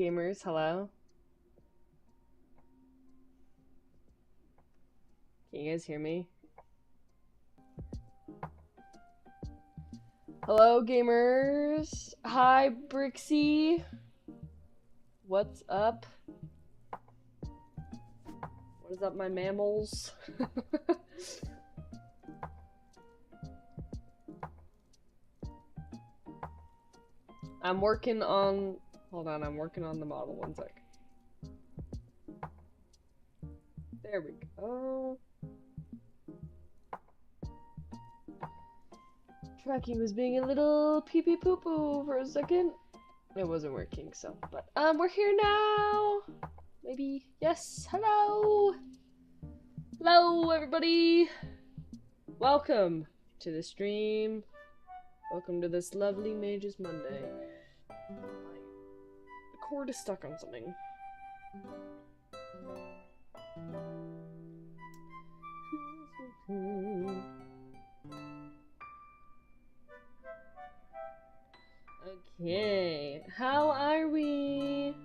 Gamers, hello. Can you guys hear me? Hello, gamers. Hi, Brixie. What's up? What is up, my mammals? I'm working on... Hold on, I'm working on the model. One sec. There we go. Tracking was being a little pee-pee poo-poo for a second. It wasn't working, so... But, we're here now! Maybe... Yes, hello! Hello, everybody! Welcome to the stream. Welcome to this lovely Mages Monday. The cord is stuck on something. Okay, how are we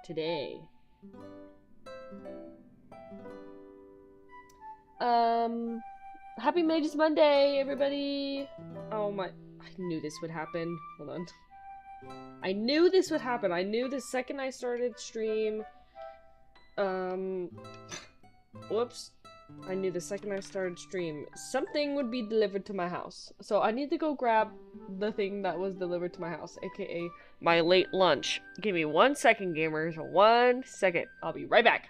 today? Happy Mages Monday, everybody! Oh my, I knew this would happen. Hold on. I knew this would happen. I knew the second I started stream, whoops. I knew the second I started stream, something would be delivered to my house. So I need to go grab the thing that was delivered to my house, aka my late lunch. Give me 1 second, gamers. 1 second. I'll be right back.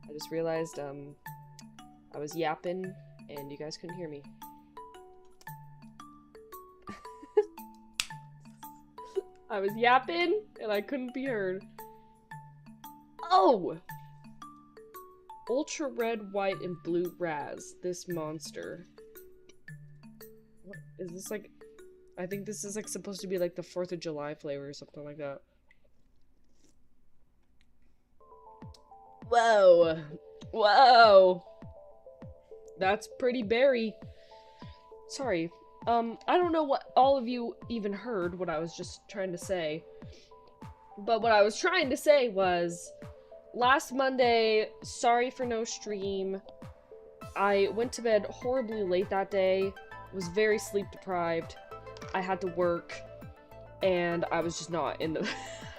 I just realized, I was yapping and you guys couldn't hear me. I was yapping and I couldn't be heard. Oh! Ultra red, white, and blue Raz. This monster. What is this like? I think this is like supposed to be like the 4th of July flavor or something like that. Whoa. Whoa. That's pretty berry. Sorry. I don't know what all of you even heard what I was just trying to say. But what I was trying to say was, last Monday, sorry for no stream. I went to bed horribly late that day, was very sleep deprived. I had to work, and I was just not in the...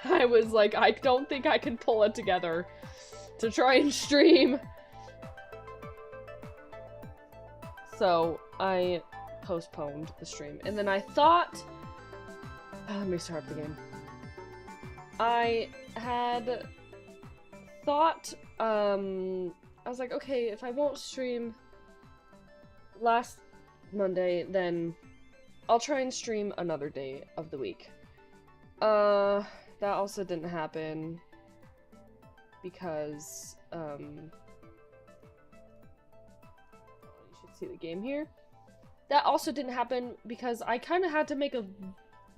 I was like, I don't think I can pull it together to try and stream. So, I postponed the stream. And then I thought... let me start again. I had thought, I was like, okay, if I won't stream last Monday, then I'll try and stream another day of the week. That also didn't happen because, you should see the game here. That also didn't happen because I kind of had to make a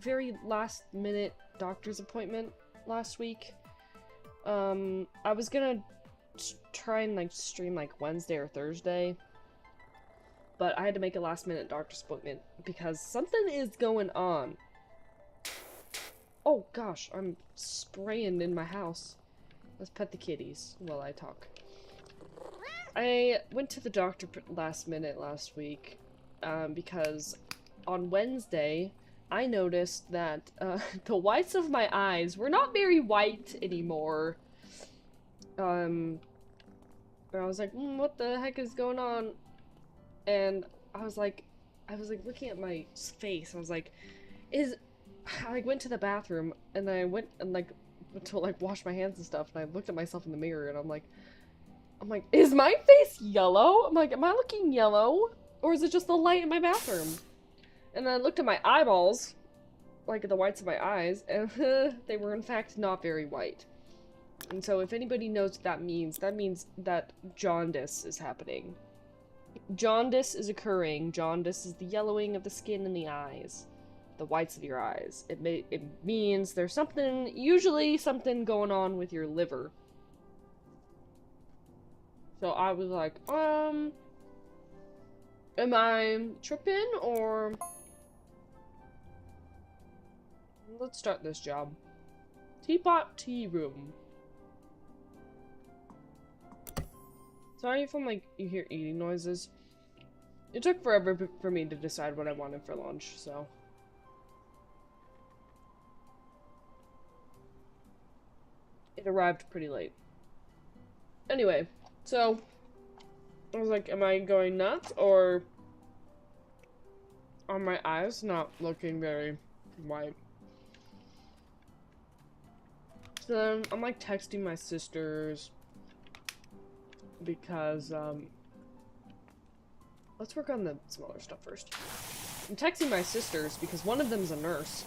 very last-minute doctor's appointment last week. I was gonna try and like stream like Wednesday or Thursday, but I had to make a last-minute doctor's appointment because something is going on. Oh gosh, I'm spraying in my house. Let's pet the kitties while I talk. I went to the doctor last minute last week because on Wednesday I noticed that the whites of my eyes were not very white anymore. And I was like, what the heck is going on? And I was like looking at my face. I was like, I went to the bathroom and I went to wash my hands and stuff, and I looked at myself in the mirror and I'm like, is my face yellow? I'm like, am I looking yellow? Or is it just the light in my bathroom? And then I looked at my eyeballs, like the whites of my eyes, and they were in fact not very white. And so if anybody knows what that means that jaundice is happening. Jaundice is occurring. Jaundice is the yellowing of the skin in the eyes. The whites of your eyes. It means there's usually something going on with your liver. So I was like, am I tripping, or... Let's start this job. Teapot tea room. Sorry if you hear eating noises. It took forever for me to decide what I wanted for lunch, so... It arrived pretty late. Anyway, so... I was like, am I going nuts, or... Are my eyes not looking very white? So then, I'm like texting my sisters... Because, let's work on the smaller stuff first. I'm texting my sisters because one of them's a nurse.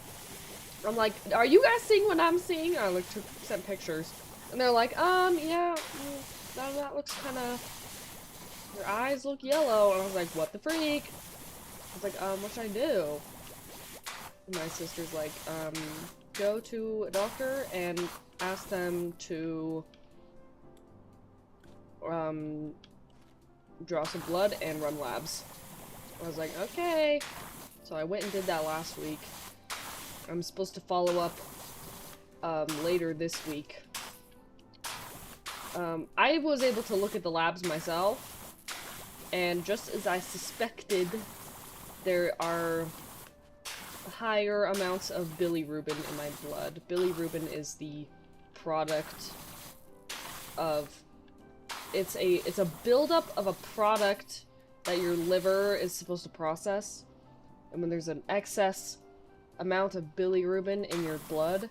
I'm like, are you guys seeing what I'm seeing? I sent pictures. And they're like, yeah, that looks kind of... Your eyes look yellow. And I was like, what the freak? I was like, what should I do? And my sister's like, go to a doctor and ask them to... draw some blood and run labs. I was like, okay. So I went and did that last week. I'm supposed to follow up later this week. I was able to look at the labs myself, and just as I suspected, there are higher amounts of bilirubin in my blood. Bilirubin is the product of... It's a buildup of a product that your liver is supposed to process. And when there's an excess amount of bilirubin in your blood,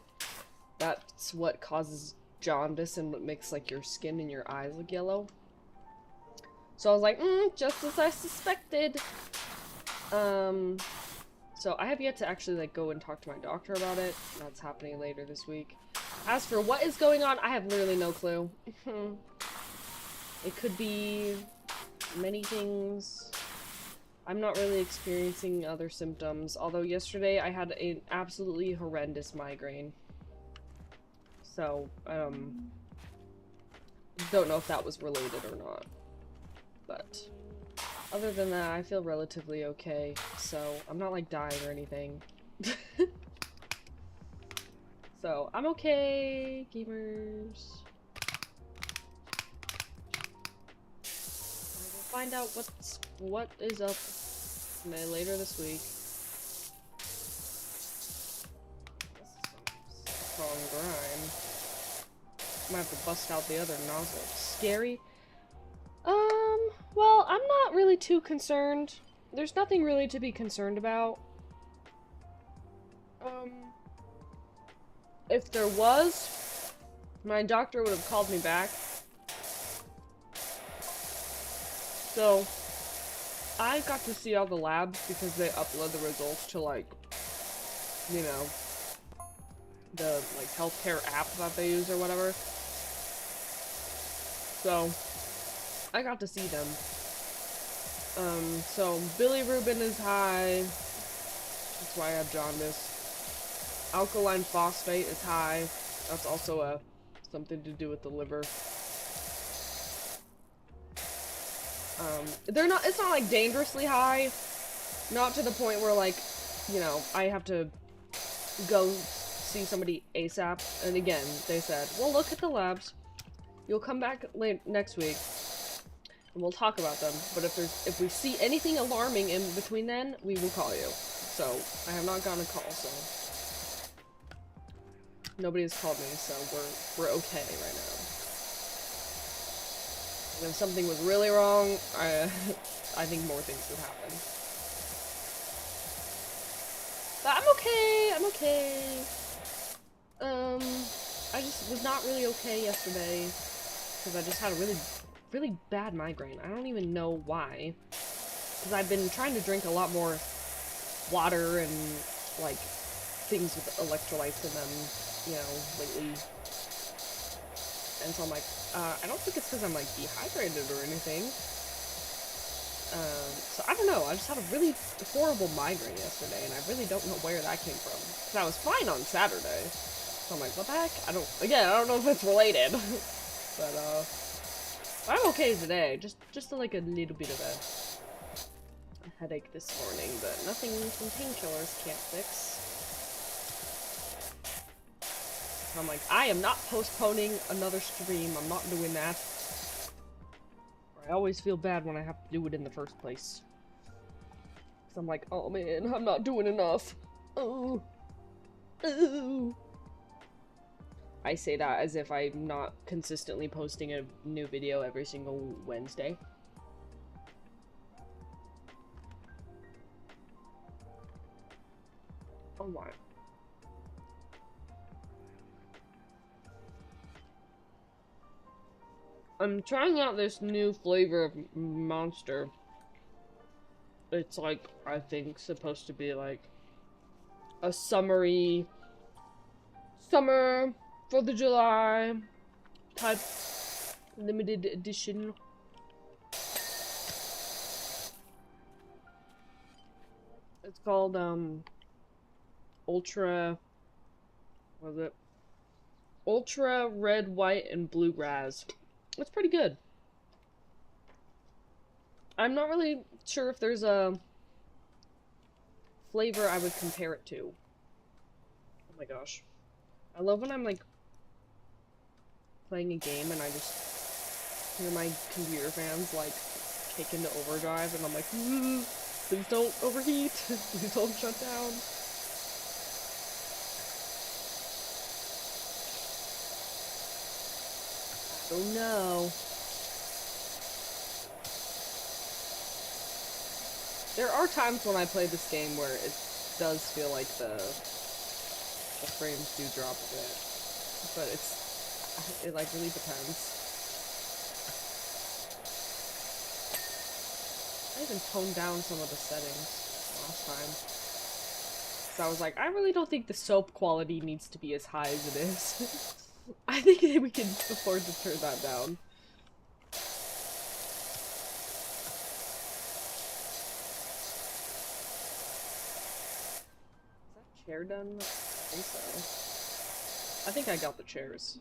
that's what causes jaundice and what makes like your skin and your eyes look yellow. So I was like, just as I suspected. So So I have yet to actually like go and talk to my doctor about it. That's happening later this week. As for what is going on, I have literally no clue. It could be many things. I'm not really experiencing other symptoms, although yesterday I had an absolutely horrendous migraine. So, don't know if that was related or not. But other than that, I feel relatively okay, so I'm not like dying or anything. So, I'm okay, gamers. I will find out what is up later this week. Strong grind. Might have to bust out the other nozzle. Scary. Well, I'm not really too concerned. There's nothing really to be concerned about. If there was, my doctor would have called me back. So, I got to see all the labs because they upload the results to, like, you know, the, like, healthcare app that they use or whatever. So, I got to see them. So, bilirubin is high. That's why I have jaundice. Alkaline phosphate is high. That's also something to do with the liver. It's not like dangerously high. Not to the point where like, you know, I have to go see somebody ASAP. And again, they said, well, look at the labs. You'll come back next week and we'll talk about them. But if we see anything alarming in between then, we will call you. So, I have not gotten a call, so nobody has called me, so we're okay right now. And if something was really wrong, I think more things would happen. But I'm okay, I'm okay. I just was not really okay yesterday, because I just had a really bad migraine. I don't even know why. Because I've been trying to drink a lot more water and, like, things with electrolytes in them, you know, lately. And so I'm like, I don't think it's because I'm, like, dehydrated or anything. So I don't know, I just had a really horrible migraine yesterday, and I really don't know where that came from. Because I was fine on Saturday. So I'm like, what the heck? I don't know if it's related. But, I'm okay today. Just like a little bit of a headache this morning, but nothing some painkillers can't fix. I'm like, I am not postponing another stream. I'm not doing that. I always feel bad when I have to do it in the first place. Cause I'm like, oh man, I'm not doing enough. Oh. I say that as if I'm not consistently posting a new video every single Wednesday. Oh my. I'm trying out this new flavor of Monster. It's like, I think, supposed to be like a summery, summer 4th of July type limited edition. It's called, Ultra, what was it? Ultra Red, White, and Blue Raz. It's pretty good. I'm not really sure if there's a flavor I would compare it to. Oh my gosh. I love when I'm like playing a game and I just hear my computer fans like kick into overdrive and I'm like, please don't overheat. Please don't shut down. Oh no. There are times when I play this game where it does feel like the frames do drop a bit. But it like really depends. I even toned down some of the settings last time. So I was like, I really don't think the soap quality needs to be as high as it is. I think we can afford to turn that down. Is that chair done? I think so. I think I got the chairs.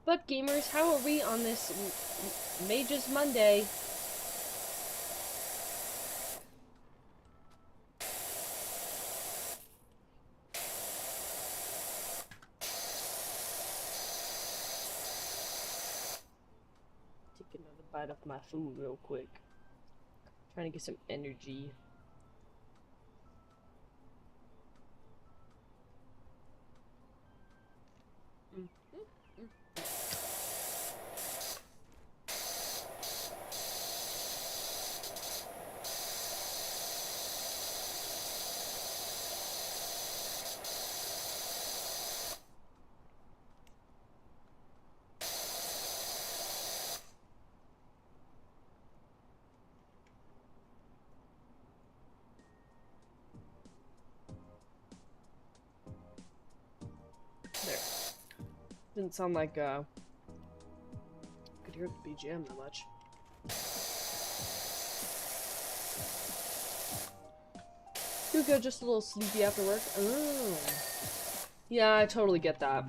But gamers, how are we on this Mages Monday? Take another bite of my food real quick. Trying to get some energy. There. Didn't sound like could hear the BGM that much. You're good, just a little sleepy after work. Oh. Yeah, I totally get that.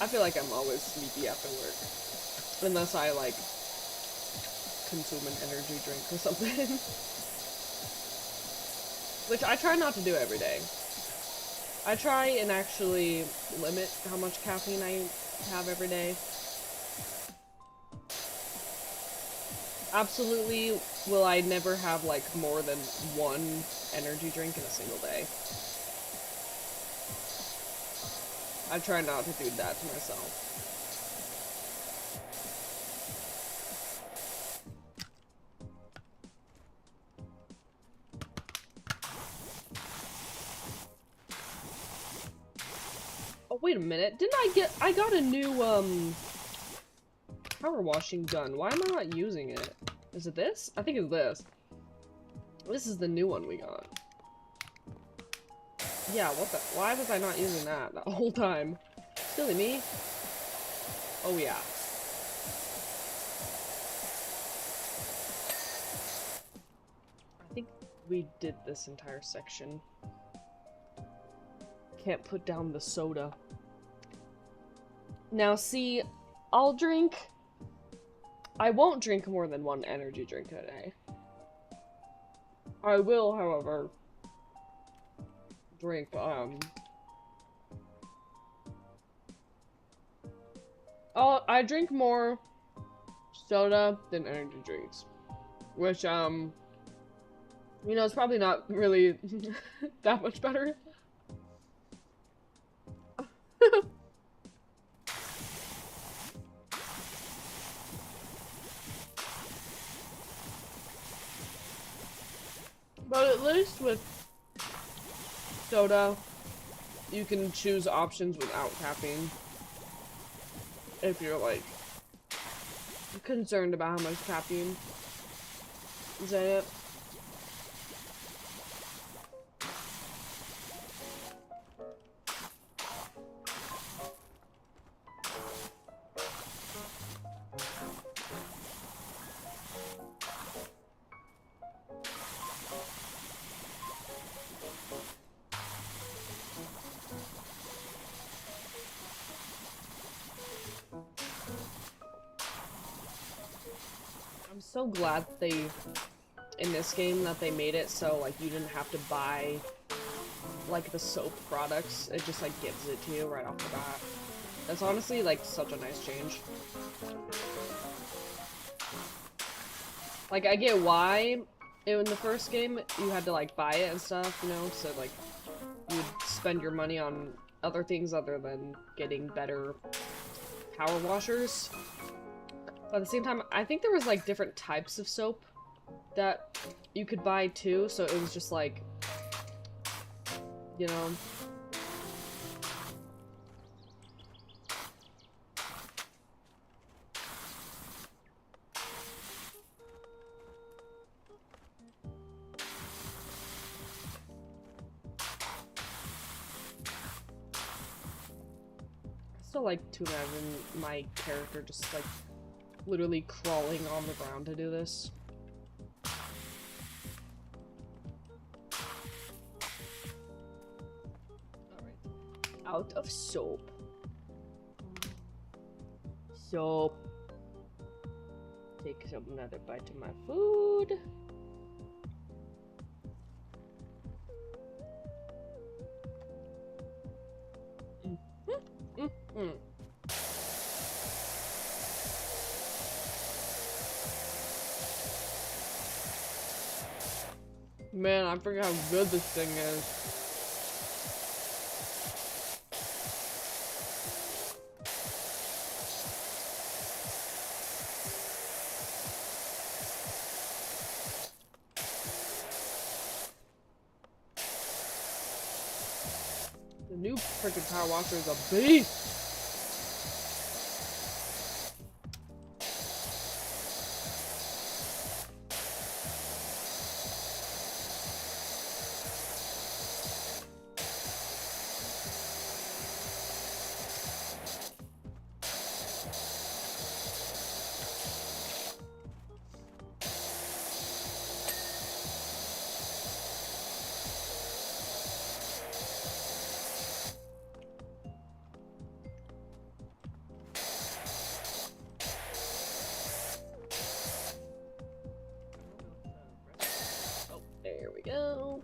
I feel like I'm always sleepy after work. Unless I, like, consume an energy drink or something. Which I try not to do every day. I try and actually limit how much caffeine I have every day. Absolutely will I never have like more than one energy drink in a single day. I try not to do that to myself. Oh, wait a minute. Didn't I got a new, power washing gun. Why am I not using it? Is it this? I think it's this. This is the new one we got. Yeah, what the? Why was I not using that the whole time? Silly me. Oh, yeah. I think we did this entire section. Can't put down the soda. Now, see, I won't drink more than one energy drink a day. I will, however, drink, I drink more soda than energy drinks. Which, you know, it's probably not really that much better. But at least with soda, you can choose options without caffeine. If you're, like, concerned about how much caffeine is in it. I'm so glad in this game that they made it so, like, you didn't have to buy, like, the soap products. It just, like, gives it to you right off the bat. That's honestly, like, such a nice change. Like, I get why in the first game you had to, like, buy it and stuff, you know, so, like, you'd spend your money on other things other than getting better power washers. But at the same time, I think there was, like, different types of soap that you could buy, too, so it was just, like, you know. still like to imagine my character just like literally crawling on the ground to do this. Alright. Out of soap. Soap. Take another bite of my food. Man, I forget how good this thing is. The new freaking PowerWash is a beast! There we go.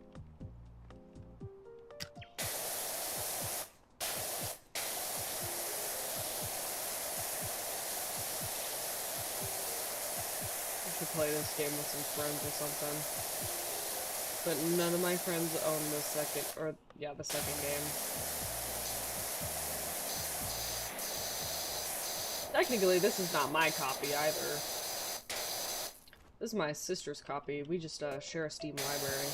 I should play this game with some friends or something. But none of my friends own the second, or yeah, the second game. Technically, this is not my copy either. This is my sister's copy. We just share a Steam library.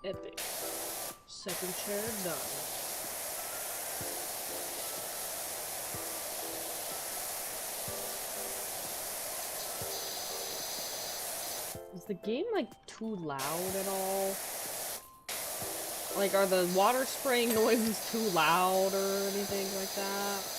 Epic. Second chair done. Is the game like too loud at all? Like, are the water spraying noises too loud or anything like that?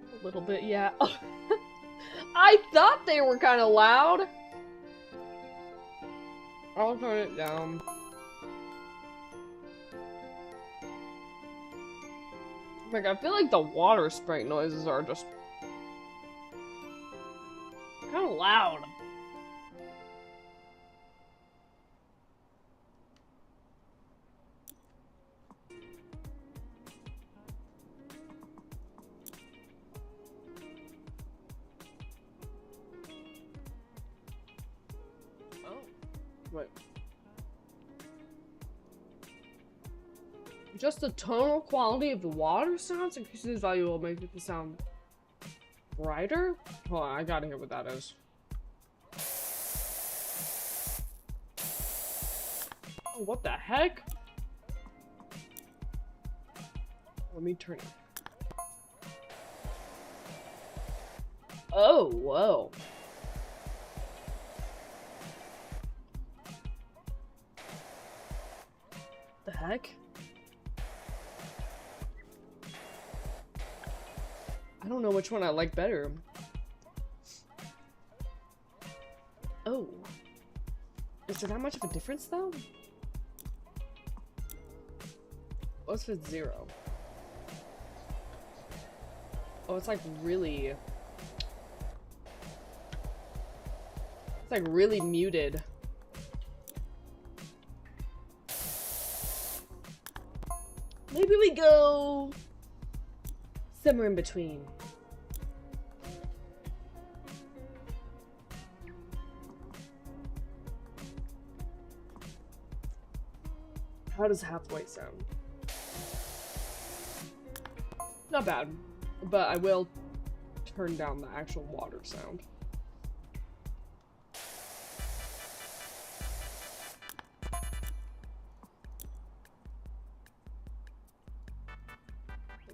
A little bit, yeah. I thought they were kind of loud. I'll turn it down. Like, I feel like the water spraying noises are just kind of loud. Wait. Just the tonal quality of the water sounds increasing this value will make it sound brighter? Hold on, I gotta hear what that is. Oh, what the heck? Let me turn it. Oh, whoa. The heck? I don't know which one I like better. Oh. Is there that much of a difference though? What's with 0? Oh, it's like really... It's like really muted. Maybe we go somewhere in between. How does half white sound? Not bad, but I will turn down the actual water sound.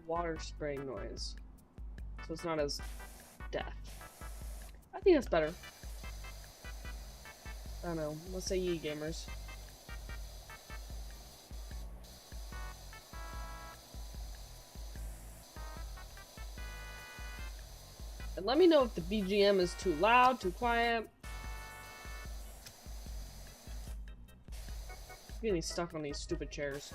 Water spraying noise, so it's not as deaf. I think that's better. I don't know. Let's say ye gamers. And let me know if the BGM is too loud, too quiet. I'm getting stuck on these stupid chairs.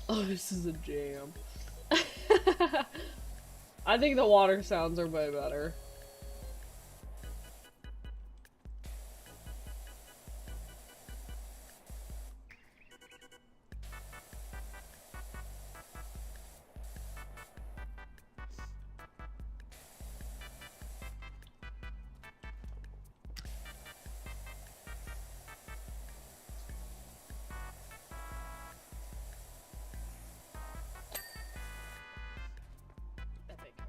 Oh, this is a jam. I think the water sounds are way better.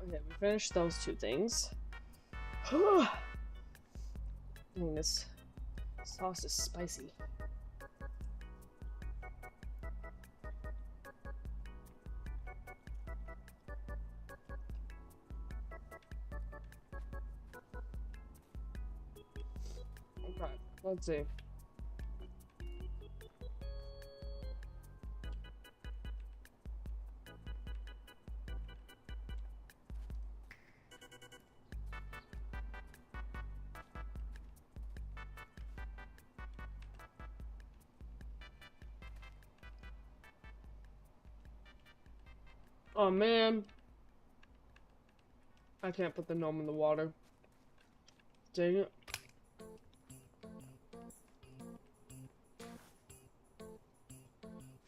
Okay, we finished those two things. I mean, this sauce is spicy. Okay, let's see. Oh man, I can't put the gnome in the water. Dang it.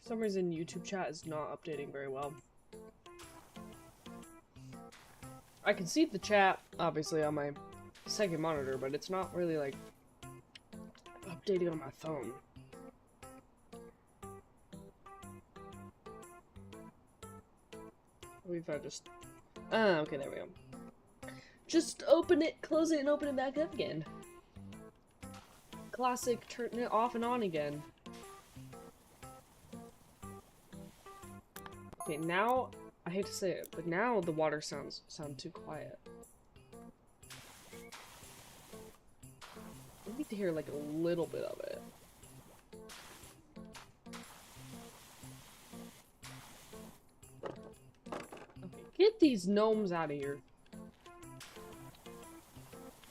For some reason, YouTube chat is not updating very well. I can see the chat, obviously, on my second monitor, but it's not really, like, updating on my phone. If I just... Ah, okay, there we go. Just open it, close it, and open it back up again. Classic, turn it off and on again. Okay, now, I hate to say it, but now the water sound too quiet. I need to hear, like, a little bit of it. Get these gnomes out of here.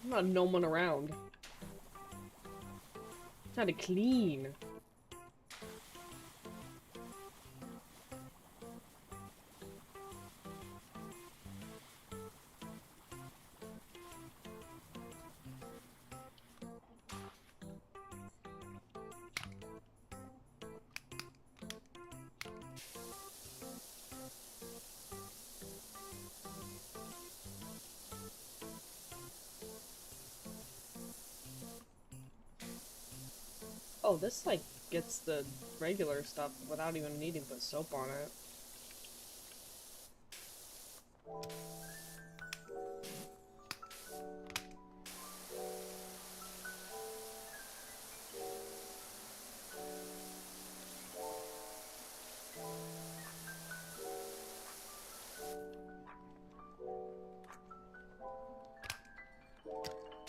I'm not gnoming around. I'm trying to clean. Oh, this, like, gets the regular stuff without even needing to put soap on it.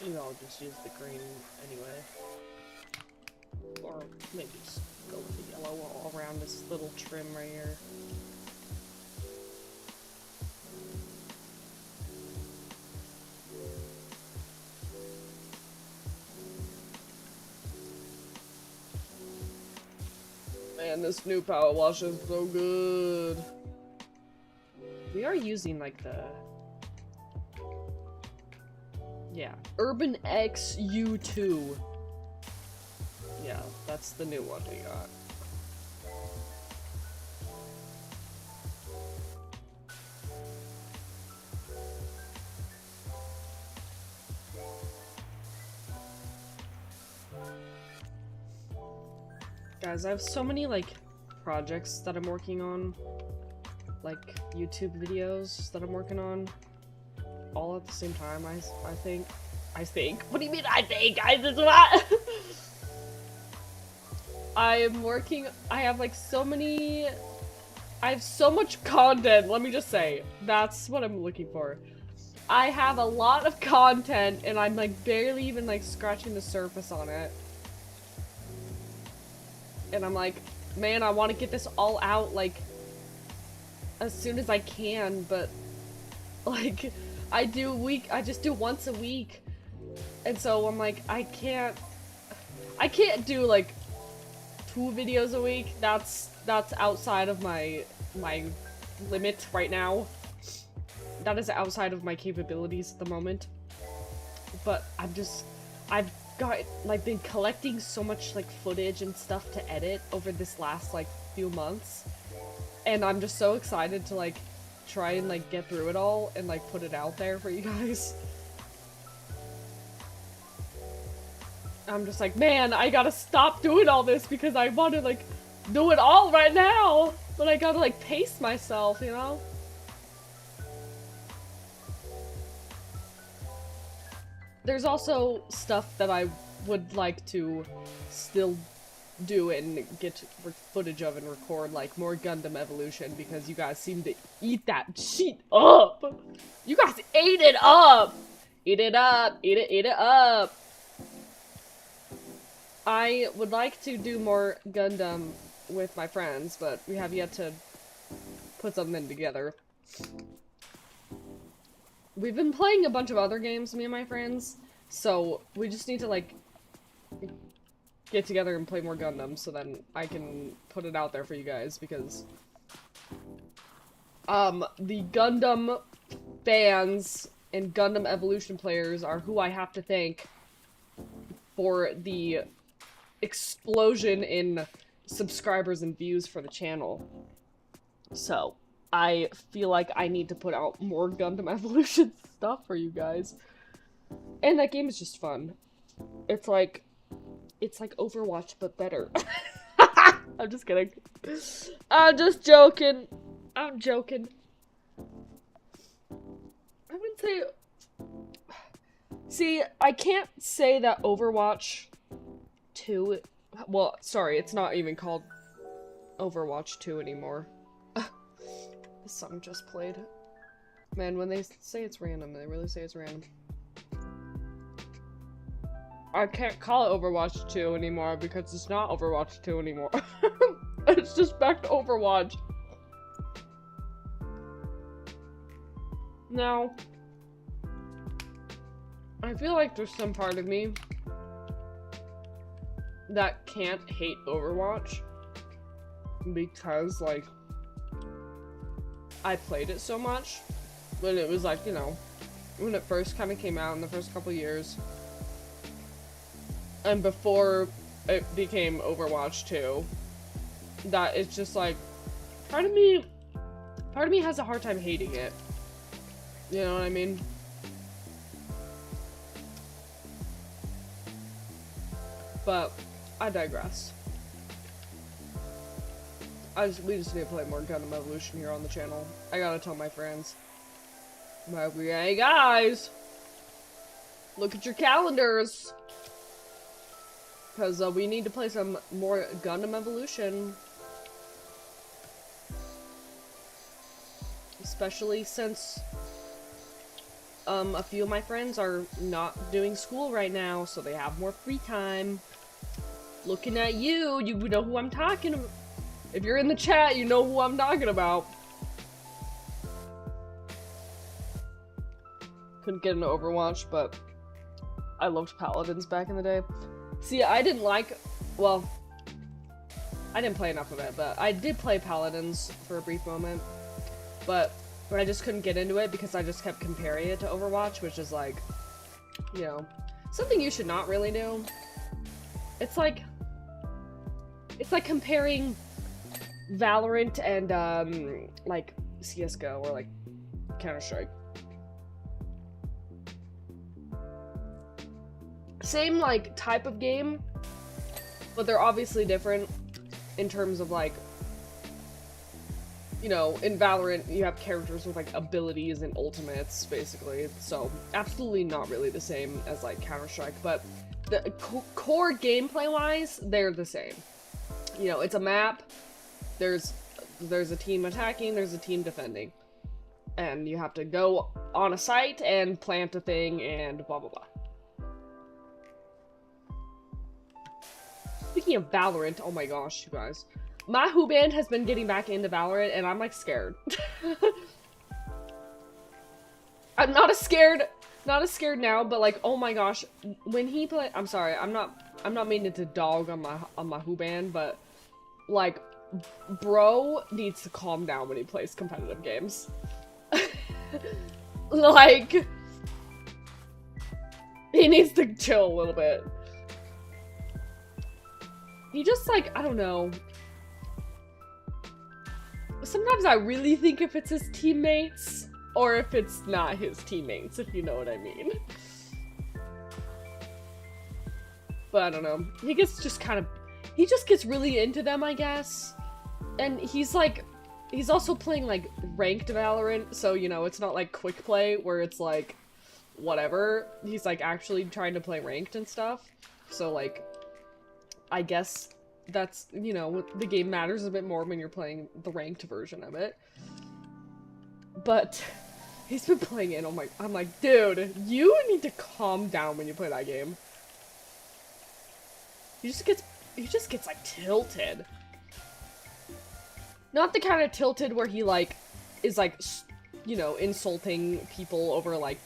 Maybe I'll just use the green anyway. Or maybe just go with the yellow all around this little trim right here. Man, this new PowerWash is so good. We are using like the... Yeah, Urban X U2. Yeah, that's the new one we got. Guys, I have so many, like, projects that I'm working on. Like, YouTube videos that I'm working on. All at the same time, I think. I think? What do you mean I think? I just what? I am working- I have, like, so many- I have so much content, let me just say. That's what I'm looking for. I have a lot of content, and I'm, like, barely even, like, scratching the surface on it. And I'm like, man, I want to get this all out, like, as soon as I can, but, like, I just do once a week. And so I'm like, I can't do, like, 2 videos a week. That's outside of my limit right now. That is outside of my capabilities at the moment. But I've got, like, been collecting so much, like, footage and stuff to edit over this last, like, few months. And I'm just so excited to, like, try and, like, get through it all and, like, put it out there for you guys. I'm just like, man, I gotta stop doing all this because I want to, like, do it all right now! But I gotta, like, pace myself, you know? There's also stuff that I would like to still do and get footage of and record, like more Gundam Evolution, because you guys seem to eat that shit up! You guys ate it up! Eat it up! Eat it up! I would like to do more Gundam with my friends, but we have yet to put something together. We've been playing a bunch of other games, me and my friends, so we just need to, like, get together and play more Gundam, so then I can put it out there for you guys, because the Gundam fans and Gundam Evolution players are who I have to thank for the explosion in subscribers and views for the channel. So, I feel like I need to put out more Gundam Evolution stuff for you guys. And that game is just fun. It's like Overwatch, but better. I'm just kidding. I'm just joking. I'm joking. I wouldn't say... See, I can't say that Overwatch 2... Well, sorry, it's not even called Overwatch 2 anymore. The song just played. Man, when they say it's random, they really say it's random. I can't call it Overwatch 2 anymore because it's not Overwatch 2 anymore. It's just back to Overwatch. Now, I feel like there's some part of me that can't hate Overwatch because, like, I played it so much when it was, like, you know, when it first kind of came out in the first couple years. And before it became Overwatch 2, that it's just like, part of me has a hard time hating it. You know what I mean? But I digress. We just need to play more Gundam Evolution here on the channel. I gotta tell my friends. But hey guys! Look at your calendars! Because we need to play some more Gundam Evolution. Especially since a few of my friends are not doing school right now, so they have more free time. Looking at you, you know who I'm talking about. If you're in the chat, you know who I'm talking about. Couldn't get into Overwatch, but I loved Paladins back in the day. See, I didn't like, well, I didn't play enough of it, but I did play Paladins for a brief moment. But I just couldn't get into it because I just kept comparing it to Overwatch, which is like, you know, something you should not really do. It's like comparing Valorant and like CS:GO or like Counter-Strike. Same like type of game, but they're obviously different in terms of like, you know, in Valorant you have characters with like abilities and ultimates basically, so absolutely not really the same as like Counter-Strike, but the core gameplay wise they're the same. You know, it's a map, there's a team attacking, there's a team defending, and you have to go on a site and plant a thing and blah blah blah. Speaking of Valorant, oh my gosh, you guys. My Who Band has been getting back into Valorant, and I'm, like, scared. I'm not as scared now, but, like, oh my gosh. When he play- I'm sorry, I'm not meaning to dog on my Who Band, but, like, bro needs to calm down when he plays competitive games. Like, he needs to chill a little bit. He just, like, I don't know. Sometimes I really think if it's his teammates, or if it's not his teammates, if you know what I mean. But I don't know. He just gets really into them, I guess. And he's also playing, like, ranked Valorant, so, you know, it's not, like, quick play, where it's, like, whatever. He's, like, actually trying to play ranked and stuff. So, like, I guess that's, you know, the game matters a bit more when you're playing the ranked version of it. But he's been playing it, I'm like, dude, you need to calm down when you play that game. He just gets like tilted. Not the kind of tilted where he like is like, you know, insulting people over like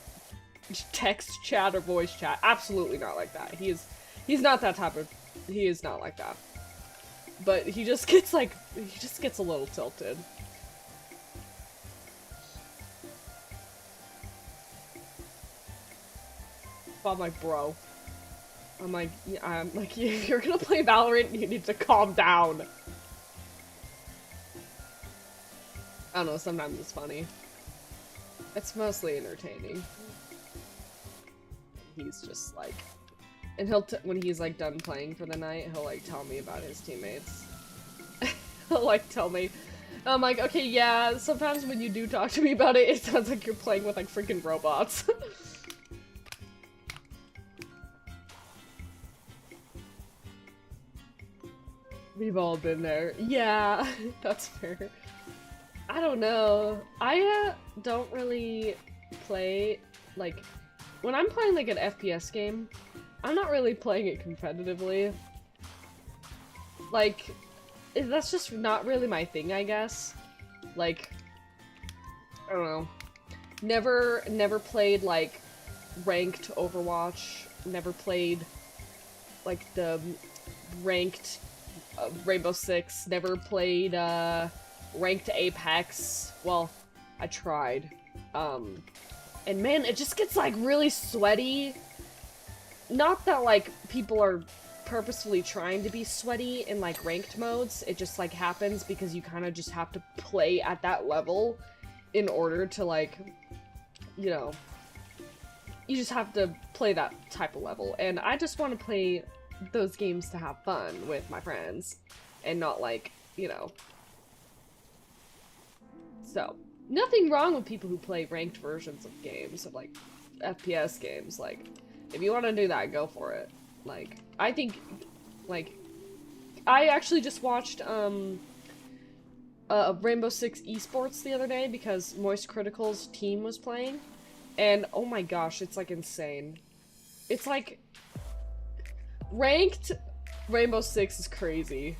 text chat or voice chat. Absolutely not like that. He's not that type of, he is not like that. But he just gets like, a little tilted. But I'm like, bro. I'm like, you're gonna play Valorant, you need to calm down. I don't know, sometimes it's funny. It's mostly entertaining. He's just like, and when he's like done playing for the night, he'll like tell me about his teammates. He'll like tell me, I'm like, okay, yeah, sometimes when you do talk to me about it, it sounds like you're playing with like freaking robots. We've all been there. Yeah, that's fair. I don't know. I don't really play, like, when I'm playing like an FPS game, I'm not really playing it competitively. Like, that's just not really my thing, I guess. Like, I don't know. Never played like ranked Overwatch. Never played like the ranked Rainbow Six. Never played ranked Apex. Well, I tried. And man, it just gets like really sweaty. Not that like people are purposefully trying to be sweaty in like ranked modes. It just like happens because you kind of just have to play at that level in order to like, you know, you just have to play that type of level. And I just want to play those games to have fun with my friends and not like, you know. So, nothing wrong with people who play ranked versions of games, of like FPS games. Like, if you want to do that, go for it. Like, I think, like, I actually just watched Rainbow Six Esports the other day because Moist Critical's team was playing, and oh my gosh, it's like insane. It's like, ranked Rainbow Six is crazy.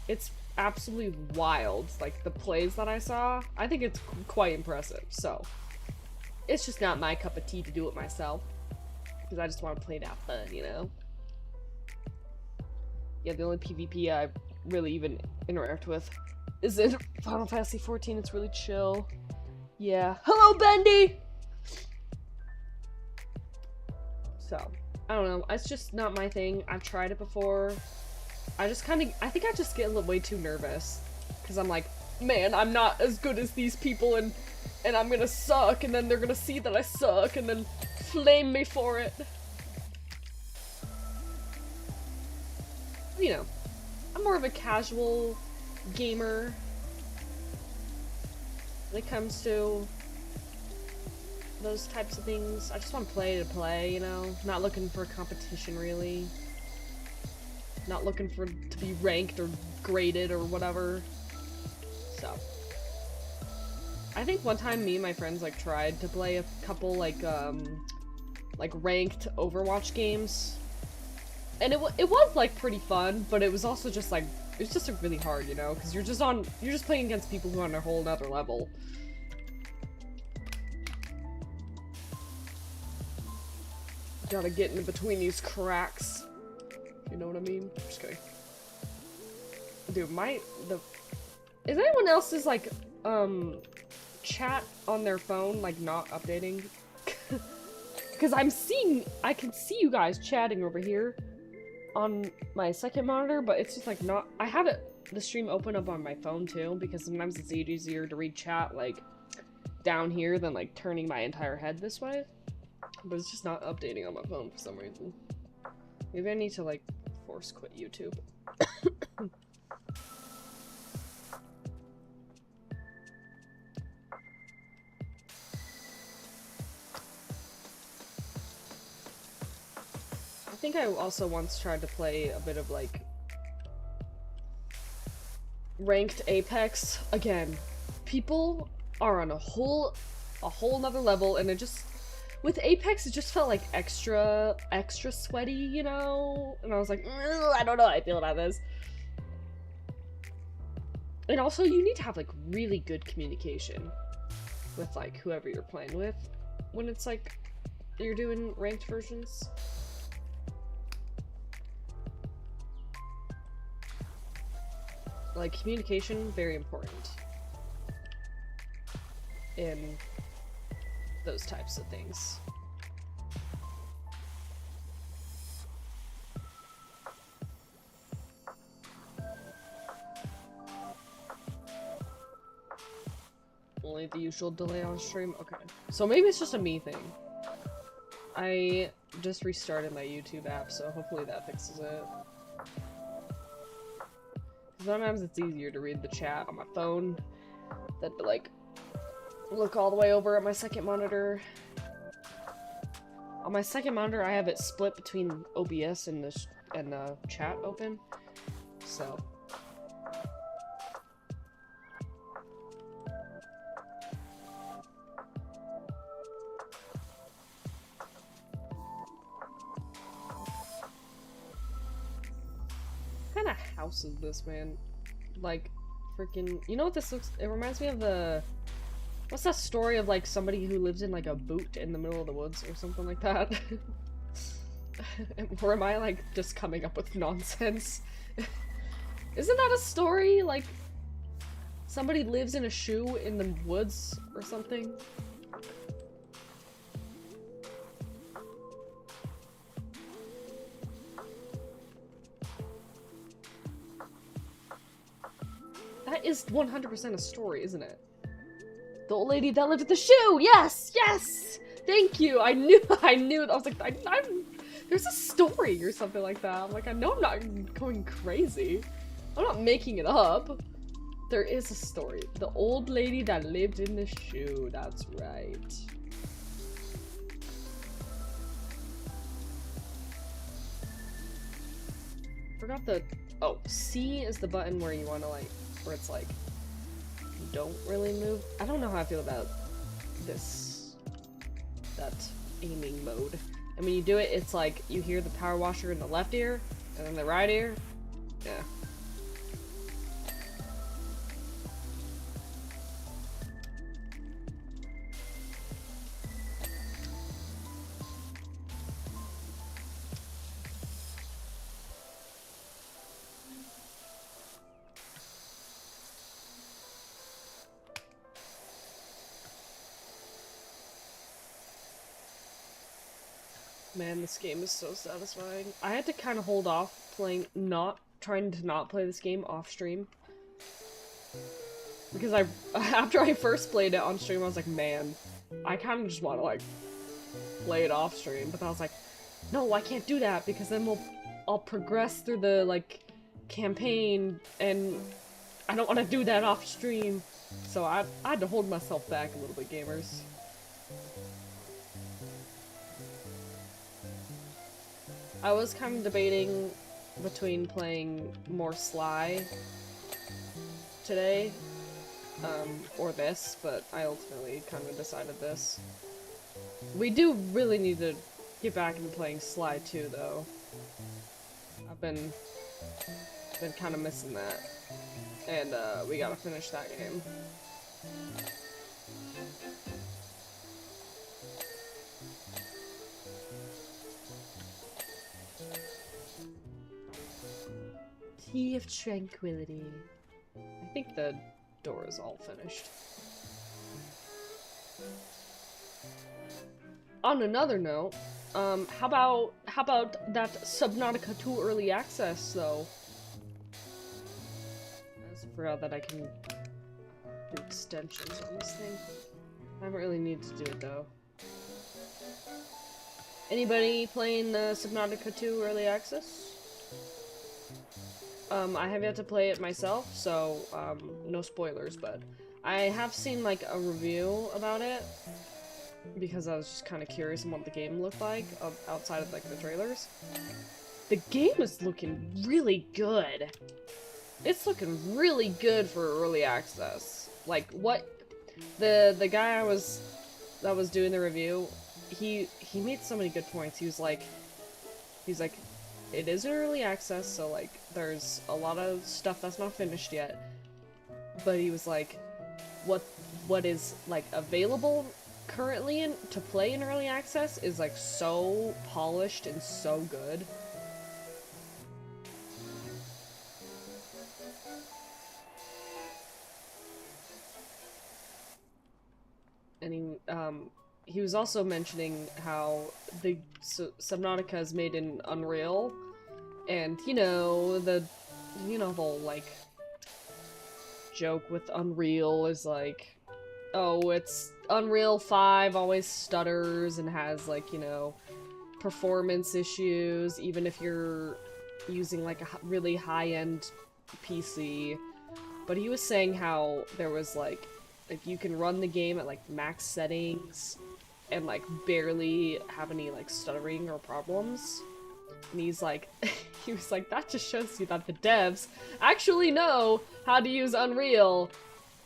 It's absolutely wild. Like, the plays that I saw, I think it's quite impressive. So, it's just not my cup of tea to do it myself, because I just want to play that fun, you know? Yeah, the only PvP really even interact with is in Final Fantasy 14. It's really chill. Yeah. Hello, Bendy! So, I don't know. It's just not my thing. I've tried it before. I think I just get way too nervous. Because I'm like, man, I'm not as good as these people and I'm gonna suck, and then they're gonna see that I suck, and then flame me for it. You know, I'm more of a casual gamer when it comes to those types of things. I just want to play, you know? Not looking for competition, really. Not looking to be ranked or graded or whatever. So. I think one time me and my friends, like, tried to play a couple, like ranked Overwatch games. And it was, like, pretty fun, but it was also just, like, it was just like, really hard, you know? Because you're just playing against people who are on a whole other level. Gotta get in between these cracks. You know what I mean? Just kidding. Dude, is anyone else's, like, chat on their phone, like, not updating? Because I can see you guys chatting over here on my second monitor, but it's just, like, not, I have the stream open up on my phone, too, because sometimes it's easier to read chat, like, down here than, like, turning my entire head this way. But it's just not updating on my phone for some reason. Maybe I need to, like, force quit YouTube. I think I also once tried to play a bit of, like, ranked Apex. Again, people are on a whole nother level, and it just, with Apex, it just felt like extra sweaty, you know? And I was like, I don't know how I feel about this. And also, you need to have, like, really good communication with, like, whoever you're playing with when it's, like, you're doing ranked versions. Like, communication, very important in those types of things. Only the usual delay on stream? Okay. So maybe it's just a me thing. I just restarted my YouTube app, so hopefully that fixes it. Sometimes it's easier to read the chat on my phone than to, like, look all the way over at my second monitor. On my second monitor, I have it split between OBS and the chat open, so. What kind of house is this, man? Like, freaking, you know what this looks, it reminds me of the, what's that story of, like, somebody who lives in, like, a boot in the middle of the woods or something like that? Or am I, like, just coming up with nonsense? Isn't that a story? Like, somebody lives in a shoe in the woods or something? That is 100% a story, isn't it? The old lady that lived at the shoe! Yes! Yes! Thank you! I knew! I was like, there's a story or something like that. I'm like, I know I'm not going crazy. I'm not making it up. There is a story. The old lady that lived in the shoe. That's right. Forgot the... Oh, C is the button where you want to, like... Where it's like... You don't really move. I don't know how I feel about this... That aiming mode. And when you do it, it's like, you hear the power washer in the left ear, and then the right ear. Yeah. Man, this game is so satisfying. I had to kind of hold off trying to not play this game off stream. Because after I first played it on stream, I was like, man, I kind of just want to, like, play it off stream. But I was like, no, I can't do that, because then I'll progress through the, like, campaign, and I don't want to do that off stream. So I had to hold myself back a little bit, gamers. I was kind of debating between playing more Sly today, or this, but I ultimately kind of decided this. We do really need to get back into playing Sly 2, though. I've been kind of missing that, and we gotta finish that game. Tea of Tranquility. I think the door is all finished. On another note, how about that Subnautica 2 early access, though? I just forgot that I can do extensions on this thing. I haven't really needed to do it, though. Anybody playing the Subnautica 2 early access? I have yet to play it myself, so, no spoilers, but I have seen, like, a review about it, because I was just kind of curious on what the game looked like, outside of, like, the trailers. The game is looking really good. It's looking really good for early access. Like, what... The guy that was doing the review, he made so many good points. He's like, it is early access, so, like, there's a lot of stuff that's not finished yet. But he was like, what is, like, available currently to play in early access is, like, so polished and so good. And he was also mentioning how the Subnautica is made in Unreal, and you know the whole like joke with Unreal is like, oh, it's Unreal 5 always stutters and has like, you know, performance issues even if you're using like a really high-end PC. But he was saying how there was like you can run the game at like max settings and like barely have any like stuttering or problems. And he's like, he was like, that just shows you that the devs actually know how to use Unreal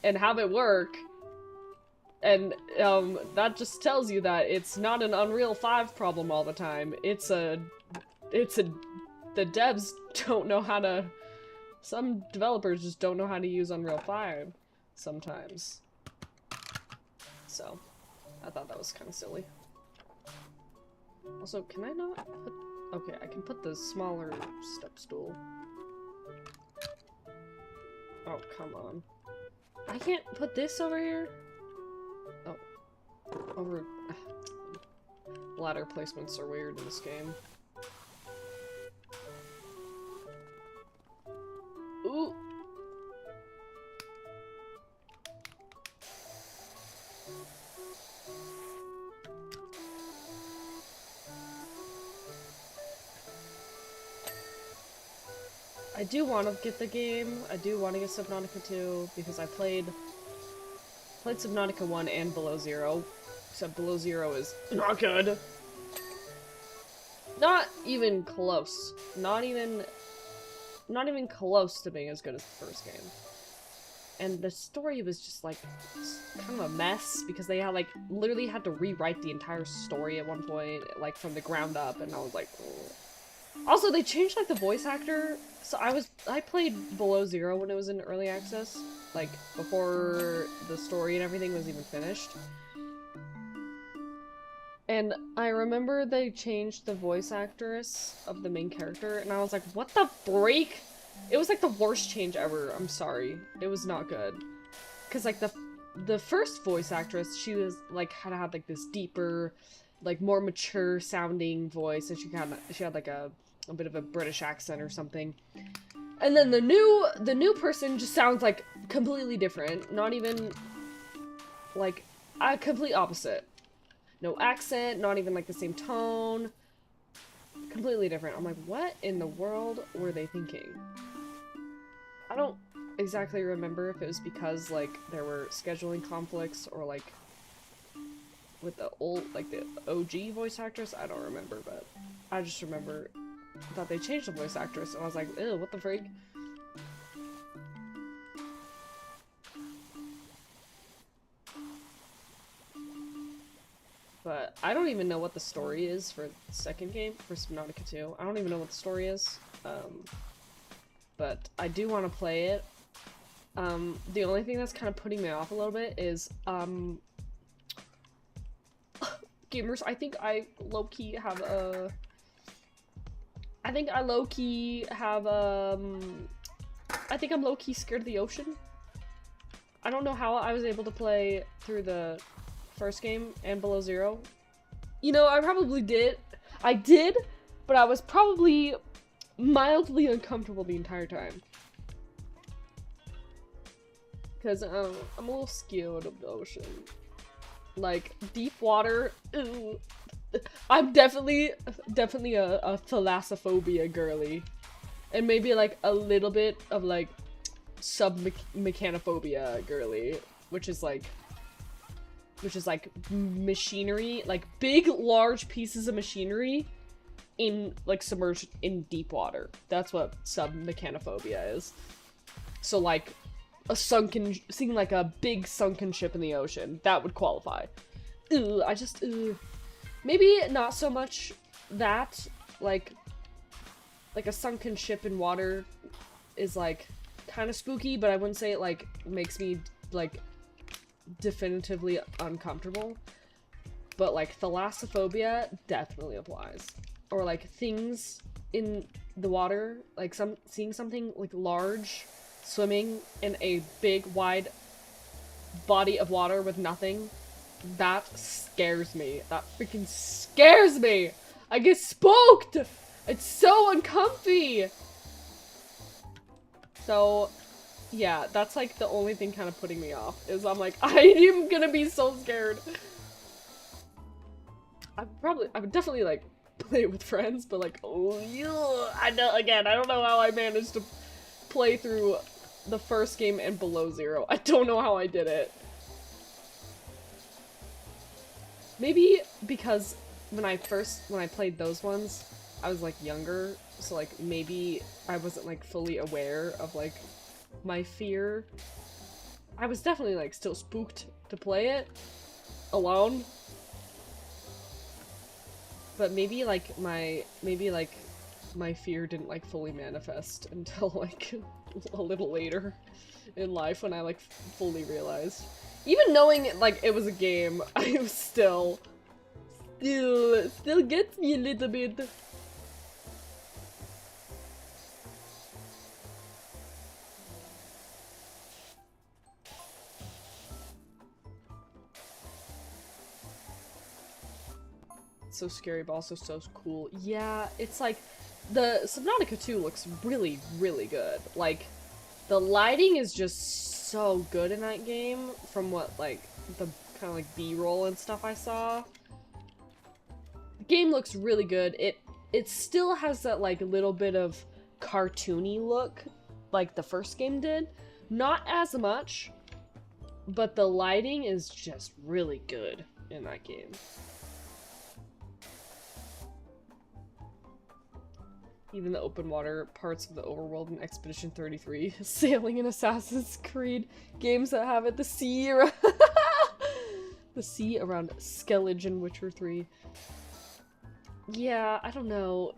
and have it work. And that just tells you that it's not an Unreal 5 problem all the time. The devs don't know how to, some developers just don't know how to use Unreal 5 sometimes. So, I thought that was kind of silly. Also, can I not put... Okay, I can put the smaller step stool. Oh, come on. I can't put this over here? Oh. Over... Ladder placements are weird in this game. Ooh! I do want to get the game. I do want to get Subnautica 2 because I played Subnautica 1 and Below Zero, except Below Zero is not good. Not even close. Not even close to being as good as the first game. And the story was just like kind of a mess because they had like literally had to rewrite the entire story at one point, like from the ground up, and I was like, ugh. Also, they changed, like, the voice actor, so I played Below Zero when it was in early access, like, before the story and everything was even finished. And I remember they changed the voice actress of the main character, and I was like, what the freak? It was, like, the worst change ever, I'm sorry. It was not good. Because, like, the first voice actress, she was, like, had like, this deeper, like more mature sounding voice, and she had like a bit of a British accent or something. And then the new person just sounds like completely different. Not even like a complete opposite. No accent, not even like the same tone. Completely different. I'm like, what in the world were they thinking? I don't exactly remember if it was because like there were scheduling conflicts or like with the old, like the OG voice actress. I don't remember, but I just remember that they changed the voice actress and I was like, ew, what the freak? But I don't even know what the story is for the second game, for Subnautica 2. I don't even know what the story is. But I do want to play it. The only thing that's kind of putting me off a little bit is, gamers, I think I low-key have a... I think I'm low-key scared of the ocean. I don't know how I was able to play through the first game and Below Zero. You know, I probably did. I did, but I was probably mildly uncomfortable the entire time. Because I'm a little scared of the ocean. Like, deep water, ooh. I'm definitely a thalassophobia girly. And maybe like a little bit of like sub-mechanophobia girly, which is like machinery, like big large pieces of machinery in like submerged in deep water. That's what sub-mechanophobia is. So like seeing like a big sunken ship in the ocean, that would qualify. Ooh, maybe not so much that, like a sunken ship in water is like kind of spooky, but I wouldn't say it like makes me like definitively uncomfortable. But like thalassophobia definitely applies. Or like things in the water, like seeing something like large swimming in a big wide body of water with nothing, that scares me. That freaking scares me. I get spooked. It's so uncomfy. So yeah, that's like the only thing kind of putting me off, is I'm like, I am gonna be so scared. I would definitely like play it with friends, but like, oh yeah, I don't know how I managed to play through the first game and Below Zero. I don't know how I did it. Maybe because when I played those ones, I was like younger, so like maybe I wasn't like fully aware of like my fear. I was definitely like still spooked to play it alone. But maybe like my fear didn't like fully manifest until like a little later in life when I like fully realized. Even knowing like it was a game, I was still gets me a little bit. So scary, but also so cool. Yeah, it's like the Subnautica 2 looks really, really good. Like the lighting is just so good in that game from what like the kind of like B-roll and stuff I saw. The game looks really good. It still has that like little bit of cartoony look like the first game did. Not as much, but the lighting is just really good in that game. Even the open water parts of the overworld in Expedition 33, sailing in Assassin's Creed games that have it, the sea around the sea around Skellige in Witcher 3. Yeah, I don't know.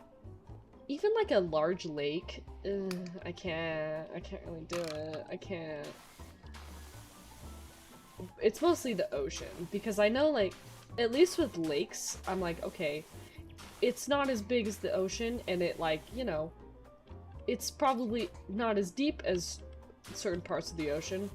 Even like a large lake, I can't really do it. I can't. It's mostly the ocean, because I know like, at least with lakes, I'm like, okay, it's not as big as the ocean, and it like, you know, it's probably not as deep as certain parts of the ocean,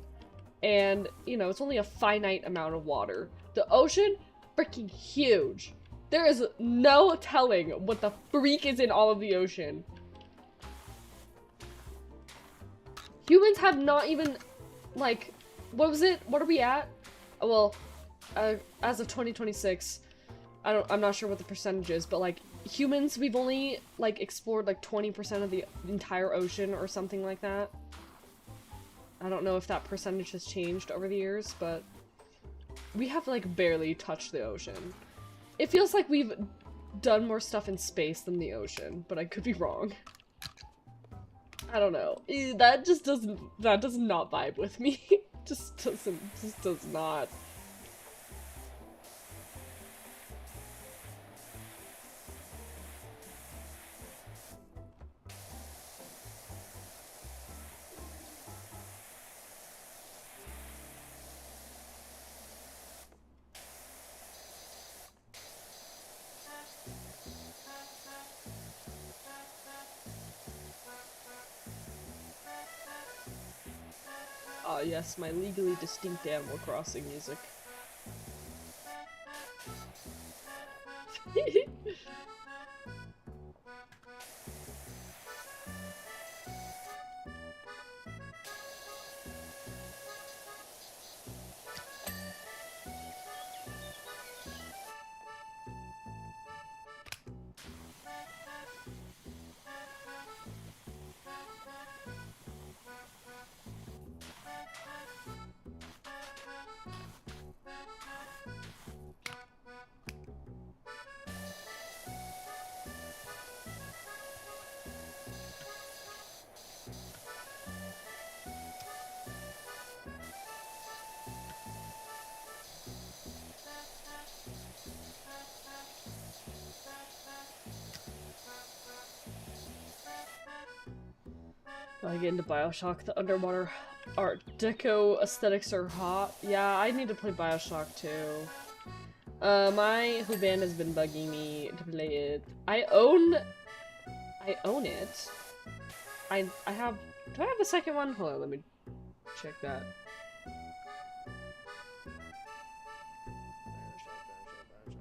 and, you know, it's only a finite amount of water. The ocean, freaking huge. There is no telling what the freak is in all of the ocean. Humans have not even, like, what was it? What are we at? Well, as of 2026, I'm not sure what the percentage is, but like, humans, we've only, like, explored like 20% of the entire ocean or something like that. I don't know if that percentage has changed over the years, but we have, like, barely touched the ocean. It feels like we've done more stuff in space than the ocean, but I could be wrong. I don't know. That just doesn't, that does not vibe with me. just does not. Ah, yes, my legally distinct Animal Crossing music. I get into Bioshock. The underwater Art Deco aesthetics are hot. Yeah, I need to play Bioshock too. My Huban has been bugging me to play it. I own it. I have, do I have a second one? Hold on, let me check that.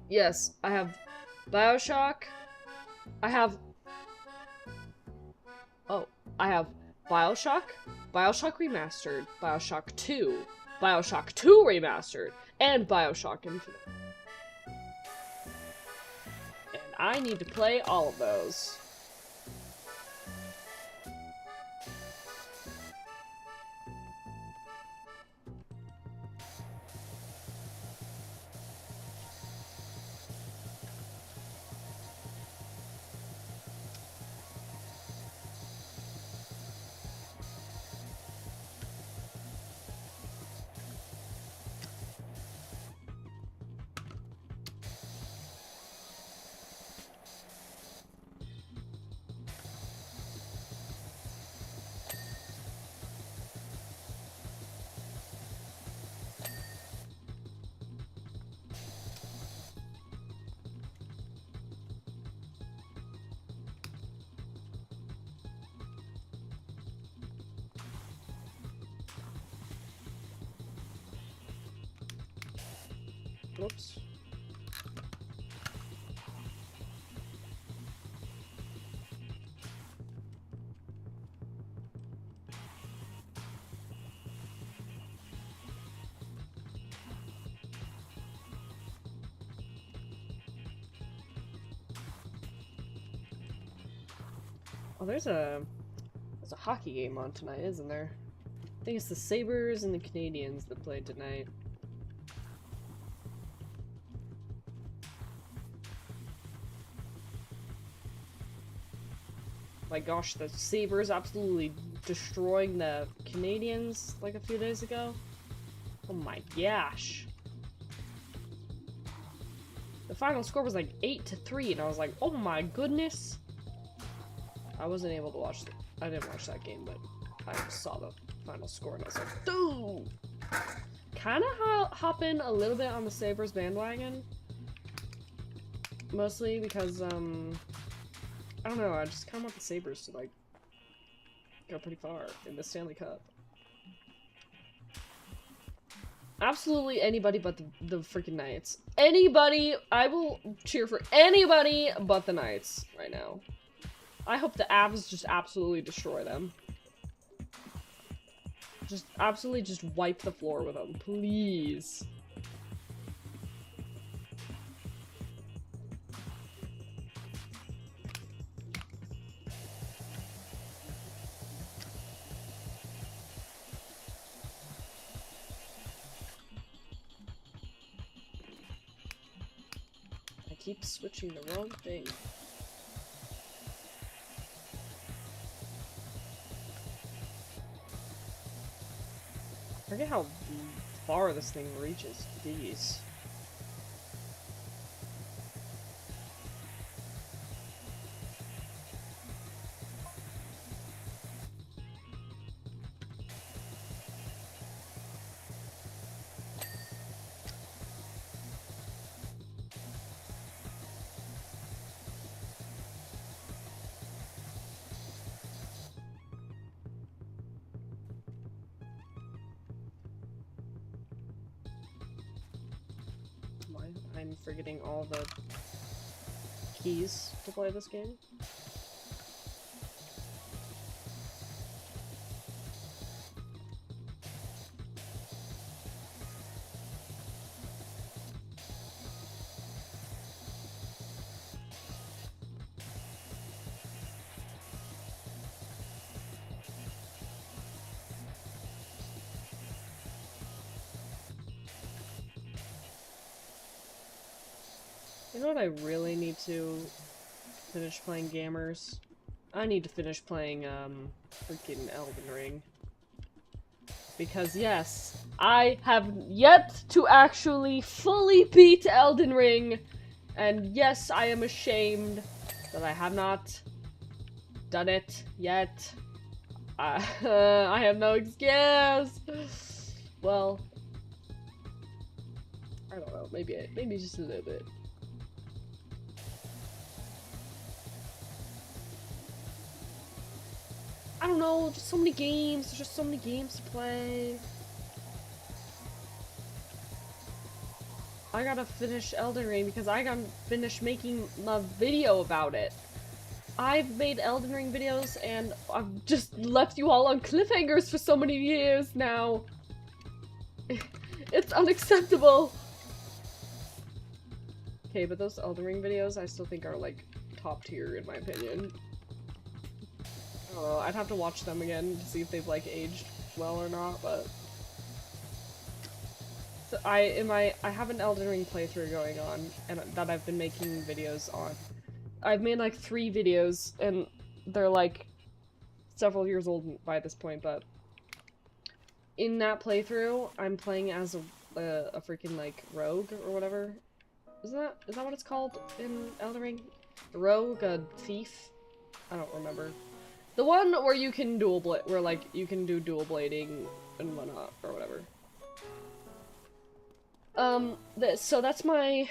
Yes, I have Bioshock. I have Bioshock, Bioshock Remastered, Bioshock 2, Bioshock 2 Remastered, and Bioshock Infinite. And I need to play all of those. Whoops. Oh, there's a hockey game on tonight, isn't there? I think it's the Sabres and the Canadiens that played tonight. My gosh, the Sabres absolutely destroying the Canadiens like a few days ago. Oh my gosh. The final score was like 8-3, and I was like, oh my goodness. I wasn't able to watch I didn't watch that game, but I saw the final score and I was like, dude! Kinda hop in a little bit on the Sabres bandwagon. Mostly because, I don't know, I just kinda want the Sabres to, like, go pretty far in the Stanley Cup. Absolutely anybody but the freaking Knights. Anybody, I will cheer for anybody but the Knights right now. I hope the Avs just absolutely destroy them. Just absolutely just wipe the floor with them, please. I keep switching the wrong thing. I forget how far this thing reaches. Jeez. I'm forgetting all the keys to play this game. You know what I really need to finish playing, gamers? I need to finish playing, freaking Elden Ring. Because yes, I have yet to actually fully beat Elden Ring! And yes, I am ashamed that I have not done it yet. I have no excuse! Well, I don't know, maybe just a little bit. I don't know, just so many games, there's just so many games to play. I gotta finish Elden Ring because I gotta finish making a video about it. I've made Elden Ring videos and I've just left you all on cliffhangers for so many years now. It's unacceptable. Okay, but those Elden Ring videos I still think are like top tier in my opinion. I don't know, I'd have to watch them again to see if they've like aged well or not, but so I have an Elden Ring playthrough going on and that I've been making videos on. I've made like 3 videos and they're like several years old by this point, but in that playthrough I'm playing as a freaking like rogue or whatever. Is that what it's called in Elden Ring? A rogue, a thief? I don't remember. The one where you can where like you can do dual blading and whatnot or whatever. So that's my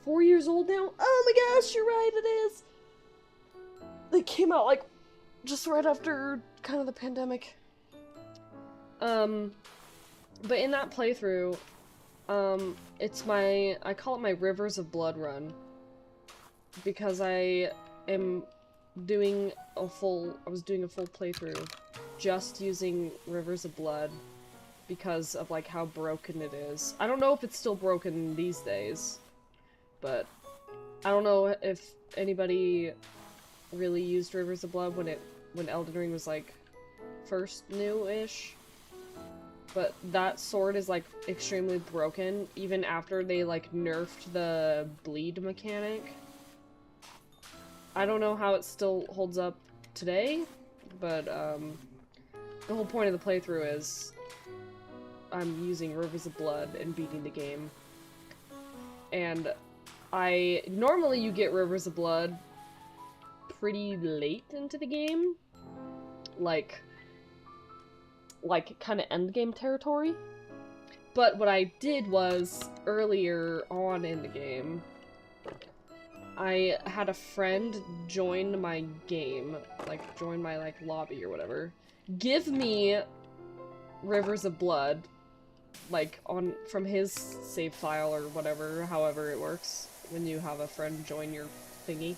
4 years old now. Oh my gosh, you're right, it is. It came out like just right after kind of the pandemic. But in that playthrough, it's I call it my Rivers of Blood run because I was doing a full playthrough just using Rivers of Blood because of like how broken it is. I don't know if it's still broken these days, but I don't know if anybody really used Rivers of Blood when Elden Ring was like first new-ish. But that sword is like extremely broken even after they like nerfed the bleed mechanic. I don't know how it still holds up today, but the whole point of the playthrough is I'm using Rivers of Blood and beating the game. And normally you get Rivers of Blood pretty late into the game, like kind of endgame territory. But what I did was earlier on in the game, I had a friend join my game, like join my like lobby or whatever, give me Rivers of Blood, like, from his save file or whatever, however it works, when you have a friend join your thingy.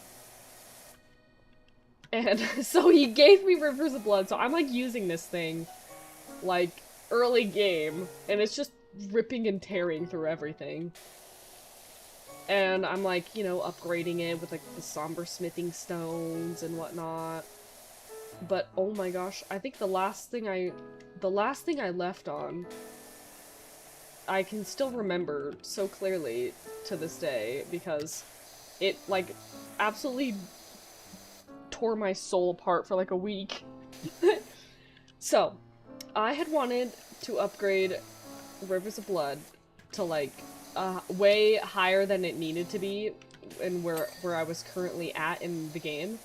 And so he gave me Rivers of Blood, so I'm, like, using this thing, like, early game, and it's just ripping and tearing through everything. And I'm, like, you know, upgrading it with, like, the somber smithing stones and whatnot. But, oh my gosh, I think the last thing I left on, I can still remember so clearly to this day, because it, like, absolutely tore my soul apart for, like, a week. So, I had wanted to upgrade Rivers of Blood to, like, way higher than it needed to be, and where I was currently at in the game.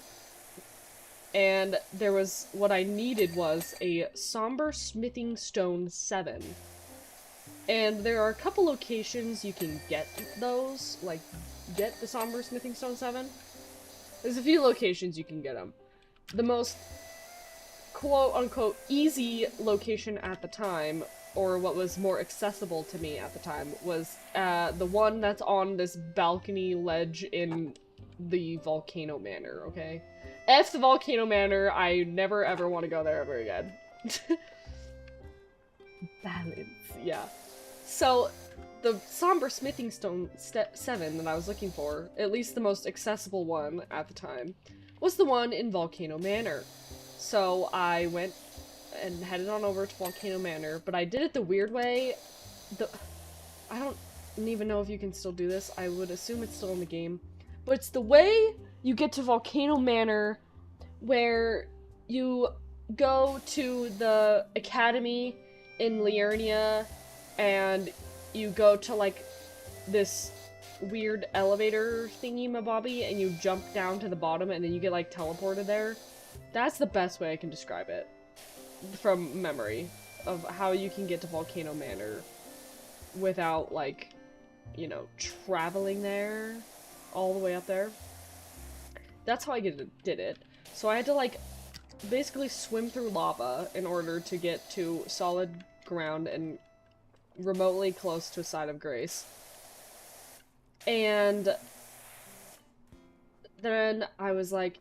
And there was, what I needed was a Somber Smithing Stone 7. And there are a couple locations you can get those, like, get the Somber Smithing Stone 7. There's a few locations you can get them. The most quote-unquote easy location at the time, or what was more accessible to me at the time, was the one that's on this balcony ledge in the Volcano Manor, okay? F the Volcano Manor, I never ever want to go there ever again. Balance, yeah. So, the Somber Smithing Stone 7 that I was looking for, at least the most accessible one at the time, was the one in Volcano Manor. So I went and headed on over to Volcano Manor, but I did it the weird way. I don't even know if you can still do this. I would assume it's still in the game. But it's the way you get to Volcano Manor where you go to the academy in Liurnia and you go to, like, this weird elevator thingy-mabobby and you jump down to the bottom and then you get, like, teleported there. That's the best way I can describe it from memory of how you can get to Volcano Manor without, like, you know, traveling there all the way up there. That's how I did it. So I had to, like, basically swim through lava in order to get to solid ground and remotely close to a side of grace. And then I was like,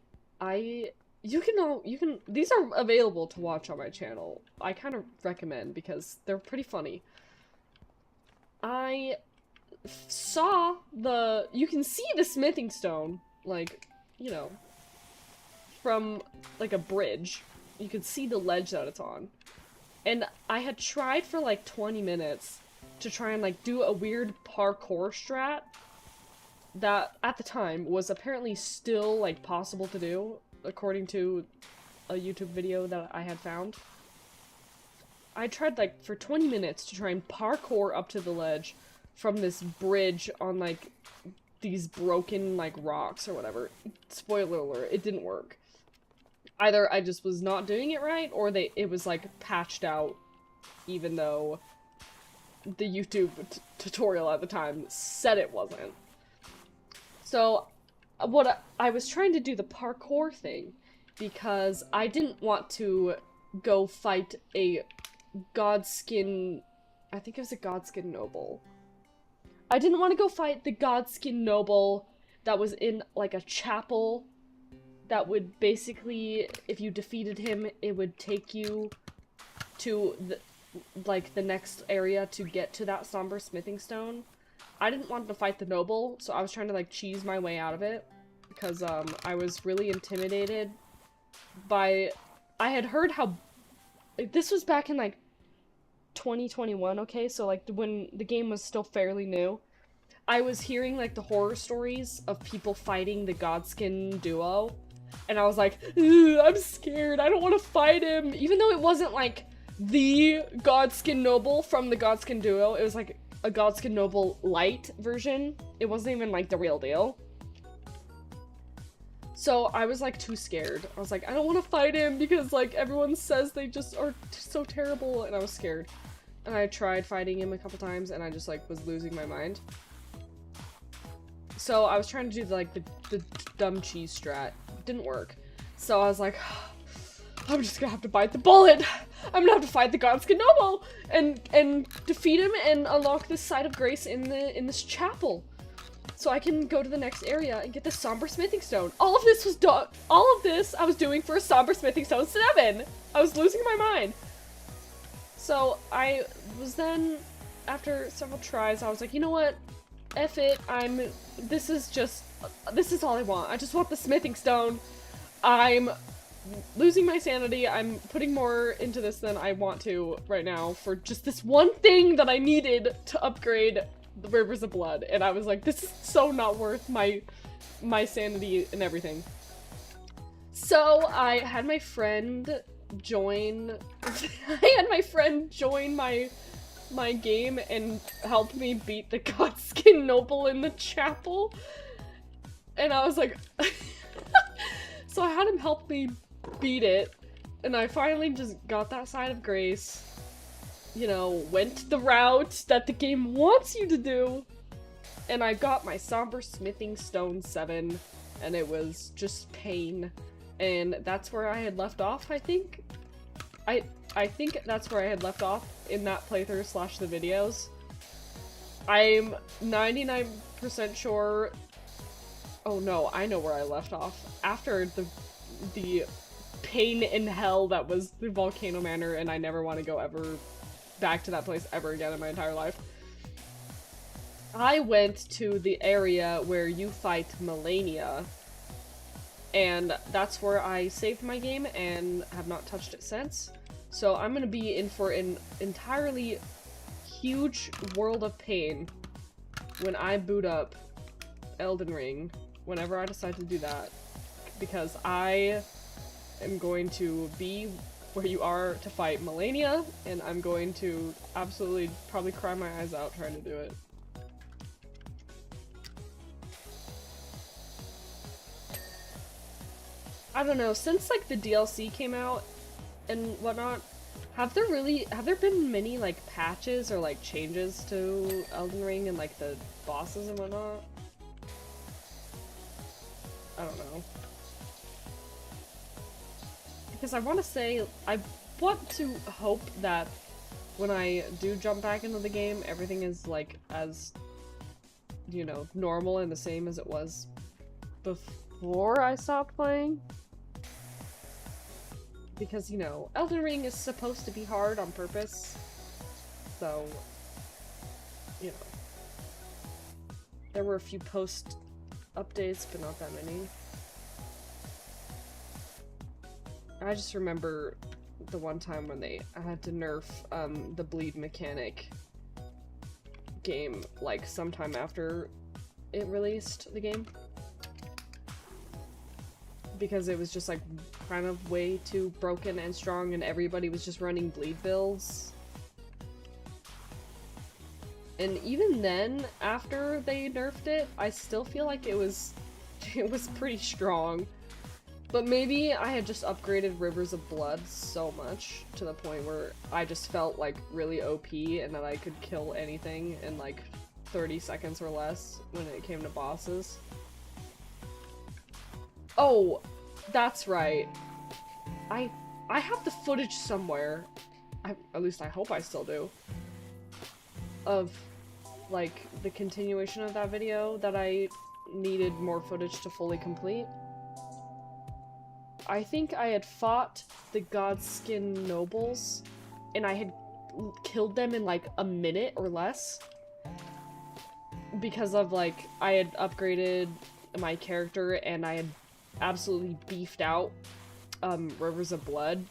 these are available to watch on my channel. I kind of recommend because they're pretty funny. I saw you can see the smithing stone, like, you know, from, like, a bridge. You can see the ledge that it's on. And I had tried for, like, 20 minutes to try and, like, do a weird parkour strat that, at the time, was apparently still, like, possible to do, according to a YouTube video that I had found. I tried, like, for 20 minutes to try and parkour up to the ledge from this bridge on, like, these broken, like, rocks or whatever. Spoiler alert, it didn't work. Either I just was not doing it right, or it was, like, patched out, even though the YouTube tutorial at the time said it wasn't. So, I was trying to do the parkour thing, because I didn't want to go fight a Godskin, I think it was a Godskin Noble. I didn't want to go fight the Godskin Noble that was in, like, a chapel that would basically, if you defeated him, it would take you to, the next area to get to that Somber Smithing Stone. I didn't want to fight the Noble, so I was trying to, like, cheese my way out of it, because, I was really intimidated by, I had heard how, this was back in, like, 2021, okay, so, like, when the game was still fairly new. I was hearing, like, the horror stories of people fighting the Godskin duo, and I was like, I'm scared, I don't want to fight him, even though it wasn't, like, the Godskin Noble from the Godskin duo, it was, like, a Godskin Noble light version. It wasn't even, like, the real deal. So I was, like, too scared. I was like, I don't want to fight him because, like, everyone says they just are so terrible, and I was scared. And I tried fighting him a couple times, and I just, like, was losing my mind. So I was trying to do, like, the dumb cheese strat. It didn't work. So I was like, I'm just gonna have to bite the bullet. I'm gonna have to fight the Godskin Noble and defeat him and unlock this side of grace in this chapel, so I can go to the next area and get the somber smithing stone. All of this was done. All of this I was doing for a somber smithing stone 7. I was losing my mind. So I was then, after several tries, I was like, you know what? F it. This is all I want. I just want the smithing stone. I'm losing my sanity. I'm putting more into this than I want to right now for just this one thing that I needed to upgrade the Rivers of Blood. And I was like, this is so not worth my sanity and everything. So I had my friend join my game and help me beat the Godskin Noble in the chapel. And I was like, so I had him help me beat it, and I finally just got that side of grace, you know, went the route that the game wants you to do, and I got my somber smithing stone 7, and it was just pain. And that's where I had left off, I think. I think that's where I had left off in that playthrough slash the videos. I'm 99% sure. Oh no, I know where I left off. After the pain in hell that was the Volcano Manor, and I never want to go ever back to that place ever again in my entire life. I went to the area where you fight Melania, and that's where I saved my game and have not touched it since. So I'm gonna be in for an entirely huge world of pain when I boot up Elden Ring, whenever I decide to do that, because I am going to be where you are to fight Melania, and I'm going to absolutely probably cry my eyes out trying to do it. I don't know, since like the DLC came out and whatnot, have there been many like patches or like changes to Elden Ring and like the bosses and whatnot? I don't know. Because I want to hope that when I do jump back into the game, everything is like as, you know, normal and the same as it was before I stopped playing. Because, you know, Elden Ring is supposed to be hard on purpose, so, you know. There were a few post updates, but not that many. I just remember the one time when I had to nerf the bleed mechanic game, like, sometime after it released, the game. Because it was just, like, kind of way too broken and strong, and everybody was just running bleed builds. And even then, after they nerfed it, I still feel like it was pretty strong. But maybe I had just upgraded Rivers of Blood so much to the point where I just felt like really OP and that I could kill anything in like 30 seconds or less when it came to bosses. Oh, that's right. I have the footage somewhere. At least I hope I still do. Of like the continuation of that video that I needed more footage to fully complete. I think I had fought the Godskin Nobles, and I had killed them in like a minute or less. Because of like, I had upgraded my character and I had absolutely beefed out Rivers of Blood.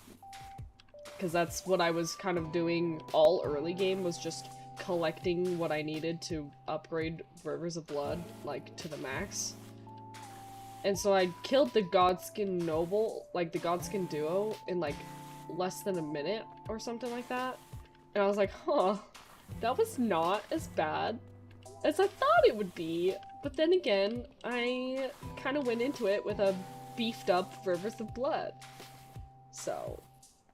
Because that's what I was kind of doing all early game, was just collecting what I needed to upgrade Rivers of Blood, like, to the max. And so I killed the Godskin Noble, like the Godskin duo, in like less than a minute or something like that. And I was like, huh, that was not as bad as I thought it would be. But then again, I kind of went into it with a beefed up Rivers of Blood. So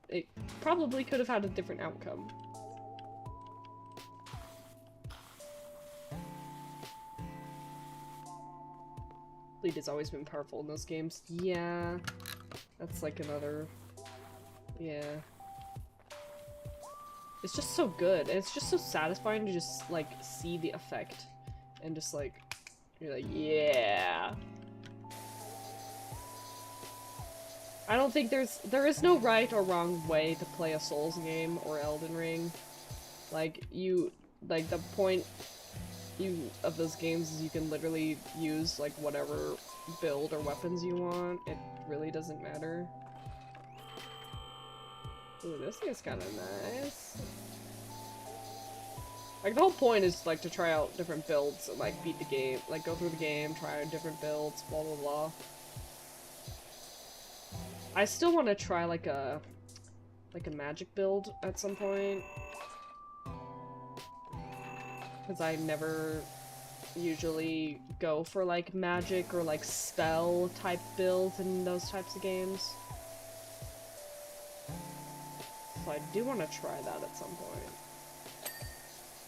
it probably could have had a different outcome. Bleed has always been powerful in those games. Yeah, that's like another Yeah. It's just so good. And it's just so satisfying to just, like, see the effect. And just, like, you're like, yeah. I don't think there is no right or wrong way to play a Souls game or Elden Ring. Like, the point of those games is you can literally use, like, whatever build or weapons you want. It really doesn't matter. Ooh, this thing is kind of nice. Like, the whole point is, like, to try out different builds and, like, beat the game. Like, go through the game, try out different builds, blah blah blah. I still want to try, like a magic build at some point. Because I never usually go for, like, magic or, like, spell type builds in those types of games. So I do want to try that at some point.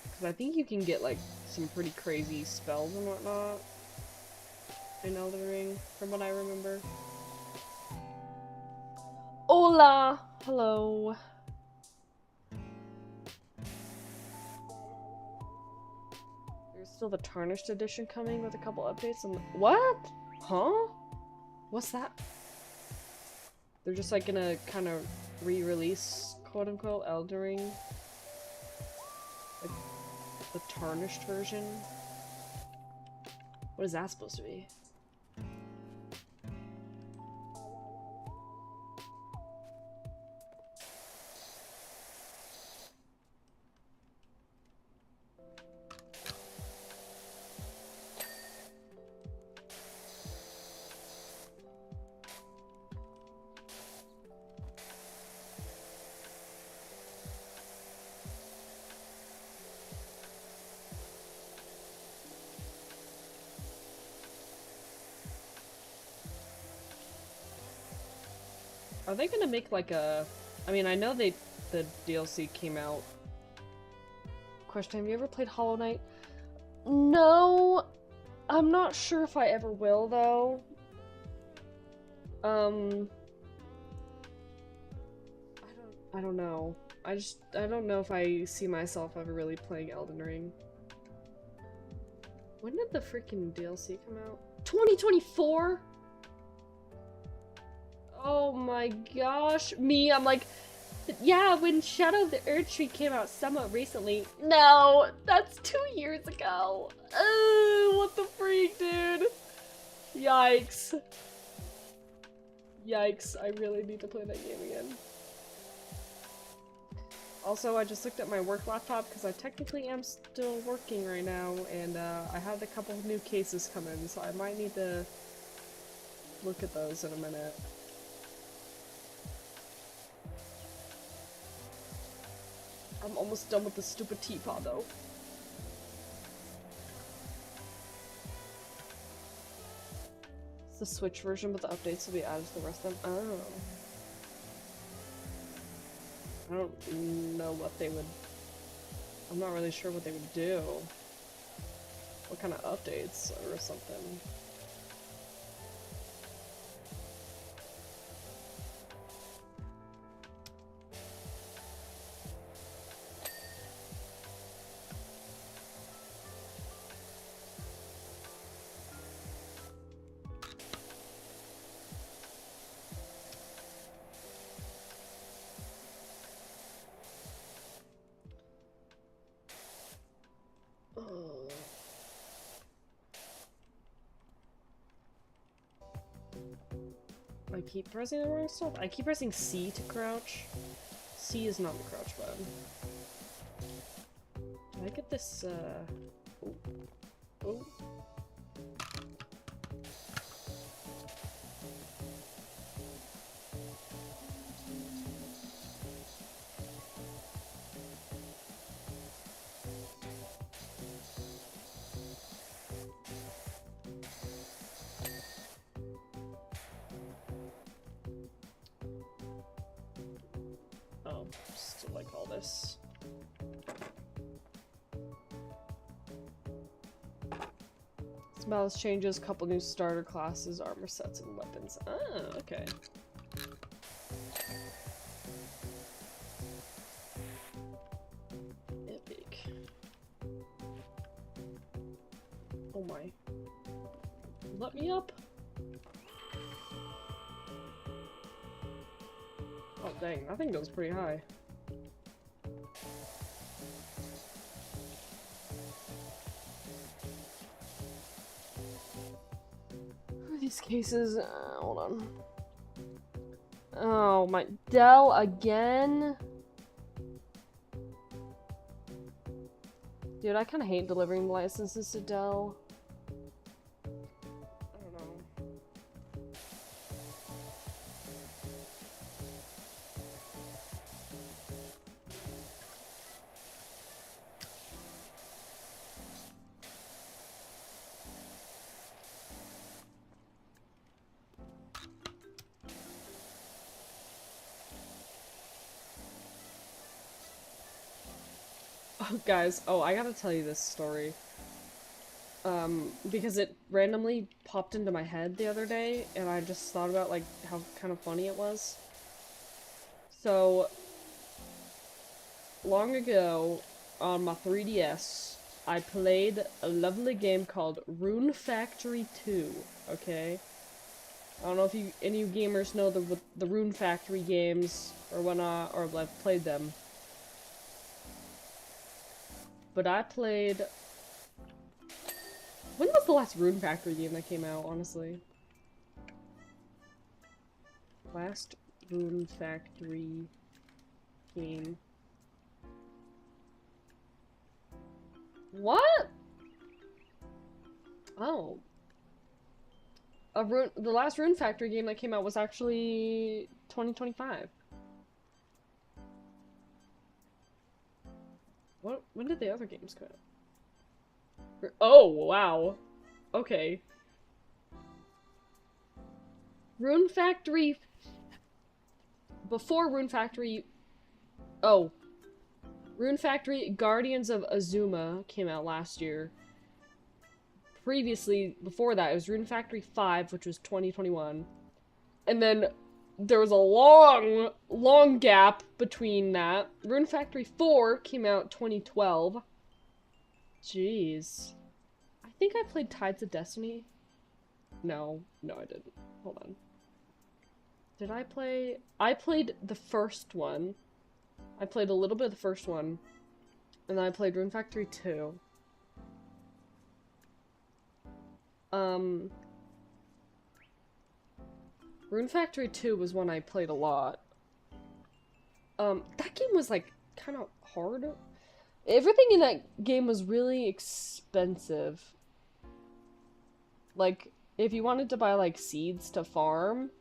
Because I think you can get, like, some pretty crazy spells and whatnot in Elden Ring, from what I remember. Hola! Hello. There's still the Tarnished edition coming with a couple updates and— what? Huh? What's that? They're just, like, gonna kind of re-release, quote-unquote, Elden Ring? Like, the Tarnished version? What is that supposed to be? Are they gonna make like a— I mean, I know the DLC came out. Question, have you ever played Hollow Knight? No! I'm not sure if I ever will, though. I don't know. I don't know if I see myself ever really playing Elden Ring. When did the freaking DLC come out? 2024? Oh my gosh. Me, I'm like, yeah, when Shadow of the Erdtree came out somewhat recently. No, that's 2 years ago. What the freak, dude? Yikes. Yikes, I really need to play that game again. Also, I just looked at my work laptop because I technically am still working right now, and I had a couple of new cases come in, so I might need to look at those in a minute. I'm almost done with the stupid teapot, though. It's the Switch version, but the updates will be added to the rest of them. Oh. I don't know what they would— I'm not really sure what they would do. What kind of updates or something. I keep pressing the wrong stuff. I keep pressing C to crouch. C is not the crouch button. Can I get this, oh. Oh. Just like all this. Baelz changes, couple new starter classes, armor sets, and weapons. Ah, okay. Oh my. Let me up. Oh dang, that thing goes pretty high. These cases, hold on. Oh my, Dell again? Dude, I kinda hate delivering licenses to Dell. I don't know. Oh, guys, I gotta tell you this story. Because it randomly popped into my head the other day, and I just thought about, like, how kind of funny it was. So, long ago, on my 3DS, I played a lovely game called Rune Factory 2, okay? I don't know if any of you gamers know the Rune Factory games, or whatnot, or I've played them. But I played... When was the last Rune Factory game that came out, honestly? Last Rune Factory game. What? Oh. The last Rune Factory game that came out was actually 2025. When did the other games come out? Oh, wow. Okay. Rune Factory... Before Rune Factory... Oh. Rune Factory Guardians of Azuma came out last year. Previously, before that, it was Rune Factory 5, which was 2021. And then there was a long gap between that. Rune Factory 4 came out 2012. Jeez. I think I played Tides of Destiny. No, I didn't. Hold on. Did I play? I played the first one. I played a little bit of the first one. And then I played Rune Factory 2. Rune Factory 2 was one I played a lot. That game was, like, kind of hard. Everything in that game was really expensive. Like, if you wanted to buy, like, seeds to farm,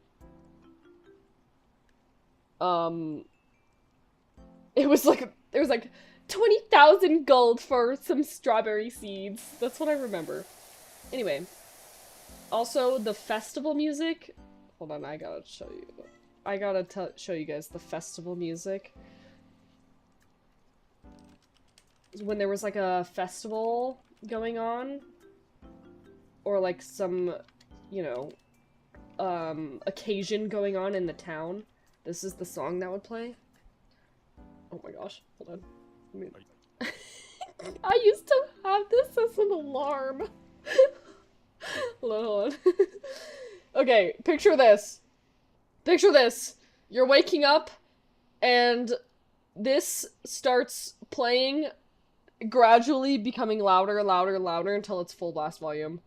it was like 20,000 gold for some strawberry seeds. That's what I remember. Anyway. Also, the festival music... Hold on, I gotta show you. I gotta show you guys the festival music. When there was, like, a festival going on, or, like, some, you know, occasion going on in the town, this is the song that would play. Oh my gosh, hold on. I used to have this as an alarm. Hold on. Okay, picture this. Picture this. You're waking up, and this starts playing, gradually becoming louder, louder, louder until it's full blast volume.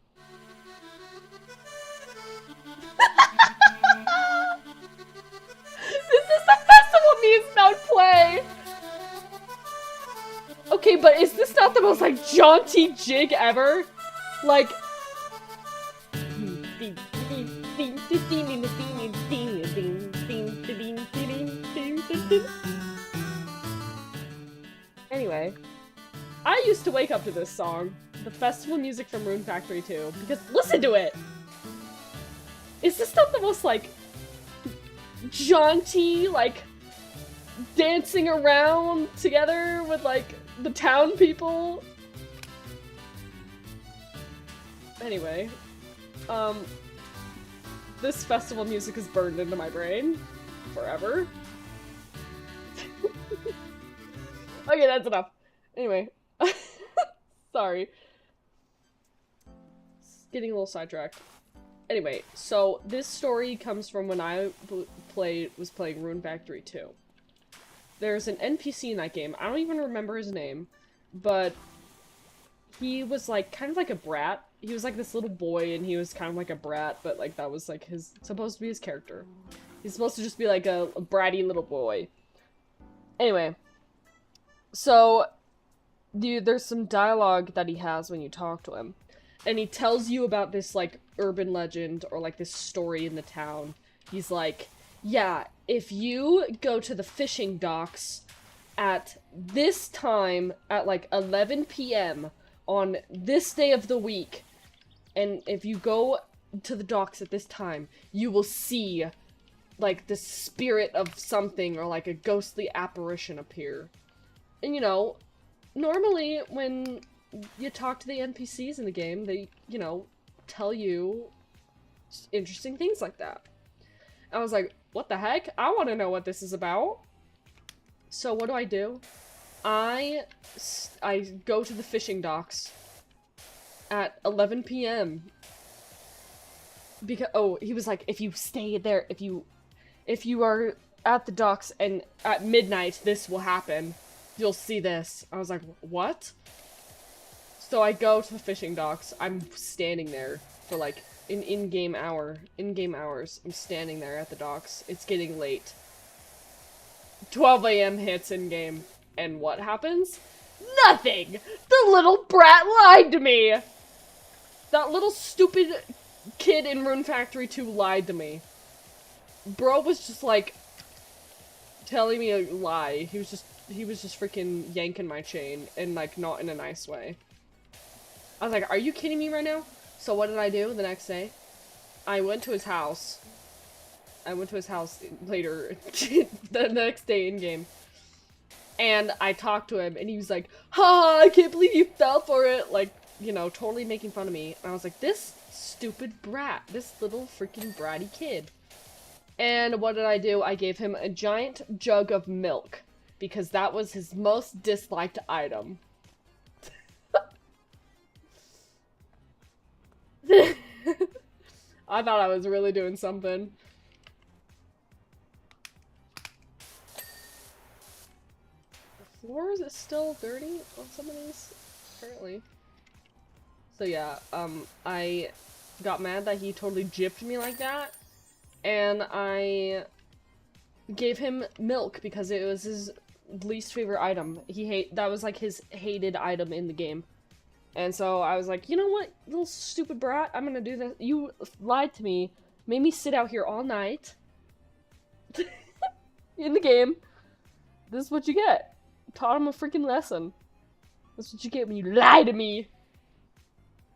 This is the festival music that would play! Okay, but is this not the most, like, jaunty jig ever? Like... Anyway, I used to wake up to this song, the festival music from Rune Factory 2, because listen to it! Is this not the most, like, jaunty, like, dancing around together with, like, the town people? Anyway, this festival music is burned into my brain forever. Okay, that's enough. Anyway. Sorry. getting a little sidetracked. Anyway, so this story comes from when I was playing Rune Factory 2. There's an NPC in that game. I don't even remember his name, but he was like kind of like a brat. He was like this little boy, and he was kind of like a brat, but like that was like supposed to be his character. He's supposed to just be like a bratty little boy. Anyway, so there's some dialogue that he has when you talk to him, and he tells you about this like urban legend or like this story in the town. He's like, yeah, if you go to the fishing docks at this time at like 11 p.m. on this day of the week, and if you go to the docks at this time, you will see like the spirit of something or like a ghostly apparition appear. And you know, normally when you talk to the NPCs in the game, they, you know, tell you interesting things like that. I was like, what the heck? I want to know what this is about. So what do? I go to the fishing docks at 11 p.m. Because, oh, he was like, if you stay there, if you are at the docks and at midnight, this will happen. You'll see this. I was like, what? So I go to the fishing docks. I'm standing there for like an in-game hours. I'm standing there at the docks. It's getting late. 12 a.m. hits in-game. And what happens? Nothing! The little brat lied to me! That little stupid kid in Rune Factory 2 lied to me. Bro was just like telling me a lie. He was just freaking yanking my chain, and like not in a nice way. I was like, are you kidding me right now? So what did I do the next day? I went to his house. I went to his house later, the next day in game. And I talked to him, and he was like, ha, I can't believe you fell for it. Like, you know, totally making fun of me. And I was like, this stupid brat. This little freaking bratty kid. And what did I do? I gave him a giant jug of milk. Because that was his most disliked item. I thought I was really doing something. The floor is still dirty on some of these, apparently. So yeah, I got mad that he totally gypped me like that, and I gave him milk because it was his least favorite item. That was like his hated item in the game. And so I was like, you know what, little stupid brat, I'm gonna do this. You lied to me, made me sit out here all night in the game. This is what you get. Taught him a freaking lesson. That's what you get when you lie to me.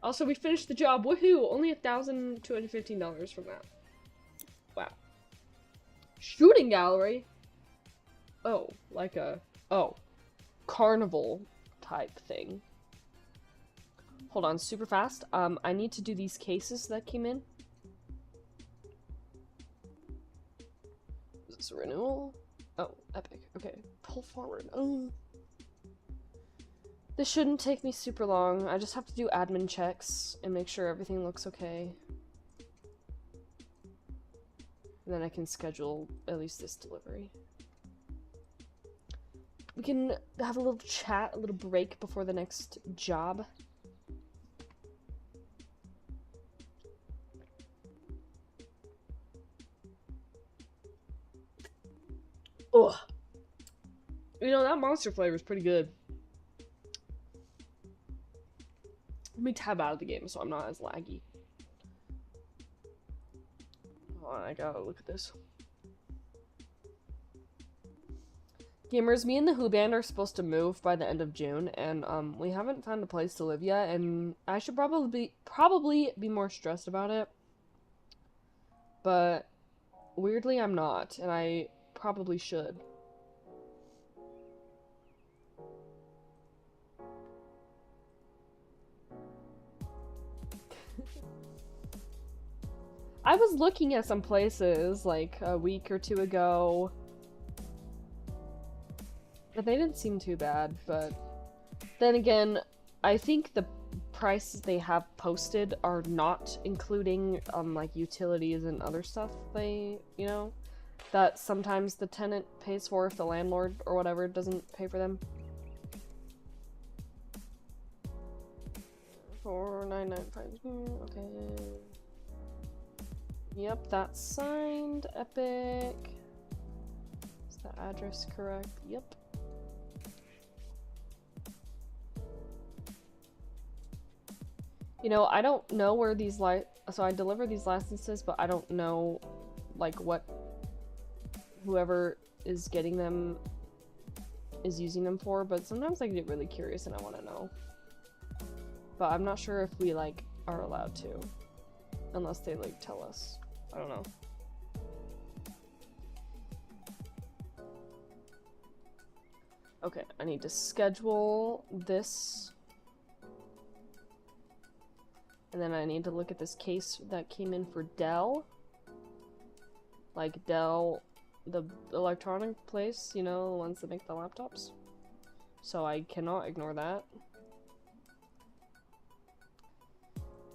Also, we finished the job. Woohoo! Only $1,215 from that. Wow. Shooting gallery? Oh, like a... oh. Carnival type thing. Hold on, super fast. I need to do these cases that came in. Is this a renewal? Oh, epic. Okay. Pull forward. Oh. This shouldn't take me super long. I just have to do admin checks and make sure everything looks okay. And then I can schedule at least this delivery. We can have a little chat, a little break before the next job. Ugh. You know, that monster flavor is pretty good. Let me tab out of the game so I'm not as laggy. Hold on, I gotta look at this. Gamers, me and the Who Band are supposed to move by the end of June, and we haven't found a place to live yet, and I should probably be more stressed about it. But weirdly, I'm not, and I probably should. I was looking at some places like a week or two ago, but they didn't seem too bad. But then again, I think the prices they have posted are not including, like, utilities and other stuff they, you know, that sometimes the tenant pays for if the landlord or whatever doesn't pay for them. 4995, okay. Yep, that's signed. Epic. Is the address correct? Yep. You know, I don't know where these so I deliver these licenses, but I don't know, like, what whoever is getting them is using them for, but sometimes I get really curious and I want to know. But I'm not sure if we, like, are allowed to. Unless they, like, tell us. I don't know. Okay, I need to schedule this. And then I need to look at this case that came in for Dell. Like, Dell, the electronic place, you know, the ones that make the laptops. So I cannot ignore that.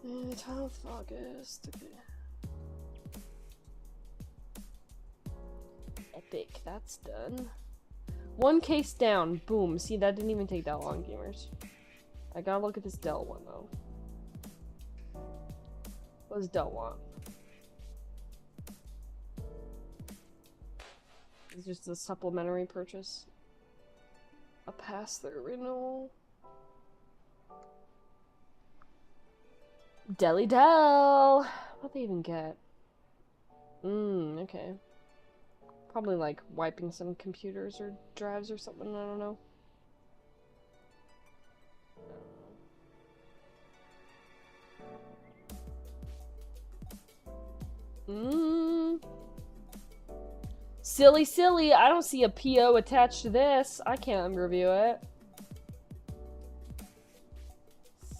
12th of August, okay. Epic, that's done. One case down, boom. See, that didn't even take that long, gamers. I gotta look at this Dell one, though. What does Dell want? It's just a supplementary purchase. A pass-through renewal. Delly Dell! What'd they even get? Okay. Probably like wiping some computers or drives or something, I don't know. Silly, silly, I don't see a PO attached to this. I can't review it.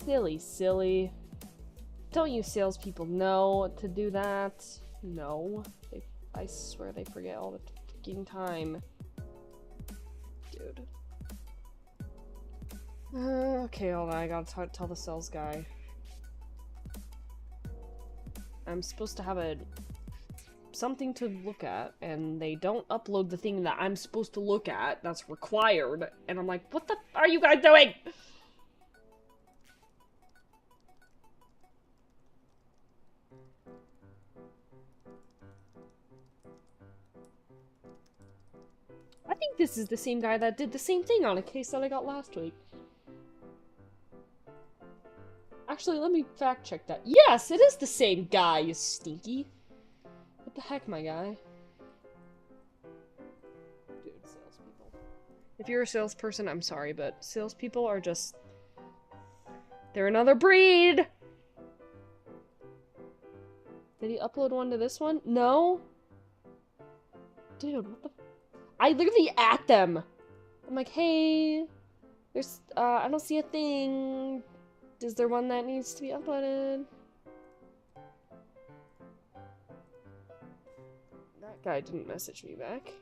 Silly, silly. Don't you salespeople know to do that? No. I swear they forget all the fucking time. Dude. Okay, hold on. I gotta tell the sales guy. I'm supposed to have something to look at, and they don't upload the thing that I'm supposed to look at that's required. And I'm like, what the f are you guys doing? I think this is the same guy that did the same thing on a case that I got last week. Actually, let me fact check that. Yes, it is the same guy, you stinky. What the heck, my guy? Dude, salespeople. If you're a salesperson, I'm sorry, but salespeople are just... they're another breed! Did he upload one to this one? No? Dude, what the... I literally at them! I'm like, hey... there's, I don't see a thing... is there one that needs to be uploaded? That guy didn't message me back.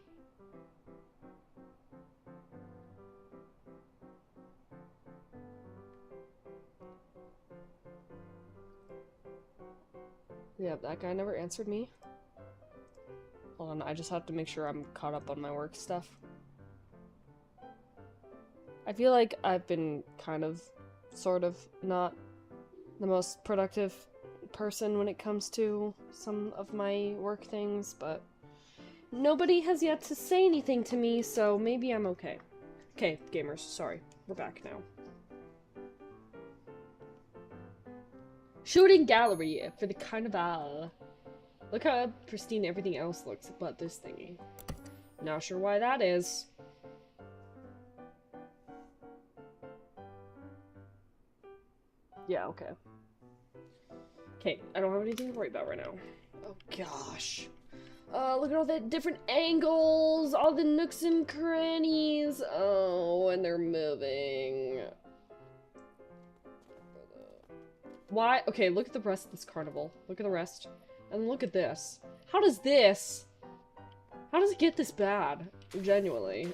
Yeah, that guy never answered me. Hold on, I just have to make sure I'm caught up on my work stuff. I feel like I've been kind of, sort of, not the most productive person when it comes to some of my work things, but nobody has yet to say anything to me, so maybe I'm okay. Okay, gamers, sorry. We're back now. Shooting gallery for the carnival. Look how pristine everything else looks but this thingy. Not sure why that is. Yeah, okay. Okay, I don't have anything to worry about right now. Oh gosh. Look at all the different angles, all the nooks and crannies. Oh, and they're moving. Why? Okay, look at the rest of this carnival. Look at the rest. And look at this. How does it get this bad? Genuinely.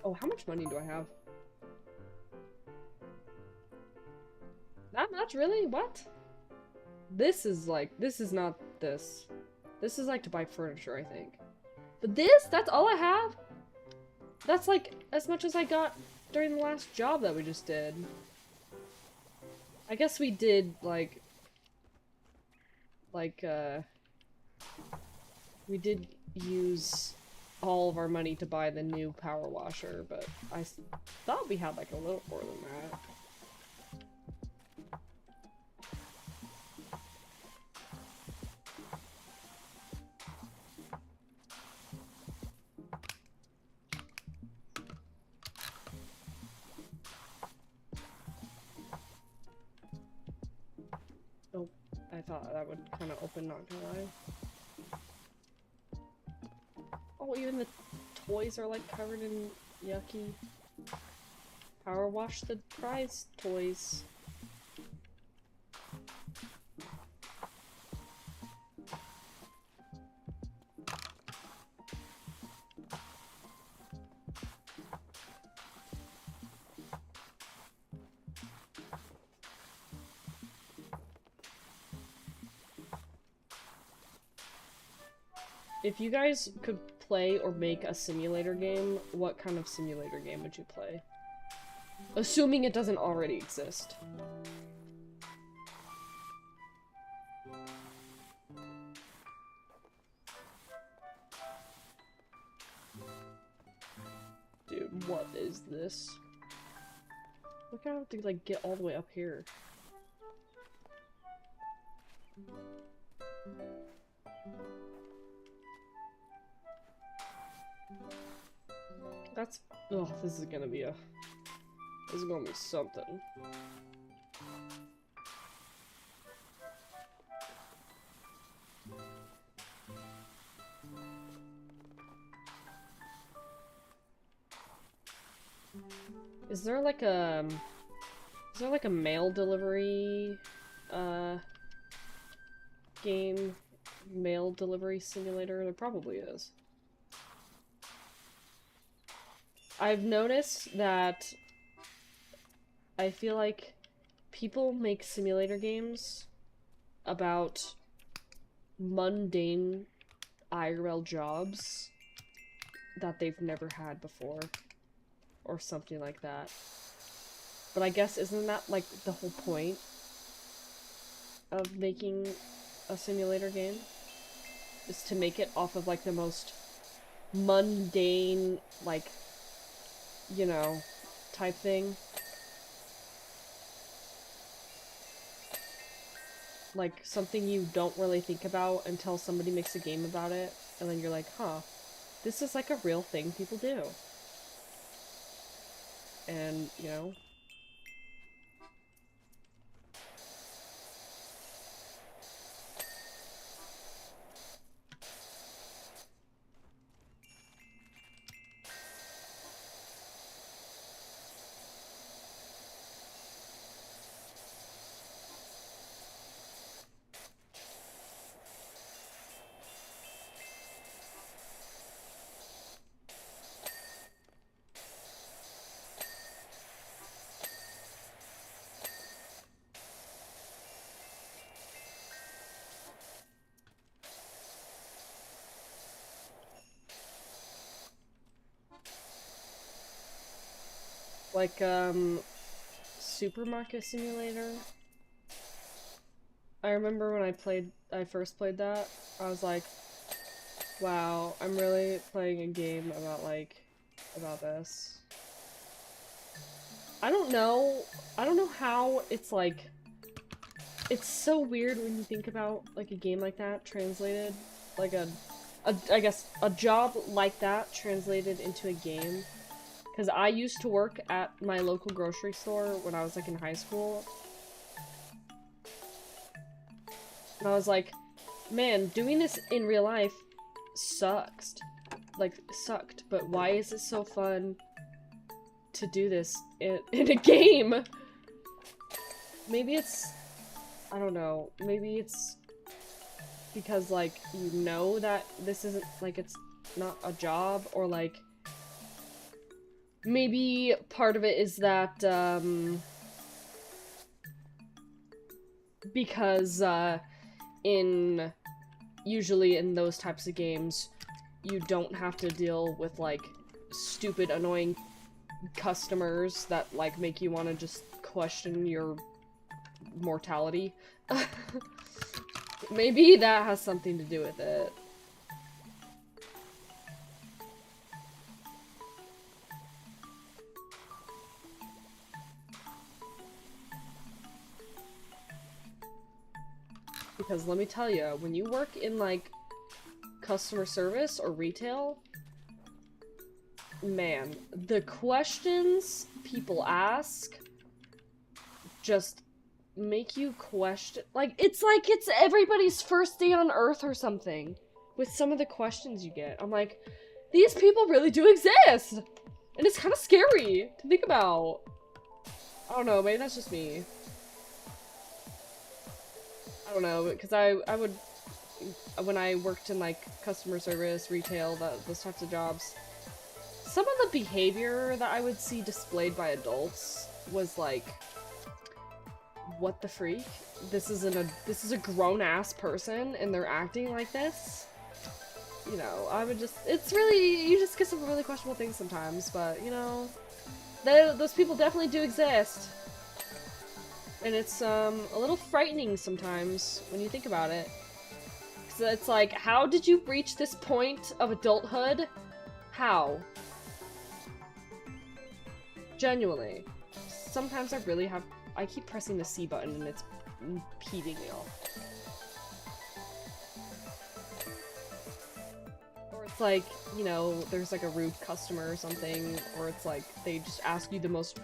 Oh, how much money do I have? Not much, really? What? This is like, this is not this. This is like to buy furniture, I think. But this? That's all I have? That's like as much as I got during the last job that we just did. I guess we did, we did use all of our money to buy the new power washer, but I thought we had like a little more than that. Oh, I thought that would kind of open, not gonna lie. Oh, even the toys are like covered in yucky. Power wash the prize toys. If you guys could play or make a simulator game, what kind of simulator game would you play? Assuming it doesn't already exist. Dude, what is this? Look, I have to like get all the way up here. That's, oh, this is gonna be something. Is there like a mail delivery, game? Mail delivery simulator? There probably is. I've noticed that I feel like people make simulator games about mundane IRL jobs that they've never had before, or something like that. But I guess isn't that like the whole point of making a simulator game? Is to make it off of like the most mundane, like, you know, type thing. Like, something you don't really think about until somebody makes a game about it, and then you're like, huh, this is like a real thing people do. And, you know, like, Supermarket Simulator. I remember when I first played that, I was like, wow, I'm really playing a game about this. I don't know how it's like, it's so weird when you think about, like, a game like that translated, like I guess, a job like that translated into a game. Because I used to work at my local grocery store when I was, like, in high school. And I was like, man, doing this in real life sucked. Like, sucked. But why is it so fun to do this in a game? Maybe it's, I don't know, maybe it's because, like, you know that this isn't, like, it's not a job, or, like, maybe part of it is that, because, usually in those types of games, you don't have to deal with, like, stupid, annoying customers that, like, make you want to just question your mortality. Maybe that has something to do with it. Because let me tell you, when you work in, like, customer service or retail, man, the questions people ask just make you question. Like it's everybody's first day on Earth or something with some of the questions you get. I'm like, these people really do exist! And it's kind of scary to think about. I don't know, maybe that's just me. I don't know, because I would, when I worked in, like, customer service, retail, those types of jobs, some of the behavior that I would see displayed by adults was like, what the freak? This is a grown-ass person, and they're acting like this? You know, I would just, it's really, you just get some really questionable things sometimes, but, you know, those people definitely do exist. And it's, a little frightening sometimes when you think about it. 'Cause it's like, how did you reach this point of adulthood? How? Genuinely. Sometimes I keep pressing the C button and it's impeding me off. Or it's like, you know, there's like a rude customer or something, or it's like, they just ask you the most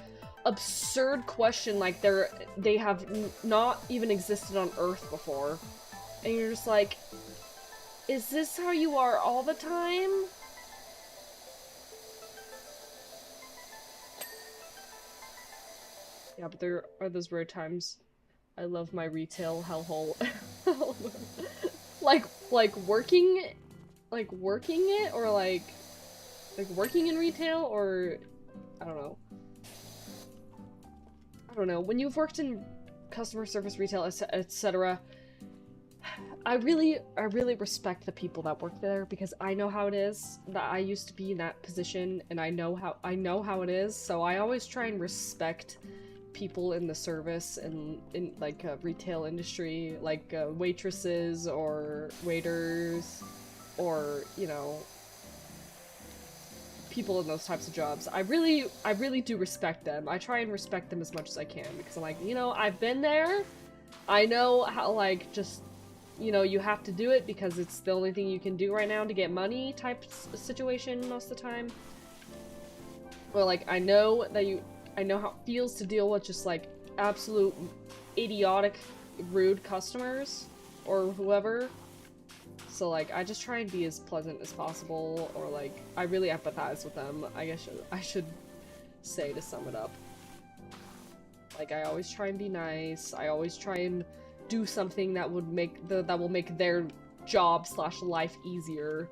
absurd question, like they have not even existed on Earth before, and you're just like, is this how you are all the time? Yeah, but there are those rare times I love my retail hellhole. like working it, or like working in retail, or I don't know. I don't know, when you've worked in customer service, retail, etc., I really respect the people that work there, because I know how it is. That I used to be in that position, and I know how it is. So I always try and respect people in the service and in like retail industry, like waitresses or waiters, or you know, people in those types of jobs. I really do respect them. I try and respect them as much as I can, because I'm like, you know, I've been there. I know how, like, just, you know, you have to do it because it's the only thing you can do right now to get money type situation most of the time. Or like, I know how it feels to deal with just like absolute idiotic, rude customers or whoever. So, like, I just try and be as pleasant as possible, or, like, I really empathize with them, I guess I should say, to sum it up. Like, I always try and be nice, I always try and do something that would make that will make their job / life easier.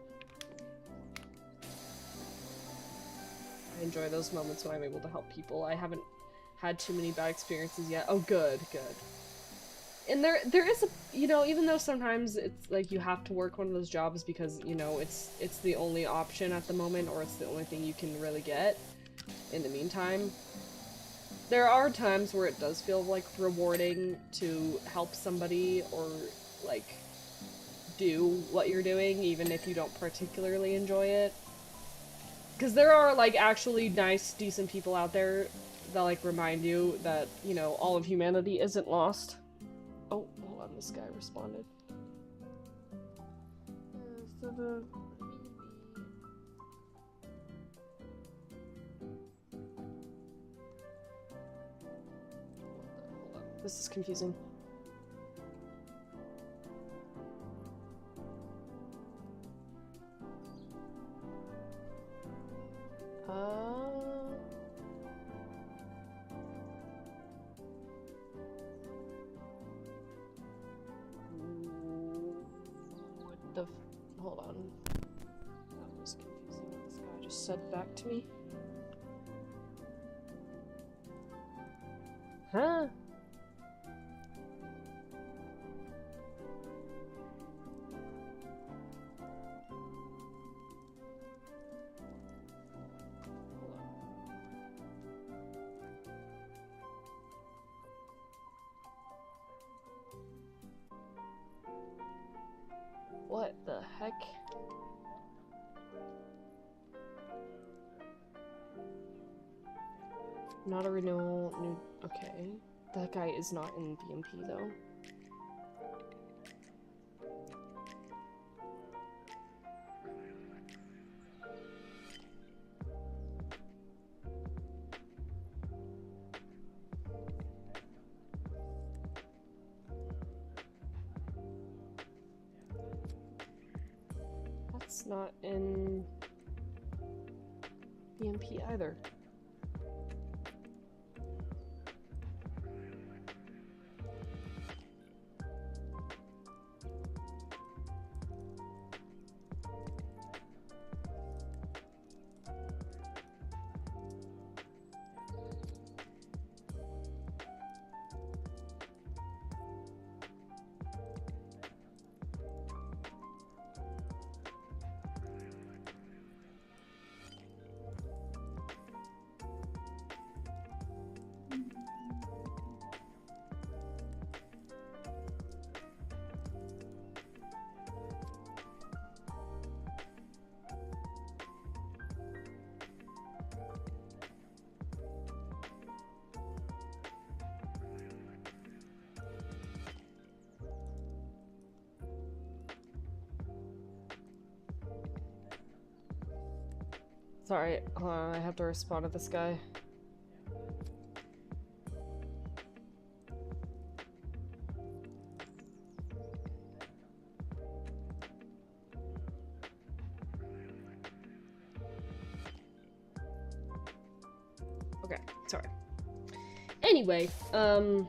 I enjoy those moments when I'm able to help people. I haven't had too many bad experiences yet. Oh, good. And there is a, you know, even though sometimes it's like you have to work one of those jobs because, you know, it's the only option at the moment, or it's the only thing you can really get in the meantime, there are times where it does feel like rewarding to help somebody, or like do what you're doing even if you don't particularly enjoy it. Because there are like actually nice, decent people out there that like remind you that, you know, all of humanity isn't lost. Oh, hold on, this guy responded. Hold on, this is confusing. Hold on. That was confusing what this guy just said back to me. Huh? What the heck? Not a renewal, new, okay. That guy is not in BMP though. That's not in BMP either. Sorry, hold on, I have to respond to this guy. Okay, sorry. Anyway, what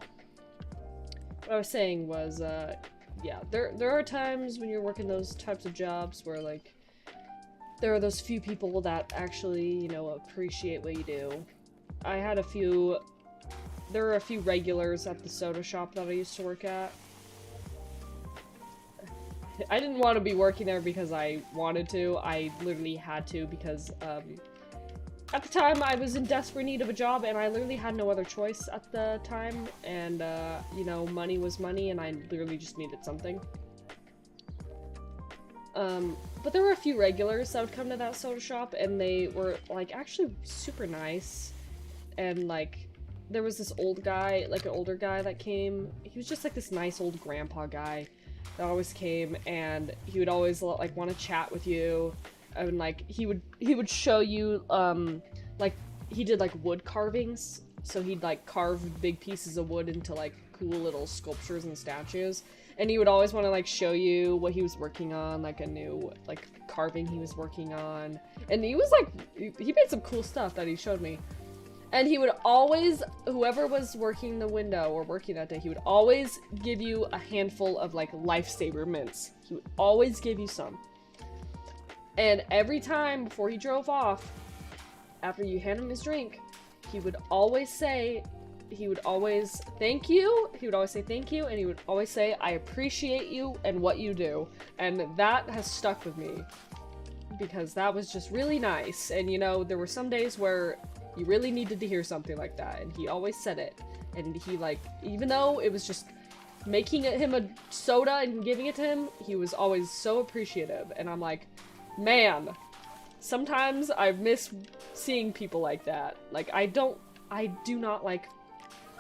I was saying was, yeah, there are times when you're working those types of jobs where, like, there are those few people that actually, you know, appreciate what you do. I had a few... There were a few regulars at the soda shop that I used to work at. I didn't want to be working there because I wanted to. I literally had to because, at the time I was in desperate need of a job and I literally had no other choice at the time. And, you know, money was money and I literally just needed something. But there were a few regulars that would come to that soda shop, and they were, like, actually super nice, and, like, there was this old guy, like, an older guy that came. He was just, like, this nice old grandpa guy that always came, and he would always, like, want to chat with you, and, like, he would show you, like, he did, like, wood carvings, so he'd, like, carve big pieces of wood into, like, cool little sculptures and statues. And he would always want to, like, show you what he was working on, like, a new, like, carving he was working on. And he was, like, he made some cool stuff that he showed me. And he would always, whoever was working the window or working that day, he would always give you a handful of, like, lifesaver mints. He would always give you some. And every time before he drove off, after you hand him his drink, he would always say... He would always thank you, he would always say thank you, and he would always say, I appreciate you and what you do. And that has stuck with me. Because that was just really nice. And you know, there were some days where you really needed to hear something like that, and he always said it. And he, like, even though it was just making him a soda and giving it to him, he was always so appreciative. And I'm like, man, sometimes I miss seeing people like that. Like, I do not like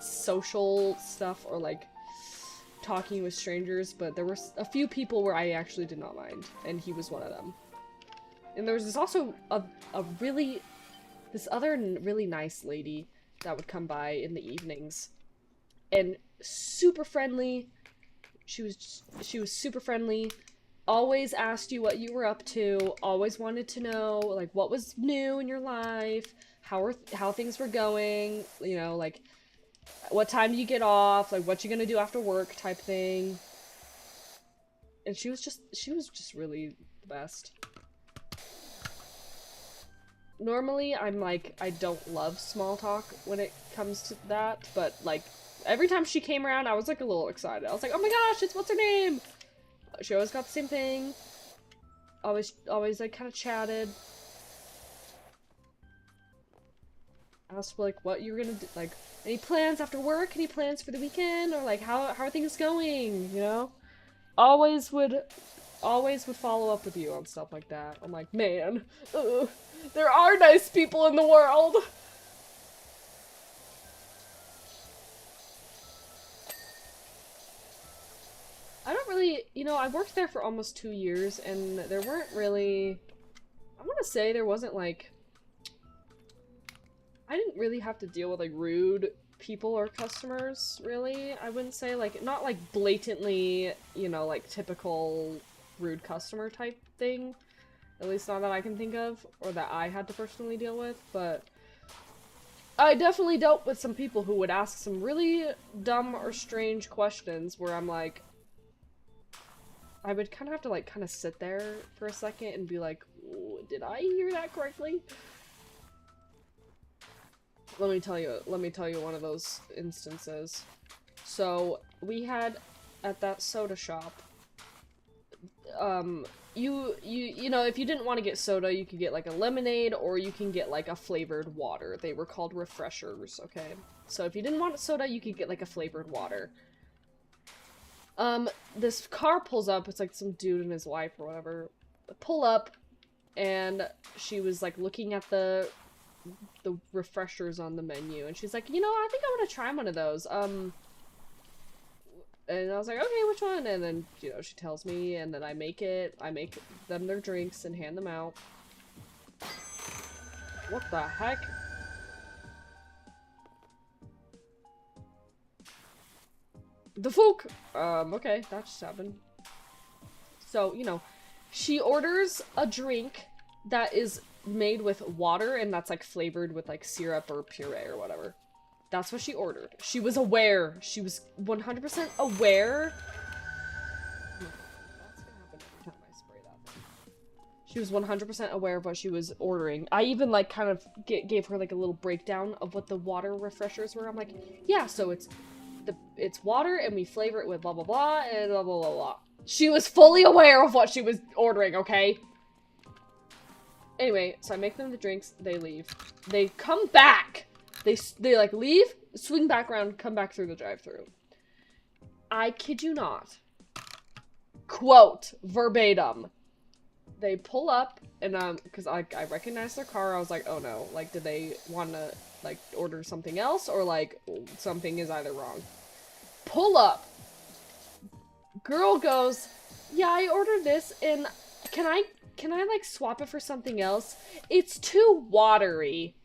social stuff or like talking with strangers, but there were a few people where I actually did not mind, and he was one of them. And there was this also this other really nice lady that would come by in the evenings, and super friendly. She was super friendly, always asked you what you were up to, always wanted to know like what was new in your life, how things were going, you know, like what time do you get off, like what you gonna do after work type thing. And she was just really the best. normally I'm like, I don't love small talk when it comes to that, but like, every time she came around, I was like a little excited. I was like, oh my gosh, it's what's her name? She always got the same thing. Always like kind of chatted. Asked like what you were gonna do, like any plans after work, any plans for the weekend, or like how are things going, you know? Always would follow up with you on stuff like that. I'm like, man, there are nice people in the world. I don't really, you know, I worked there for almost 2 years, and there weren't really, I want to say there wasn't like, I didn't really have to deal with like rude people or customers, really. I wouldn't say like, not like blatantly, you know, like typical rude customer type thing. At least not that I can think of, or that I had to personally deal with, but I definitely dealt with some people who would ask some really dumb or strange questions where I'm like, I would kind of have to like kind of sit there for a second and be like, did I hear that correctly? Let me tell you one of those instances. So we had at that soda shop, you know, if you didn't want to get soda, you could get like a lemonade, or you can get like a flavored water. They were called refreshers, okay? So if you didn't want soda, you could get like a flavored water. This car pulls up, it's like some dude and his wife or whatever, pull up, and she was like looking at the refreshers on the menu, and she's like, you know, I think I want to try one of those, and I was like, okay, which one? And then, you know, she tells me, and then I make them their drinks and hand them out. What the heck? The fuck? Okay, that just happened. So, you know, she orders a drink that is made with water, and that's like flavored with like syrup or puree or whatever. That's what she ordered. She was aware. She was 100% aware. That's gonna happen every time I spray that thing. She was 100% aware of what she was ordering. I even like kind of gave her like a little breakdown of what the water refreshers were. I'm like, yeah, so it's water, and we flavor it with blah blah blah and blah blah blah blah. She was fully aware of what she was ordering, okay? Anyway, so I make them the drinks, they leave. They come back! They like leave, swing back around, come back through the drive-thru. I kid you not. Quote, verbatim. They pull up, and because I recognized their car, I was like, oh no, like, did they want to, like, order something else, or, like, something is either wrong. Pull up. Girl goes, yeah, I ordered this, and can I, like, swap it for something else? It's too watery.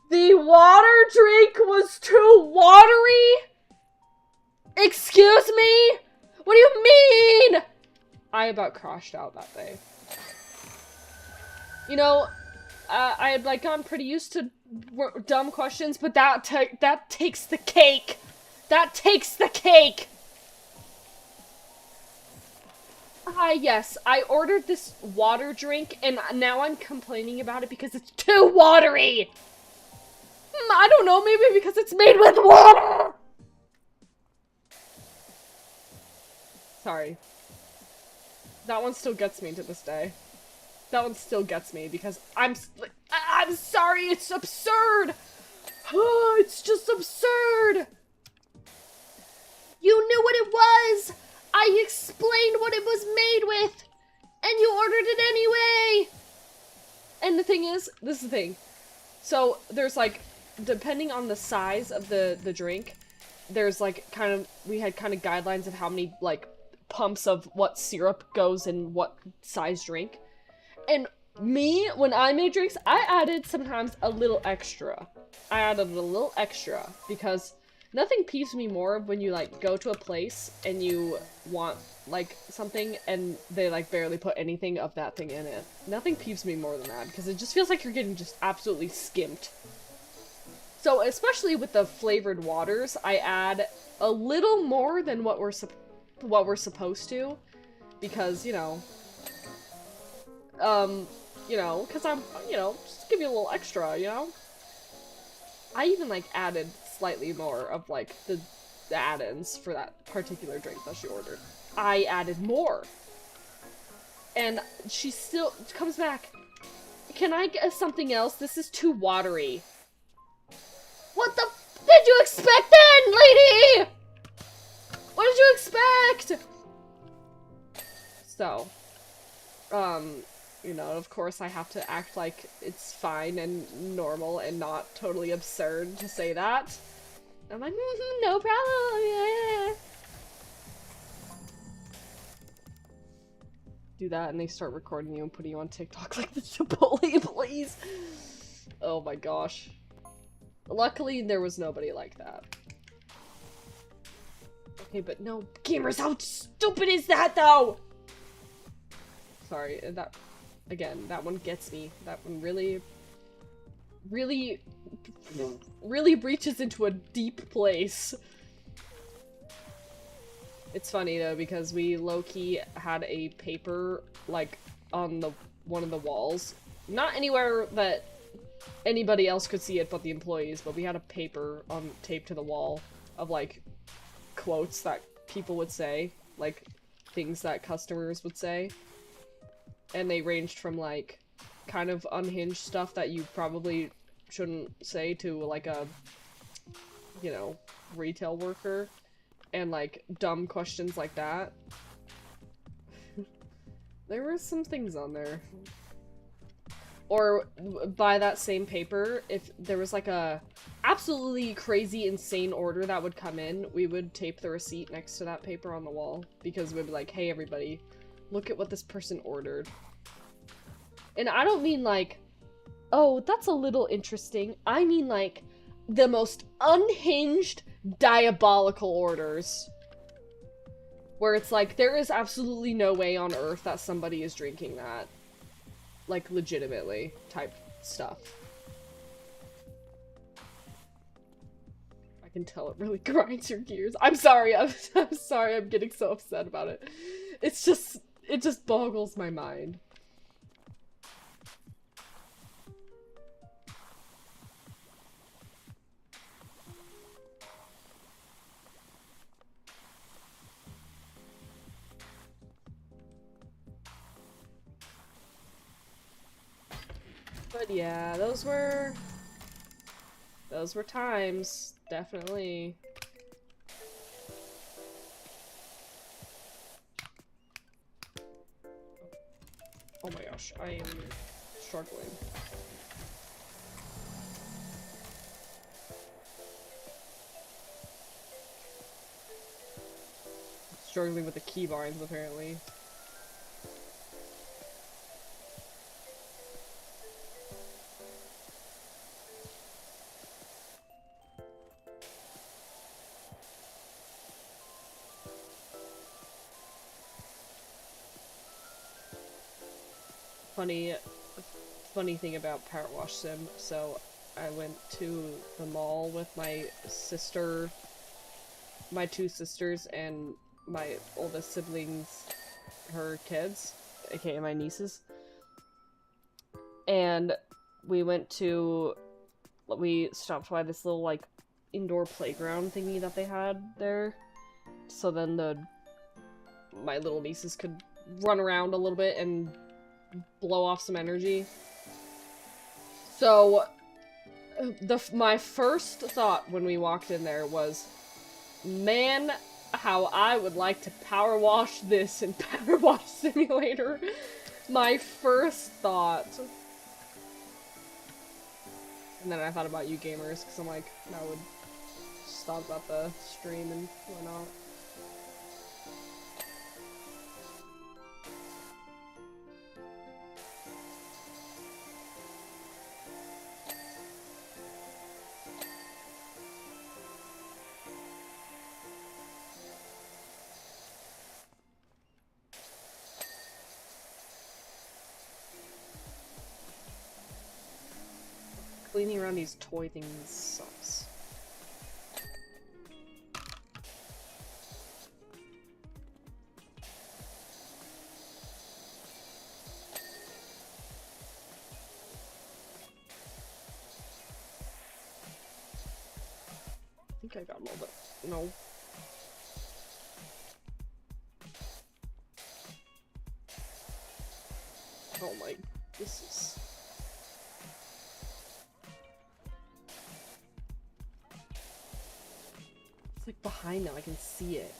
The water drink was too watery? Excuse me? What do you mean? I about crashed out that day. You know, I had like gotten pretty used to dumb questions, but that takes the cake. That takes the cake. Yes, I ordered this water drink, and now I'm complaining about it because it's too watery. I don't know, maybe because it's made with water. Sorry. That one still gets me to this day. That one still gets me because I'm sorry, it's absurd. Oh, it's just absurd. You knew what it was. I explained what it was made with, and you ordered it anyway. And the thing is, this is the thing. So there's like, depending on the size of the drink, there's like we had kind of guidelines of how many like pumps of what syrup goes in what size drink. And me, when I made drinks, I added sometimes a little extra. I added a little extra because nothing peeves me more when you like go to a place and you want like something and they like barely put anything of that thing in it. Nothing peeves me more than that because it just feels like you're getting just absolutely skimped. So especially with the flavored waters, I add a little more than what we're supposed to, because, you know, You know, because I'm, you know, just give you a little extra, you know? I even, like, added slightly more of, like, the add-ins for that particular drink that she ordered. I added more. And she still comes back. Can I get something else? This is too watery. What the f did you expect then, lady? What did you expect? So, you know, of course I have to act like it's fine and normal and not totally absurd to say that. I'm like, no problem, yeah. Do that and they start recording you and putting you on TikTok like the Chipotle, please. Oh my gosh. Luckily, there was nobody like that. Okay, but no, gamers, how stupid is that though? Sorry, that, again, that one gets me. That one really reaches into a deep place. It's funny though, because we low-key had a paper, like, on one of the walls. Not anywhere that anybody else could see it but the employees, but we had a paper taped to the wall of, like, quotes that people would say, like, things that customers would say. And they ranged from, like, kind of unhinged stuff that you probably shouldn't say to, like, a, you know, retail worker. And, like, dumb questions like that. There were some things on there. Or, by that same paper, if there was, like, a absolutely crazy, insane order that would come in, we would tape the receipt next to that paper on the wall. Because we'd be like, hey, everybody, look at what this person ordered. And I don't mean, like, oh, that's a little interesting. I mean, like, the most unhinged, diabolical orders. Where it's like, there is absolutely no way on earth that somebody is drinking that. Like, legitimately, type stuff. I can tell it really grinds your gears. I'm sorry, I'm sorry, I'm getting so upset about it. It's just, it just boggles my mind. But yeah, those were times, definitely. Oh my gosh, I am struggling. Struggling with the keybinds, apparently. Funny thing about PowerWash Sim, so I went to the mall with my sister, my two sisters, and my oldest siblings, her kids, aka my nieces. And we stopped by this little, like, indoor playground thingy that they had there. So then my little nieces could run around a little bit and blow off some energy. So, my first thought when we walked in there was, man, how I would like to power wash this in PowerWash Simulator. My first thought. And then I thought about you gamers, because I'm like, I would just thought about the stream and whatnot. Cleaning around these toy things sucks. think I got all that. No. Oh my, this is... It's like behind now, I can see it.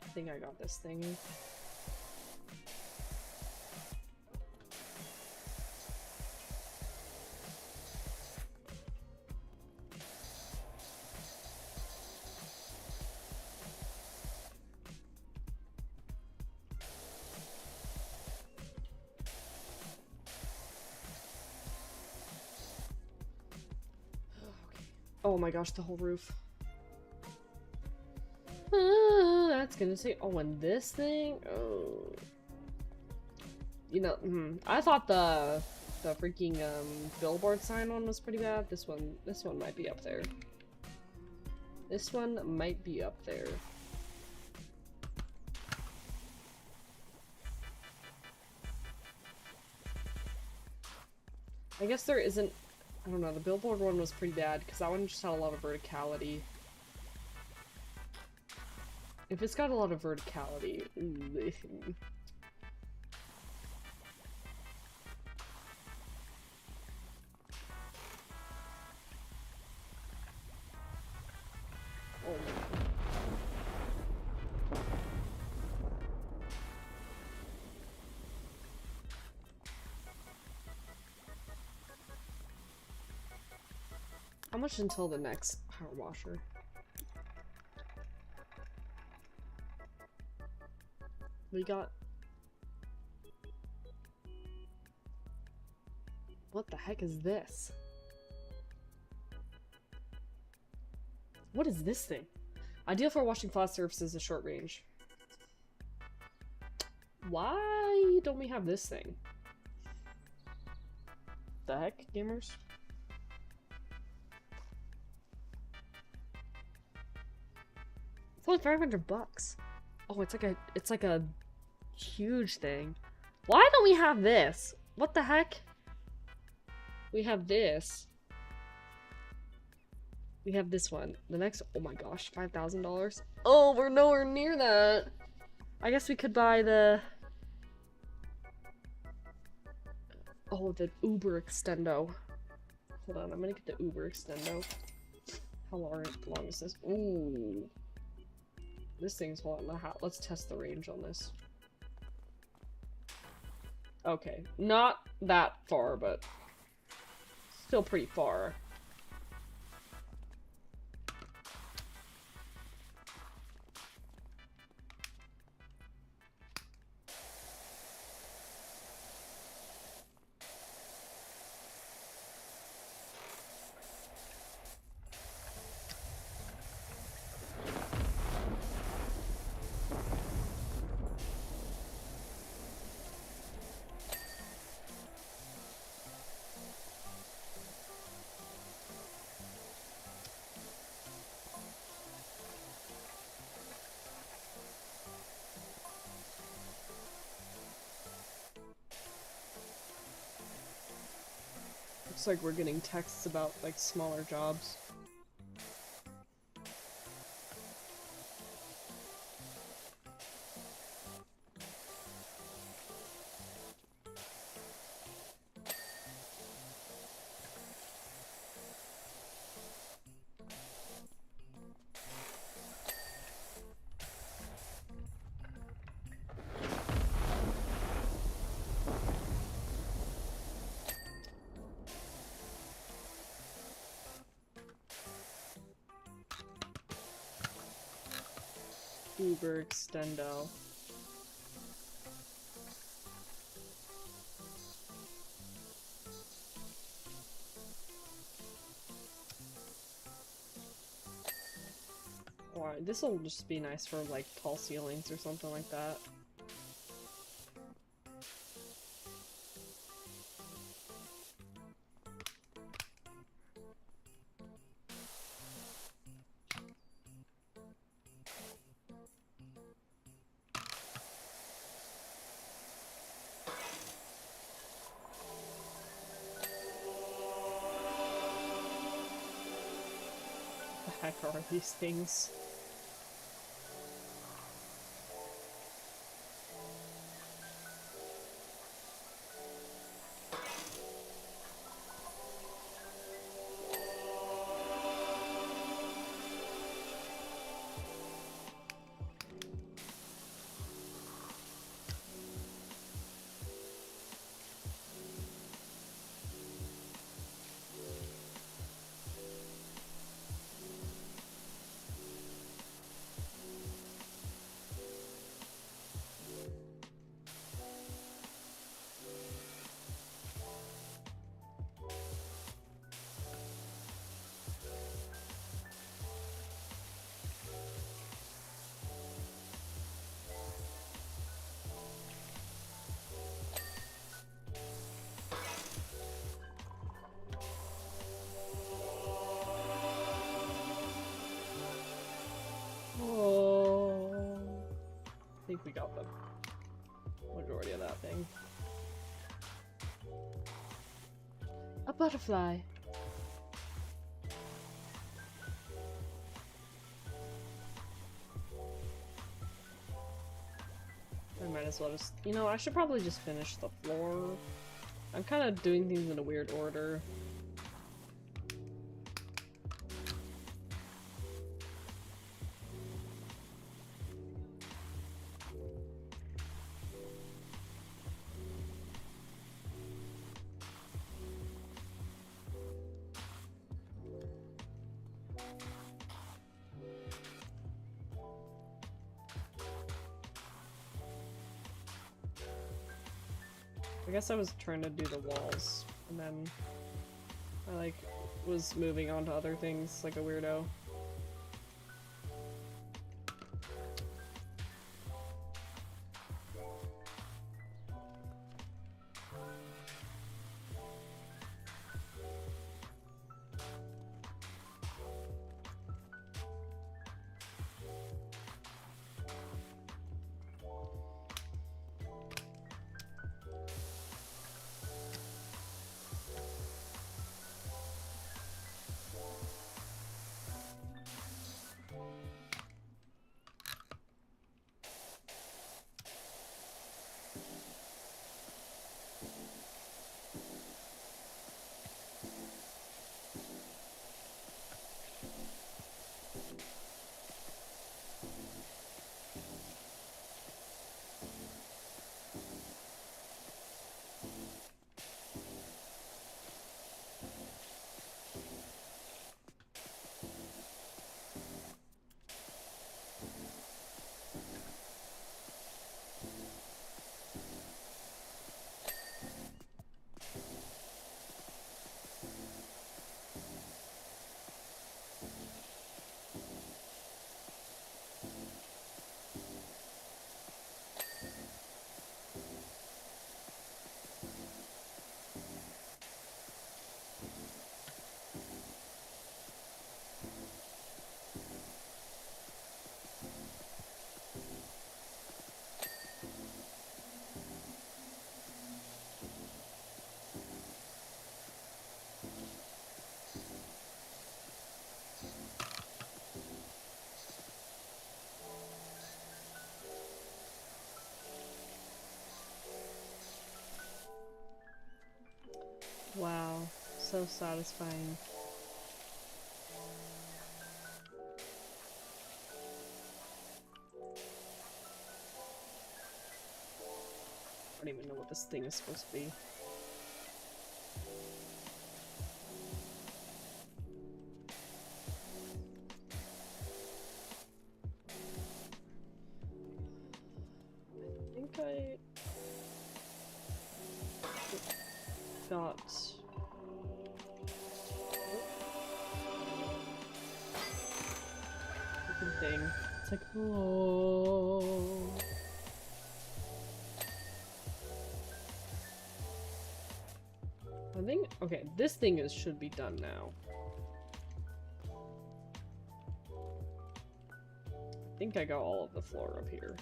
I think I got this thing. Oh my gosh, the whole roof. That's gonna say, oh, and this thing? Oh. You know, I thought the freaking, billboard sign one was pretty bad. This one might be up there. This one might be up there. I guess there isn't, I don't know, the billboard one was pretty bad, because that one just had a lot of verticality. If it's got a lot of verticality... Oh my. How much until the next power washer? We got... What the heck is this? What is this thing? Ideal for washing flat surfaces at short range. Why don't we have this thing? The heck, gamers? It's only 500 bucks. Oh, it's like a huge thing. Why don't we have this? What the heck? We have this. We have this one. The next, oh my gosh, $5,000. Oh, we're nowhere near that. I guess we could buy the... Oh, the Uber Extendo. Hold on, I'm gonna get the Uber Extendo. How long is this? Ooh. This thing's holding the hat. Let's test the range on this. Okay, not that far, but still pretty far. Looks like we're getting texts about, like, smaller jobs. Uber Extendo. Or this will just be nice for like tall ceilings or something like that. heck are these things? I think we got the majority of that thing. A butterfly. I might as well just, you know, I should probably just finish the floor. I'm kind of doing things in a weird order. I guess I was trying to do the walls, and then I, like, was moving on to other things like a weirdo. Wow, so satisfying. I don't even know what this thing is supposed to be. I think I got freaking thing. It's like, oh. I think, okay, this thing should be done now. I think I got all of the floor up here.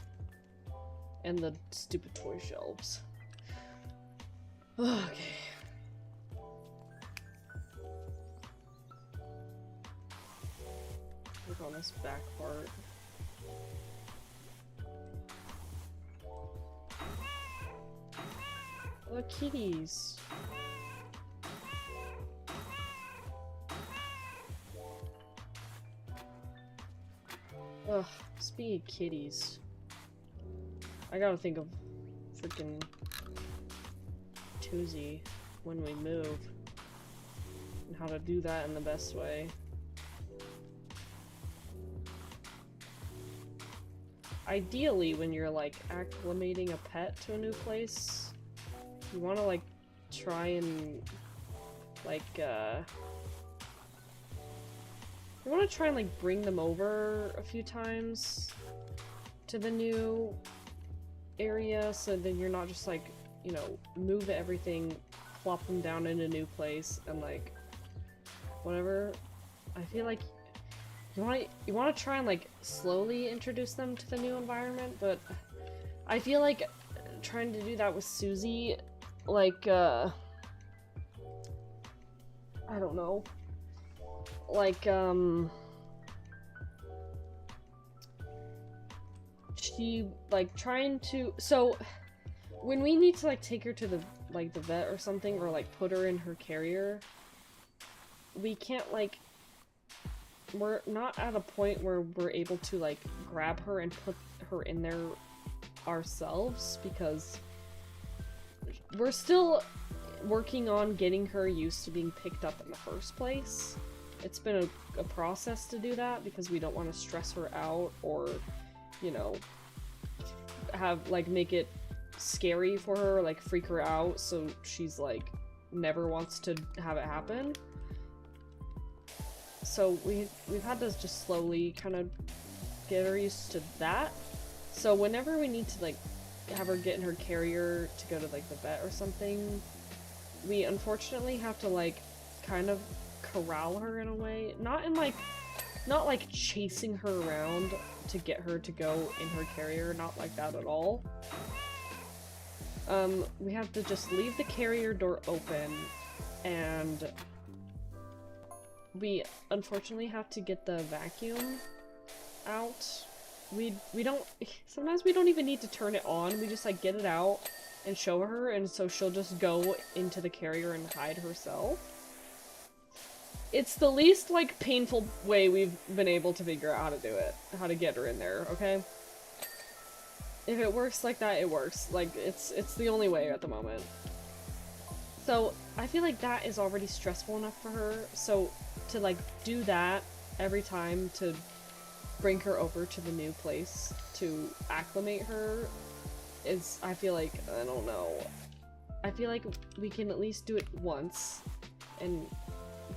And the stupid toy shelves. Okay. on this back part. Look, kitties. Ugh, speaking of kitties, I gotta think of freaking Tuesday when we move and how to do that in the best way. Ideally, when you're like acclimating a pet to a new place, you want to like try and like you want to try and like bring them over a few times to the new area, so then you're not just like, you know, move everything, plop them down in a new place and like whatever. I feel like you want to try and like slowly introduce them to the new environment, but I feel like trying to do that with Susie, like I don't know, like she like trying to, so when we need to like take her to the vet or something, or like put her in her carrier, we can't like, we're not at a point where we're able to like grab her and put her in there ourselves, because we're still working on getting her used to being picked up in the first place. It's been a process to do that, because we don't want to stress her out or, you know, have like make it scary for her, like freak her out, so she's like never wants to have it happen. So we've had to just slowly kind of get her used to that. So whenever we need to like have her get in her carrier to go to like the vet or something, we unfortunately have to like kind of corral her in a way, not like chasing her around to get her to go in her carrier, not like that at all. We have to just leave the carrier door open, and we unfortunately have to get the vacuum out. We don't, sometimes we don't even need to turn it on, we just like get it out and show her, and so she'll just go into the carrier and hide herself. It's the least like painful way we've been able to figure out how to do it, how to get her in there, okay? If it works like that, it works. Like, it's the only way at the moment. So, I feel like that is already stressful enough for her, so to like do that every time to bring her over to the new place to acclimate her is, I feel like, I don't know. I feel like we can at least do it once and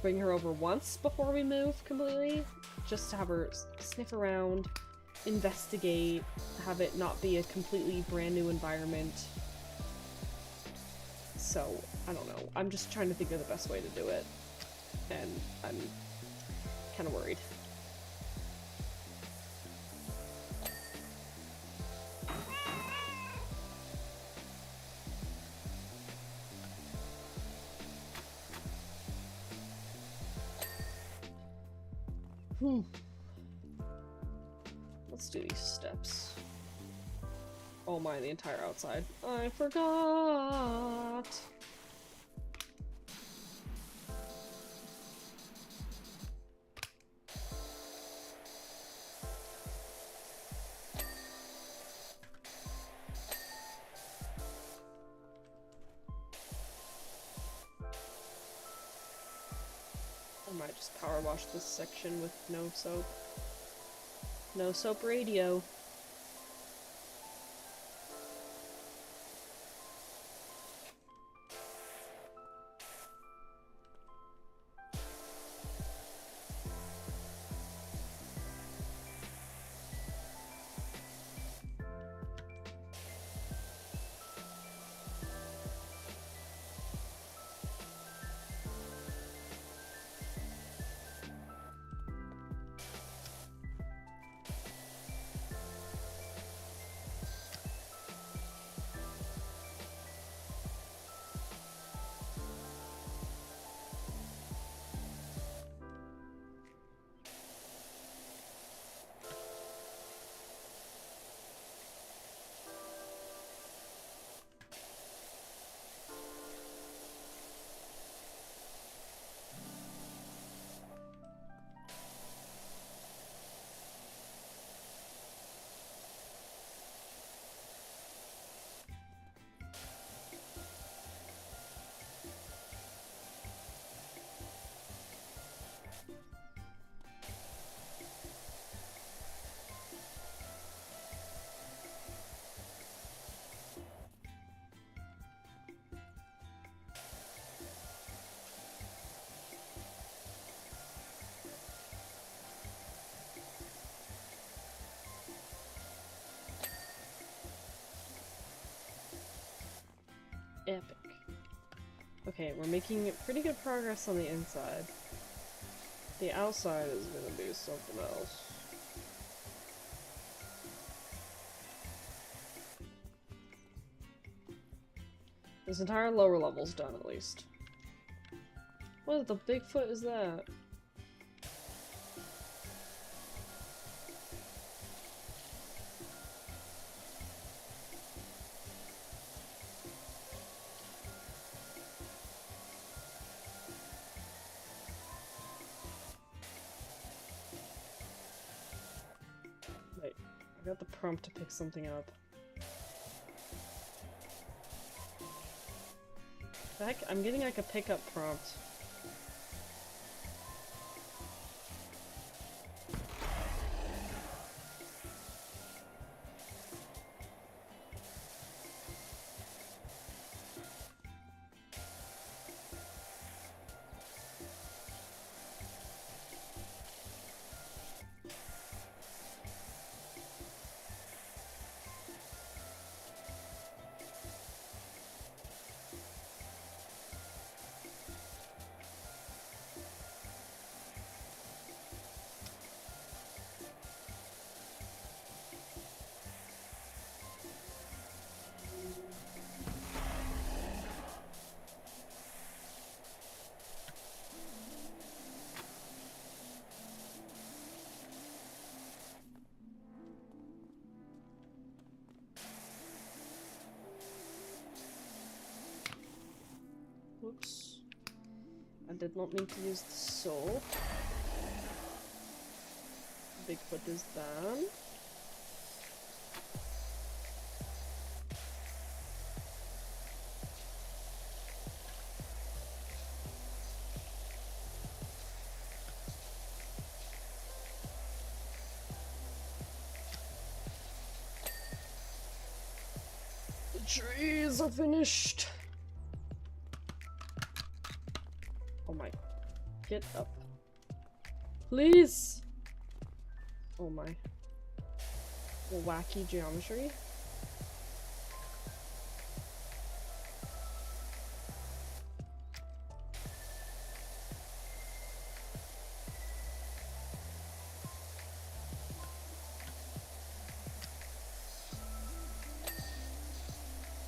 bring her over once before we move completely, just to have her sniff around, investigate, have it not be a completely brand new environment. So, I don't know. I'm just trying to think of the best way to do it, and I'm kind of worried. Let's do these steps. Oh my, the entire outside. I forgot! I might just power wash this section with no soap. No soap radio. Epic. Okay, we're making pretty good progress on the inside. The outside is gonna be something else. This entire lower level's done, at least. What the Bigfoot is that? Wait, I got the prompt to pick something up. Heck, I'm getting like a pickup prompt. Whoops. I did not mean to use the soap. Bigfoot is done. The trees are finished. Oh my. Get up. Please! Oh my. Wacky geometry.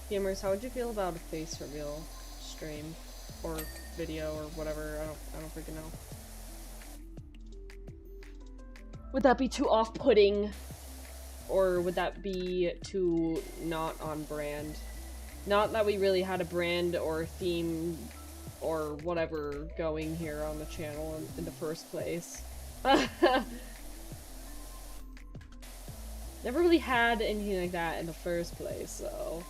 Gamers, how would you feel about a face reveal stream or video or whatever? I don't freaking know. Would that be too off-putting? Or would that be too not on brand? Not that we really had a brand or theme or whatever going here on the channel in the first place. Never really had anything like that in the first place, so...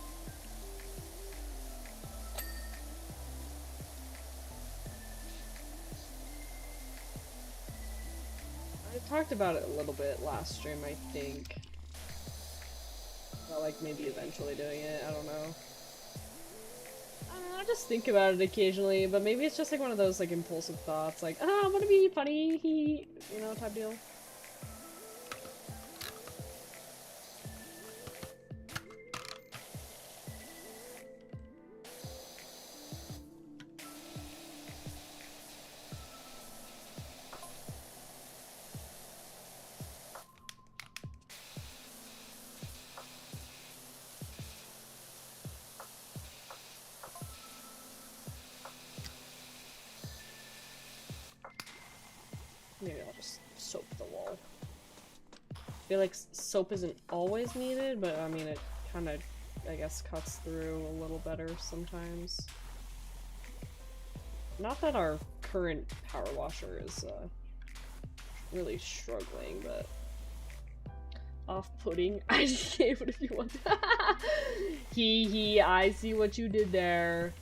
I talked about it a little bit last stream, I think. About, like, maybe eventually doing it, I don't know. I just think about it occasionally, but maybe it's just like one of those like impulsive thoughts, like, wouldn't it be funny, you know, type deal. Maybe I'll just soap the wall. I feel like soap isn't always needed, but I mean it kind of, I guess, cuts through a little better sometimes. Not that our current power washer is really struggling, but off-putting. I just gave it if you want. I see what you did there.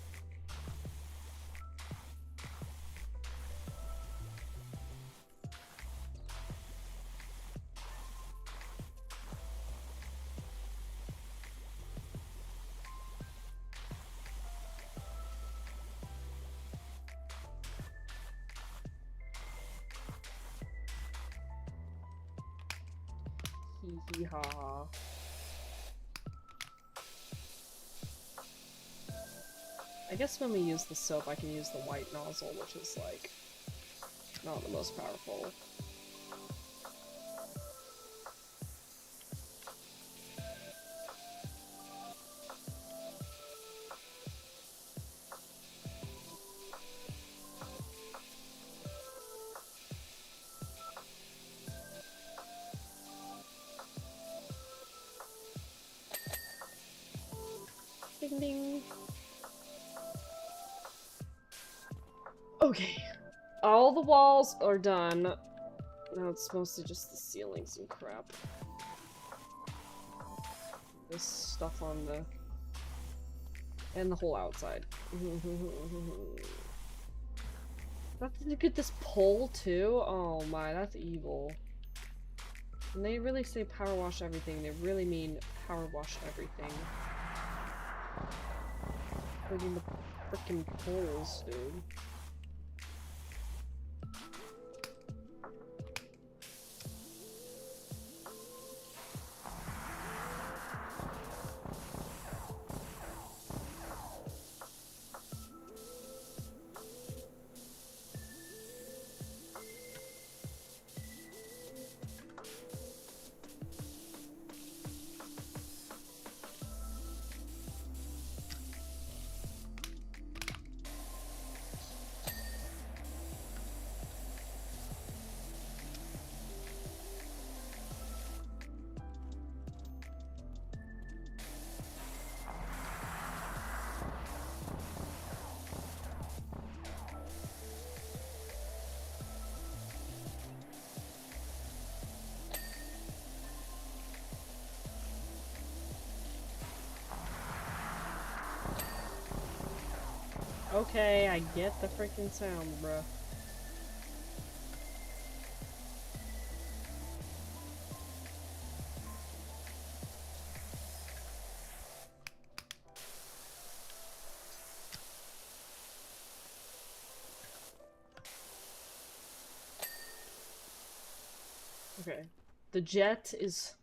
Ha ha. I guess when we use the soap, I can use the white nozzle, which is, like, not the most powerful. Ding ding. Okay. All the walls are done. Now it's mostly just the ceilings and crap. This stuff on the... and the whole outside. Have to get this pole too? Oh my, that's evil. When they really say power wash everything, they really mean power wash everything. Including the frickin' poles, dude. Okay, I get the freaking sound, bruh. Okay. The jet is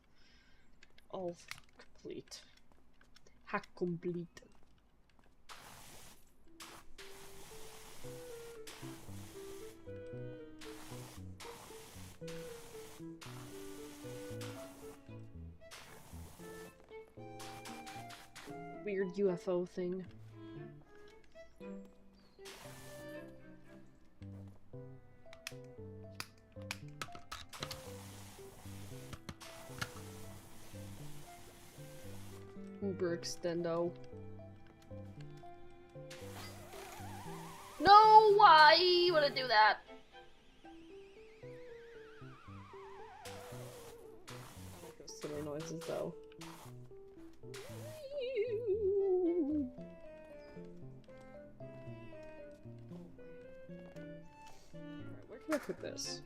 all complete. Hack complete. Weird UFO thing. Uber extendo. No, why you wanna do that? I like those silly noises though. Alright, where can I put this?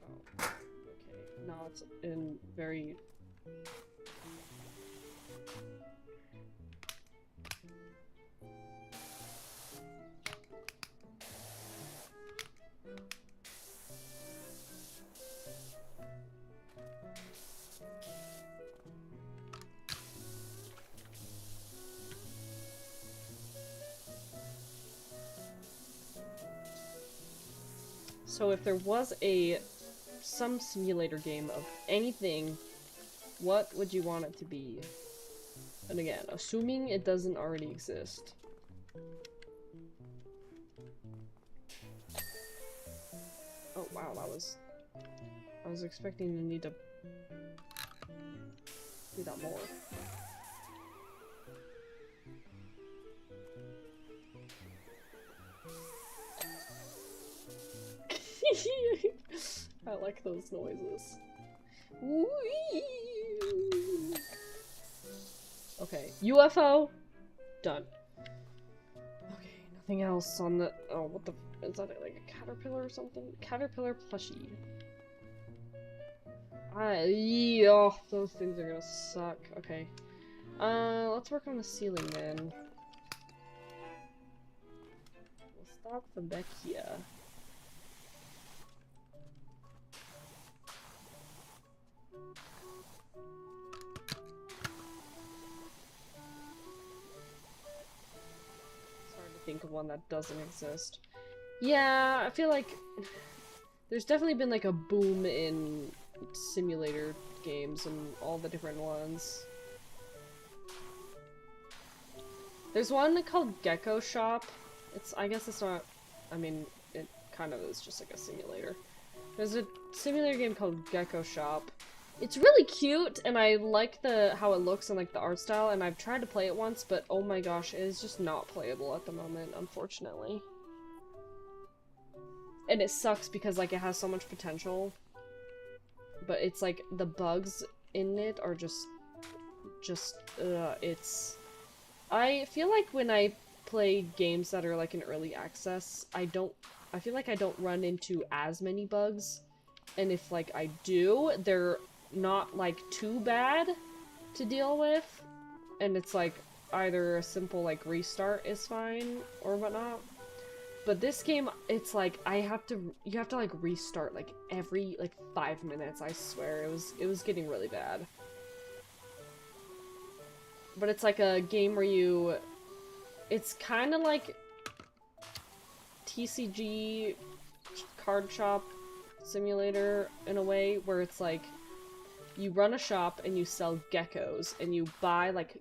Oh, okay. No, it's in very... So if there was some simulator game of anything, what would you want it to be? And again, assuming it doesn't already exist. Oh wow, I was expecting to need to do that more. I like those noises. Okay, UFO done. Okay, nothing else on the. Oh, what the? Is that like a caterpillar or something? Caterpillar plushie. Oh, those things are gonna suck. Okay. Let's work on the ceiling then. We'll start from back here. think of one that doesn't exist. Yeah, I feel like there's definitely been like a boom in simulator games and all the different ones. There's one called Gecko Shop. I guess it's not, I mean, it kind of is just like a simulator. There's a simulator game called Gecko Shop. It's really cute, and I like how it looks and like the art style, and I've tried to play it once, but oh my gosh, it is just not playable at the moment, unfortunately. And it sucks because like it has so much potential, but it's like the bugs in it are just it's... I feel like when I play games that are like in early access, I feel like I don't run into as many bugs, and if like I do, they're not like too bad to deal with, and it's like either a simple like restart is fine or whatnot. But this game, it's like you have to like restart like every like 5 minutes. I swear it was getting really bad. But it's like a game where it's kind of like TCG card shop simulator in a way, where it's like you run a shop and you sell geckos, and you buy like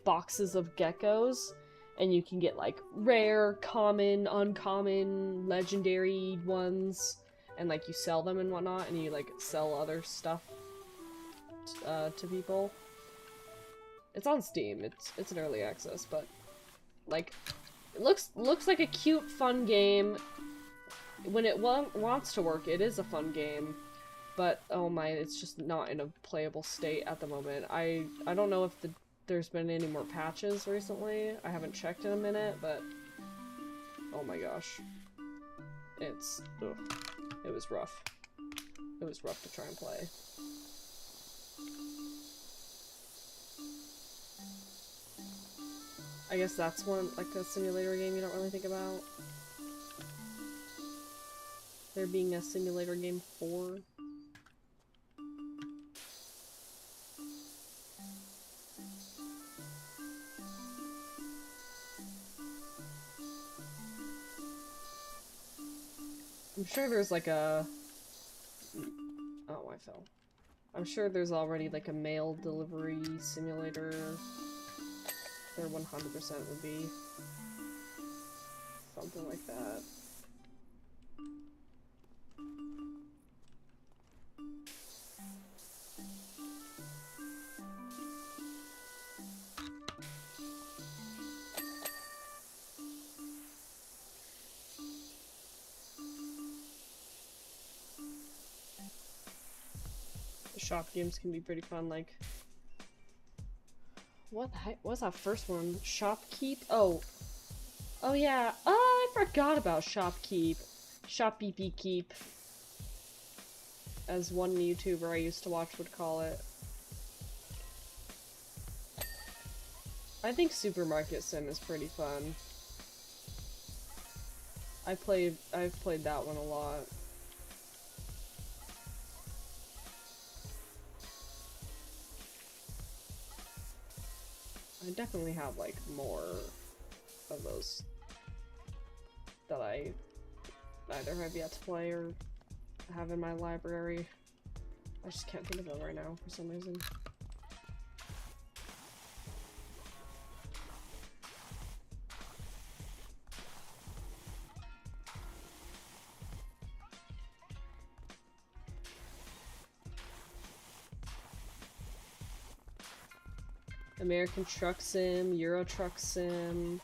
boxes of geckos, and you can get like rare, common, uncommon, legendary ones, and like you sell them and whatnot, and you like sell other stuff to people. It's on Steam. It's an early access, but like it looks like a cute, fun game. When it wants to work, it is a fun game. But oh my, it's just not in a playable state at the moment. I don't know if there's been any more patches recently. I haven't checked in a minute, but oh my gosh, it was rough. It was rough to try and play. I guess that's one, like a simulator game you don't really think about. There being a simulator game 4. I'm sure there's like a... Oh, I fell. I'm sure there's already like a mail delivery simulator. There 100% would be something like that. The shop games can be pretty fun, like... What the heck? What's that first one? Shopkeep? Oh. Oh yeah. Oh, I forgot about Shopkeep. Shopkeep keep. As one YouTuber I used to watch would call it. I think Supermarket Sim is pretty fun. I've played that one a lot. I definitely have like more of those that I either have yet to play or have in my library. I just can't think of them right now for some reason. American Truck Sim, Euro Truck Sim.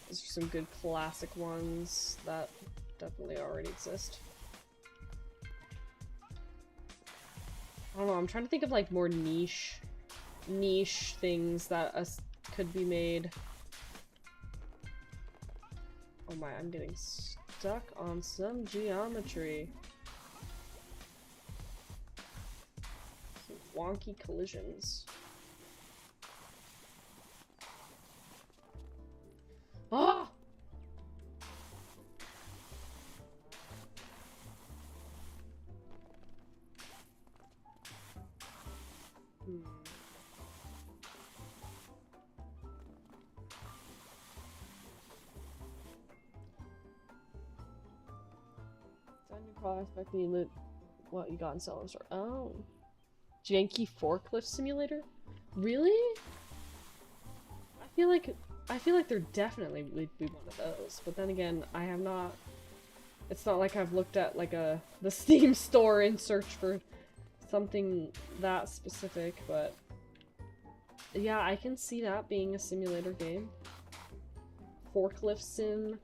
Those are some good classic ones that definitely already exist. I don't know, I'm trying to think of like more niche things that could be made. Oh my, I'm getting stuck on some geometry. Some wonky collisions. Oh! Probably expecting you lit what you got in Cellar Store. Oh. Janky forklift simulator? Really? I feel like there definitely would be one of those, but then again, I have not. It's not like I've looked at like the Steam store in search for something that specific, but yeah, I can see that being a simulator game. Forklift sim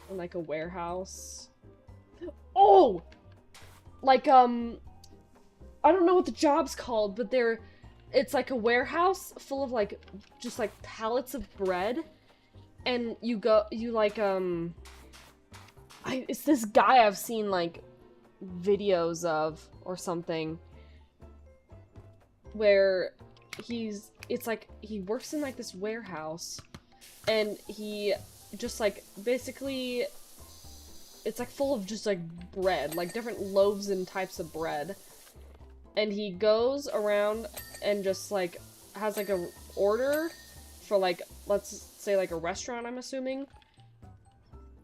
in like a warehouse. Oh! Like I don't know what the job's called, but it's like a warehouse full of like just like pallets of bread, and it's this guy I've seen like videos of or something where it's like he works in like this warehouse, and he just like basically it's like full of just like bread, like different loaves and types of bread. And he goes around and just like has like a order for like, let's say like a restaurant, I'm assuming,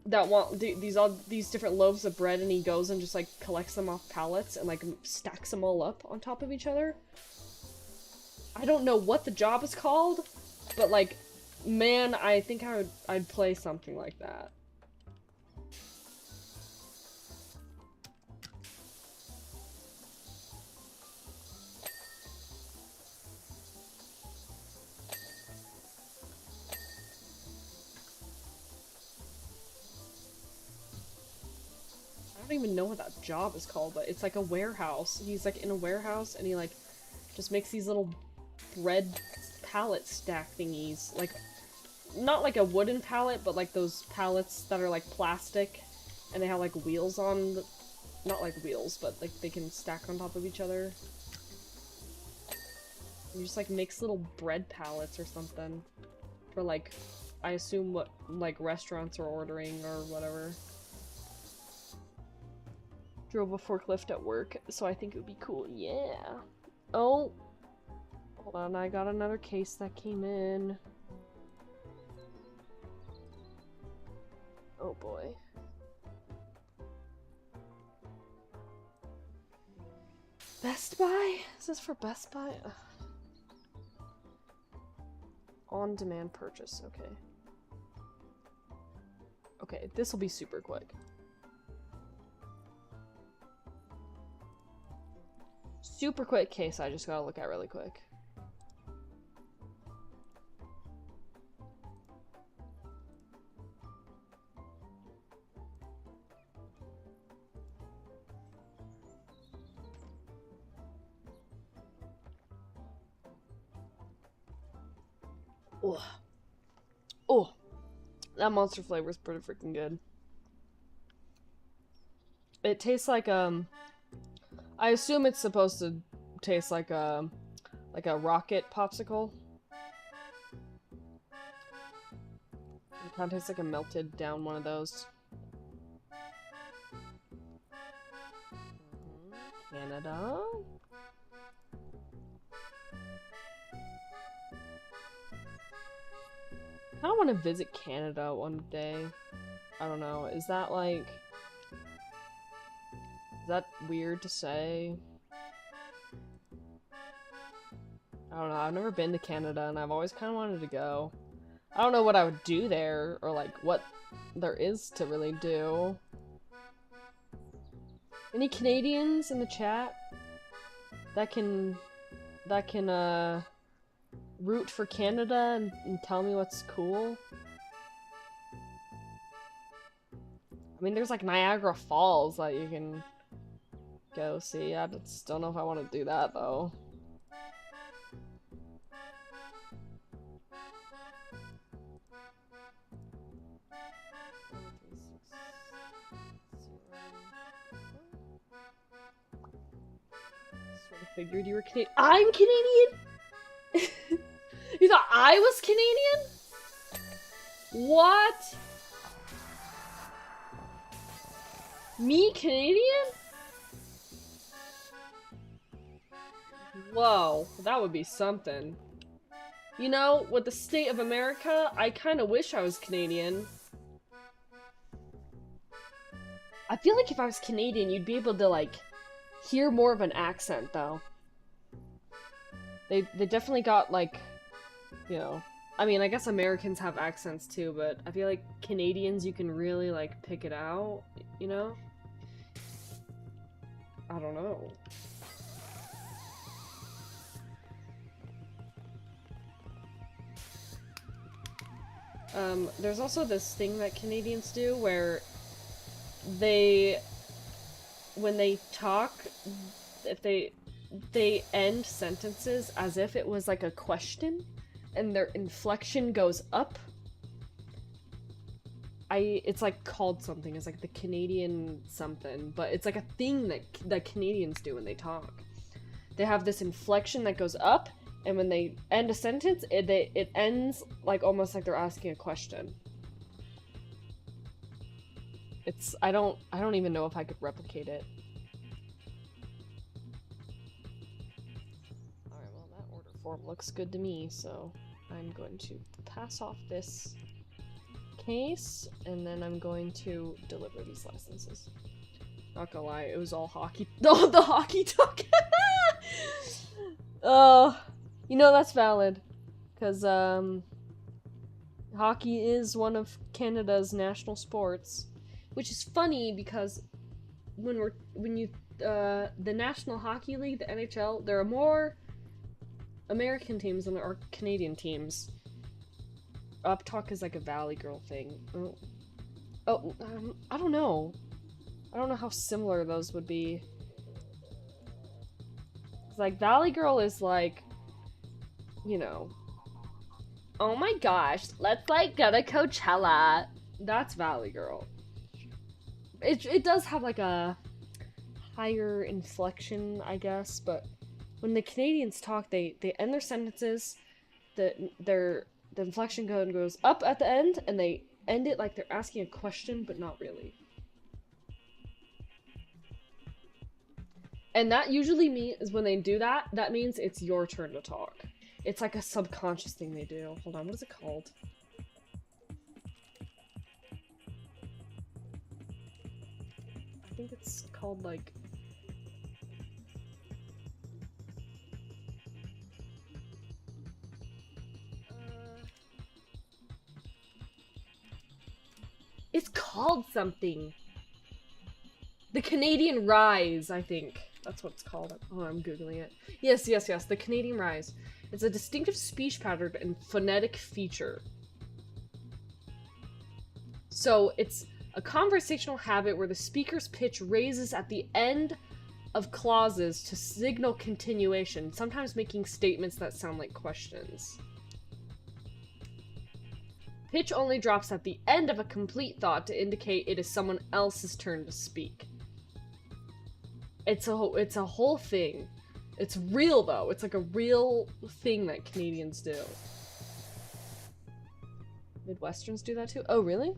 that want these different loaves of bread, and he goes and just like collects them off pallets and like stacks them all up on top of each other. I don't know what the job is called, but like, man, I think I'd play something like that. I don't even know what that job is called, but it's like a warehouse. He's like in a warehouse, and he like just makes these little bread pallet stack thingies. Like, not like a wooden pallet, but like those pallets that are like plastic, and they have like wheels on not like wheels, but like they can stack on top of each other. He just like makes little bread pallets or something for like, I assume what like restaurants are ordering or whatever. Drove a forklift at work, so I think it would be cool. Yeah. Oh. Hold on, I got another case that came in. Oh boy. Best Buy? Is this for Best Buy? Ugh. On-demand purchase, okay. Okay, this will be super quick. Super quick case I just gotta look at really quick. Oh, oh, that monster flavor is pretty freaking good. It tastes like I assume it's supposed to taste like a rocket popsicle. It kind of tastes like a melted down one of those. Canada. I kind of want to visit Canada one day. I don't know. Is that like... Is that weird to say? I don't know. I've never been to Canada, and I've always kind of wanted to go. I don't know what I would do there, or like what there is to really do. Any Canadians in the chat that can root for Canada and tell me what's cool? I mean, there's like Niagara Falls that you can go see. I just don't know if I want to do that though. Sort of figured you were Canadian. I'm Canadian? You thought I was Canadian? What? Me Canadian? Whoa, that would be something. You know, with the state of America, I kind of wish I was Canadian. I feel like if I was Canadian, you'd be able to, like, hear more of an accent, though. They definitely got, like, you know... I mean, I guess Americans have accents, too, but I feel like Canadians, you can really, like, pick it out, you know? I don't know. There's also this thing that Canadians do where when they talk, if they end sentences as if it was like a question, and their inflection goes up. It's like called something, it's like the Canadian something, but it's like a thing that Canadians do when they talk. They have this inflection that goes up, and when they end a sentence, it ends like almost like they're asking a question. I don't even know if I could replicate it. Alright, well that order form looks good to me, so I'm going to pass off this case, and then I'm going to deliver these licenses. Not gonna lie, it was all hockey. Oh, the hockey talk! Oh, you know that's valid. Because, hockey is one of Canada's national sports. Which is funny because the National Hockey League, the NHL, there are more American teams than there are Canadian teams. Uptalk is like a Valley Girl thing. I don't know. I don't know how similar those would be. Like, Valley Girl is like, you know, oh my gosh, let's like go to Coachella. That's Valley Girl. It does have like a higher inflection, I guess, but when the Canadians talk, they end their sentences, the inflection goes up at the end, and they end it like they're asking a question, but not really. And that usually means, when they do that, that means it's your turn to talk. It's like a subconscious thing they do. Hold on, what is it called? I think it's called, like... It's called something. The Canadian Rise, I think. That's what it's called. Oh, I'm googling it. Yes, the Canadian Rise. It's a distinctive speech pattern and phonetic feature. So, it's a conversational habit where the speaker's pitch raises at the end of clauses to signal continuation, sometimes making statements that sound like questions. Pitch only drops at the end of a complete thought to indicate it is someone else's turn to speak. It's a whole thing. It's real, though. It's like a real thing that Canadians do. Midwesterns do that too? Oh, really?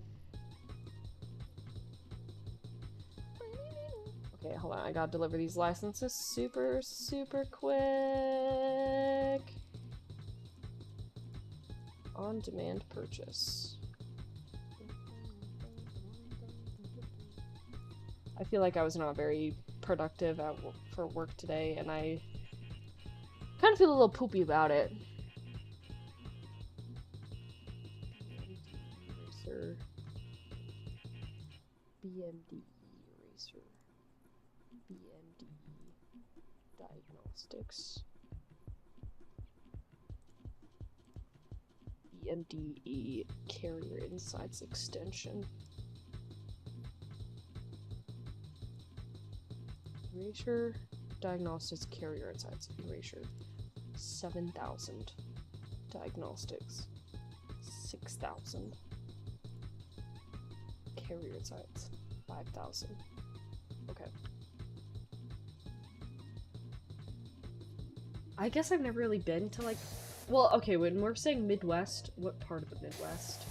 Okay, hold on. I gotta deliver these licenses super, super quick. On-demand purchase. I feel like I was not very productive for work today, and I kind of feel a little poopy about it. BMD eraser. BMD diagnostics. BMDE carrier insights extension. Erasure, diagnostics, carrier insights, erasure. 7,000. Diagnostics. 6,000. Carrier insights. 5,000. Okay. I guess I've never really been to, like... Well, okay, when we're saying Midwest, what part of the Midwest?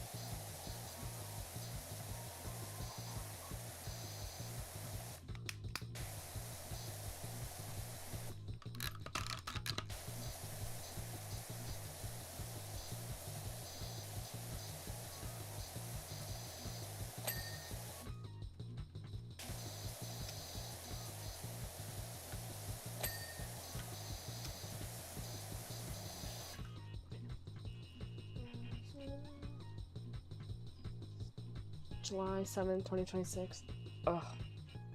July 7th, 2026. Ugh.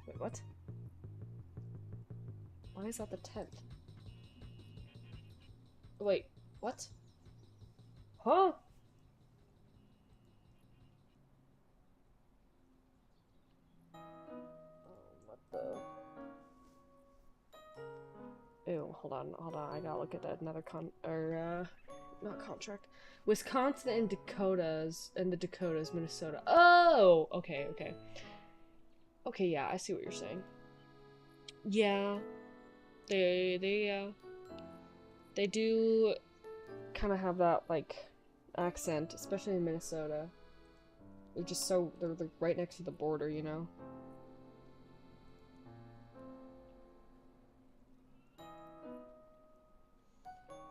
Wait, what? Why is that the 10th? Wait, what? Huh? What the? Ew, hold on, I gotta look at that another not contract. Wisconsin and the Dakotas, Minnesota. Oh! Okay. Okay, yeah, I see what you're saying. Yeah. They do kind of have that, like, accent, especially in Minnesota. They're just they're right next to the border, you know?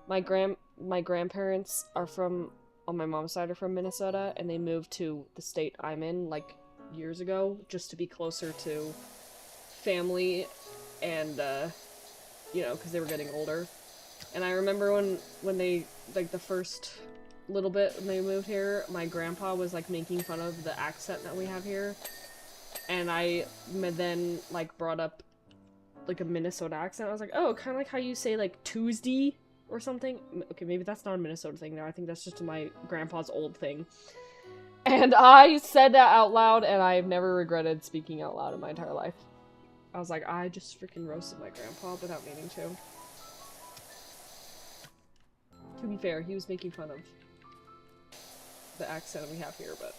My grandparents are on my mom's side are from Minnesota, and they moved to the state I'm in, like, years ago, just to be closer to family and, you know, because they were getting older. And I remember when they, like, the first little bit when they moved here, my grandpa was, like, making fun of the accent that we have here. And I then, like, brought up, like, a Minnesota accent. I was like, oh, kind of like how you say, like, Tuesday or something. Okay, maybe that's not a Minnesota thing now. I think that's just my grandpa's old thing. And I said that out loud, and I've never regretted speaking out loud in my entire life. I was like, I just freaking roasted my grandpa without meaning to. To be fair, he was making fun of the accent we have here, but...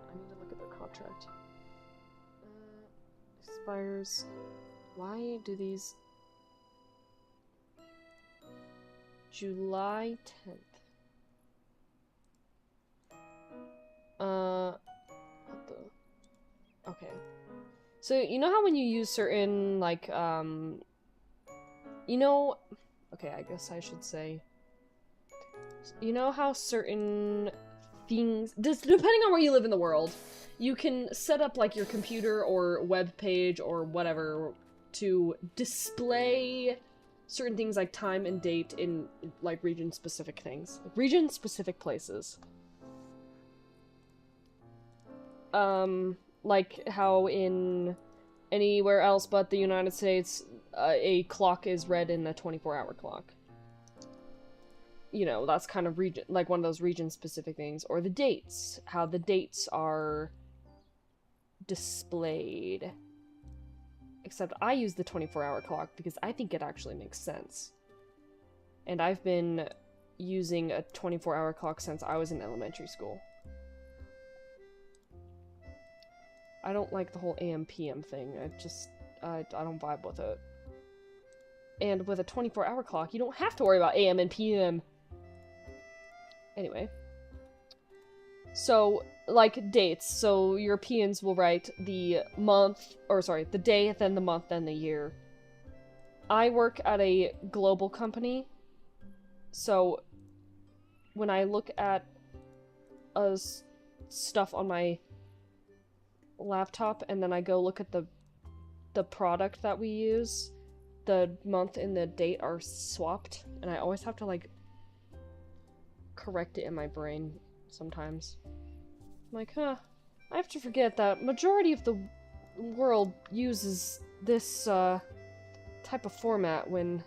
I need to look at their contract. Expires... Why do these... July 10th. What the... Okay. So, you know how when you use certain, like, you know... Okay, I guess I should say... You know how certain things... Depending on where you live in the world, you can set up, like, your computer or web page or whatever to display certain things like time and date in, like, region-specific things. Like, region-specific places. Like how in anywhere else but the United States, a clock is read in a 24-hour clock. You know, that's kind of region, like one of those region-specific things. Or the dates, how the dates are displayed. Except I use the 24-hour clock because I think it actually makes sense. And I've been using a 24-hour clock since I was in elementary school. I don't like the whole AM PM thing. I don't vibe with it. And with a 24-hour clock, you don't have to worry about AM and PM. Anyway. So, like dates. So Europeans will write the month, or sorry, the day, then the month, then the year. I work at a global company. So when I look at stuff on my laptop and then I go look at the product that we use, the month and the date are swapped, and I always have to, like, correct it in my brain sometimes. I'm like, huh, I have to forget that majority of the world uses this type of format when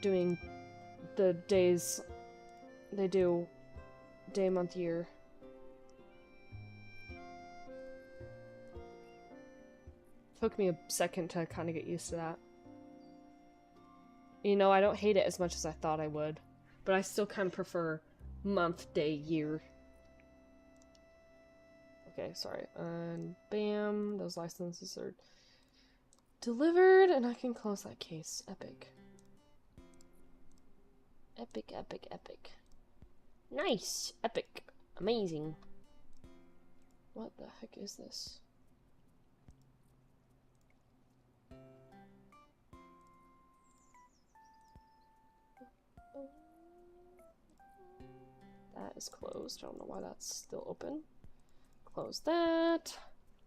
doing the days. They do day, month, year. Took me a second to kind of get used to that. You know, I don't hate it as much as I thought I would, but I still kind of prefer month, day, year. Okay, sorry. And bam, those licenses are delivered, and I can close that case. Epic. Epic, epic, epic. Nice! Epic. Amazing. What the heck is this? That is closed. I don't know why that's still open. Close that.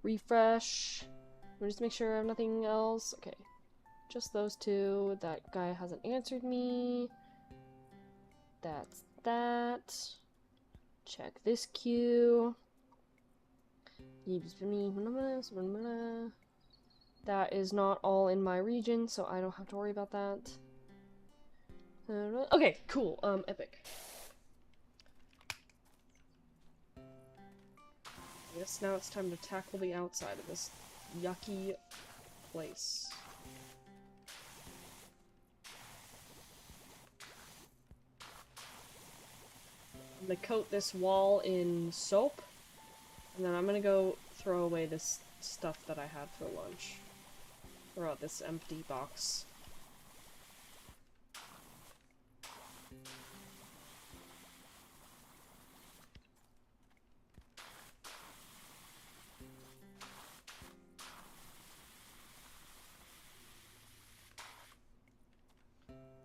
Refresh. Let me just make sure I have nothing else. Okay. Just those two. That guy hasn't answered me. That's that. Check this queue. That is not all in my region, so I don't have to worry about that. Okay, cool. Epic. I guess now it's time to tackle the outside of this yucky place. I'm gonna coat this wall in soap, and then I'm gonna go throw away this stuff that I had for lunch. Throw out this empty box.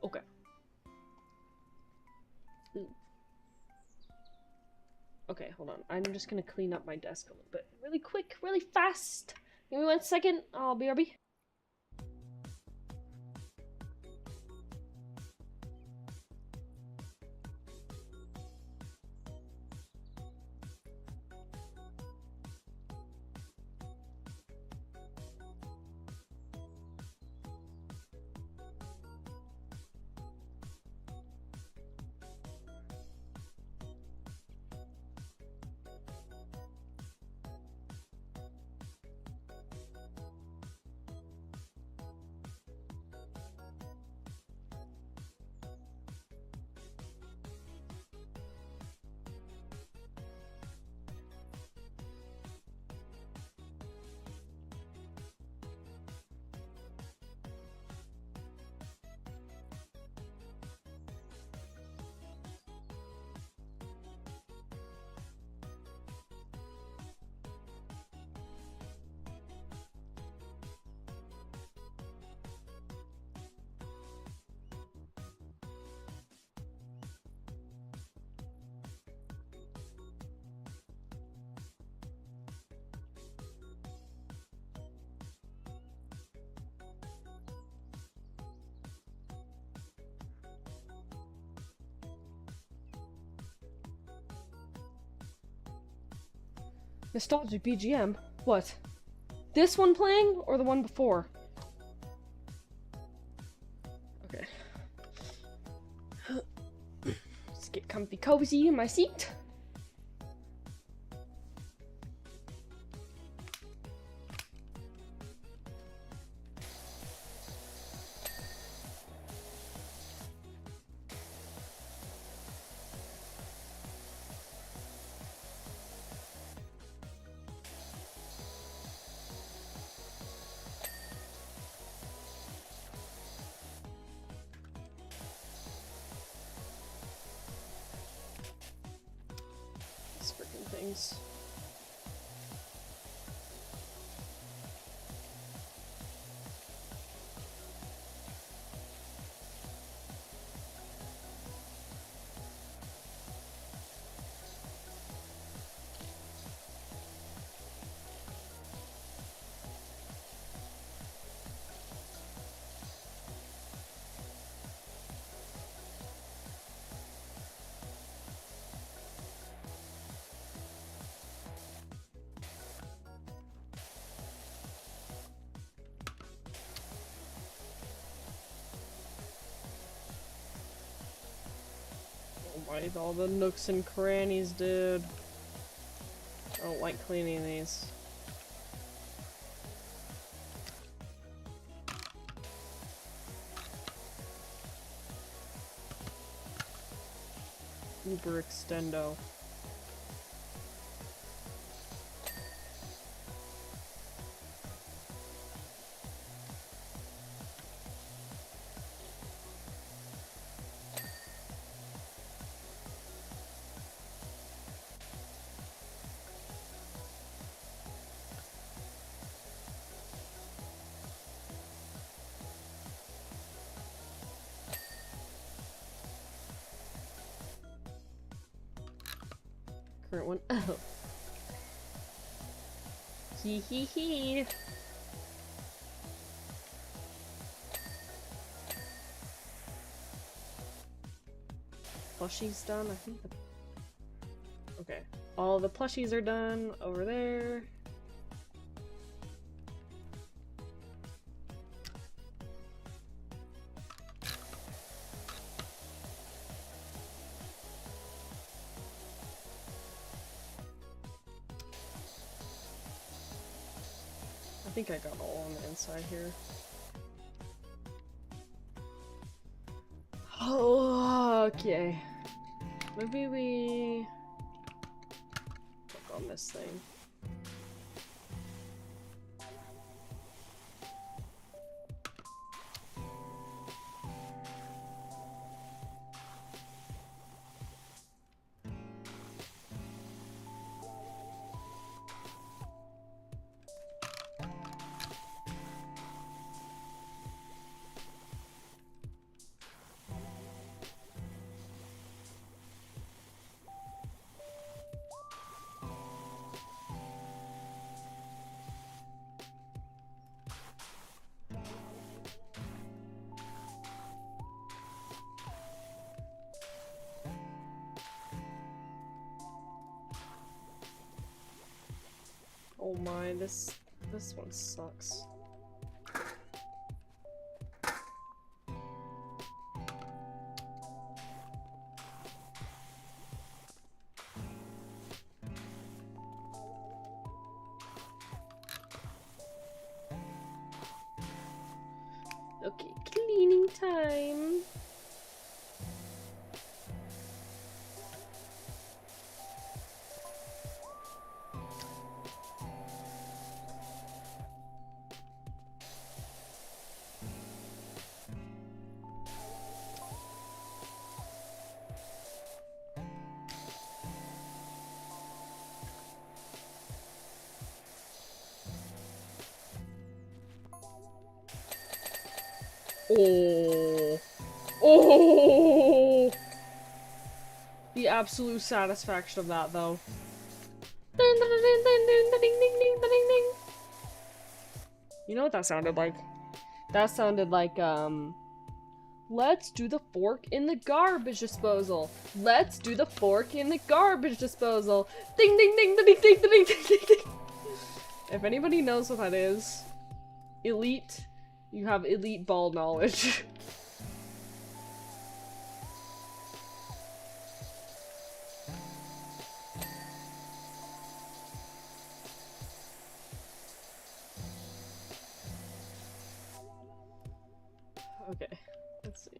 Okay. Okay, hold on. I'm just gonna clean up my desk a little bit. Really quick, really fast! Give me 1 second, I'll BRB. Nostalgic BGM? What? This one playing, or the one before? Okay. Let's get comfy cozy in my seat. Freaking things. With all the nooks and crannies, dude. I don't like cleaning these. Uber extendo. Current one. Oh. Hee hee hee. plushies done. I think the... Okay. All the plushies are done over there. I think I got all on the inside here. Oh, okay. Maybe we click on this thing. Oh my, this one sucks. Okay, cleaning time. Oh. Oh. The absolute satisfaction of that, though. You know what that sounded like? That sounded like, let's do the fork in the garbage disposal. Let's do the fork in the garbage disposal. Ding ding ding ding ding ding ding ding ding. If anybody knows what that is, elite. You have elite ball knowledge. Okay, let's see.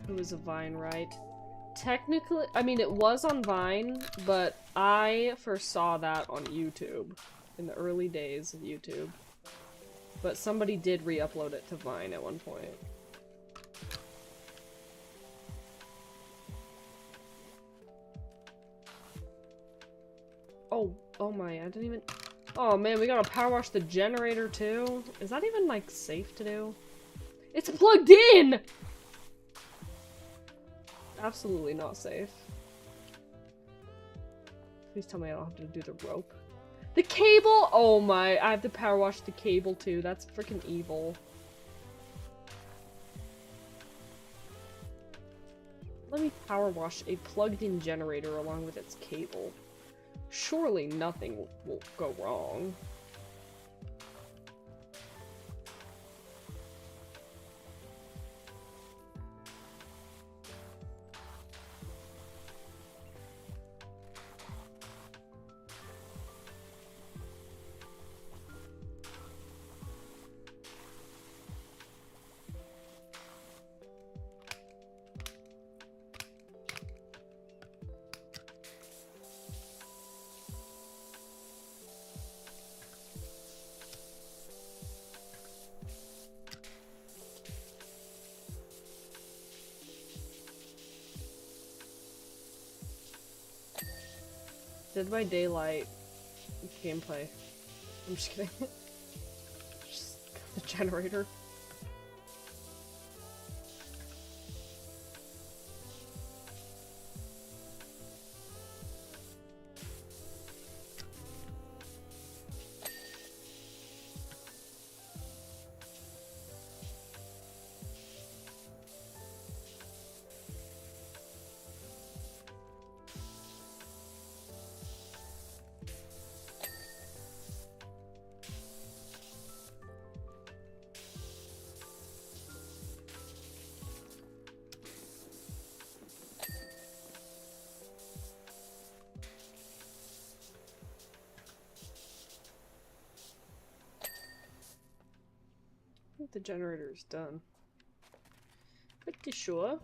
It was a Vine, right? Technically, I mean, it was on Vine, but I first saw that on YouTube in the early days of YouTube. But somebody did re-upload it to Vine at one point. Oh my, I didn't even... Oh man, we gotta power wash the generator too? Is that even, like, safe to do? It's plugged in! Absolutely not safe. Please tell me I don't have to do the rope. The cable! Oh my, I have to power wash the cable too. That's freaking evil. Let me power wash a plugged-in generator along with its cable. Surely nothing will go wrong. Did my daylight gameplay. I'm just kidding. Just the generator. I think the generator's done. Pretty sure.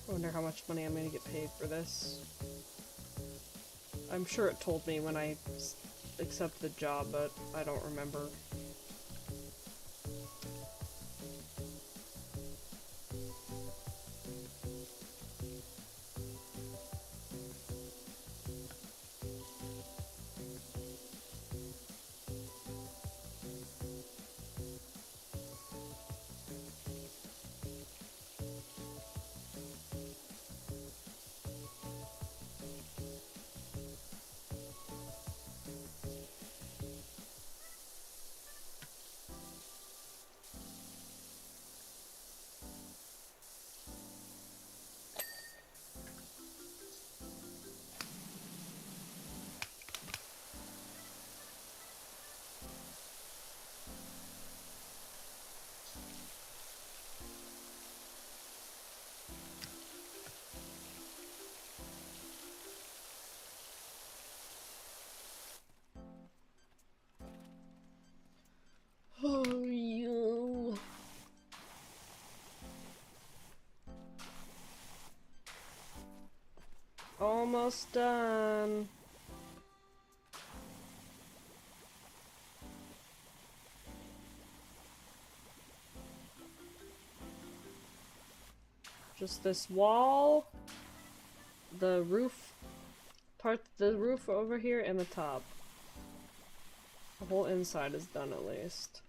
I wonder how much money I'm gonna get paid for this. I'm sure it told me when I accepted the job, but I don't remember. Oh, you. Almost done. Just this wall, the roof part, the roof over here, and the top. The whole inside is done at least.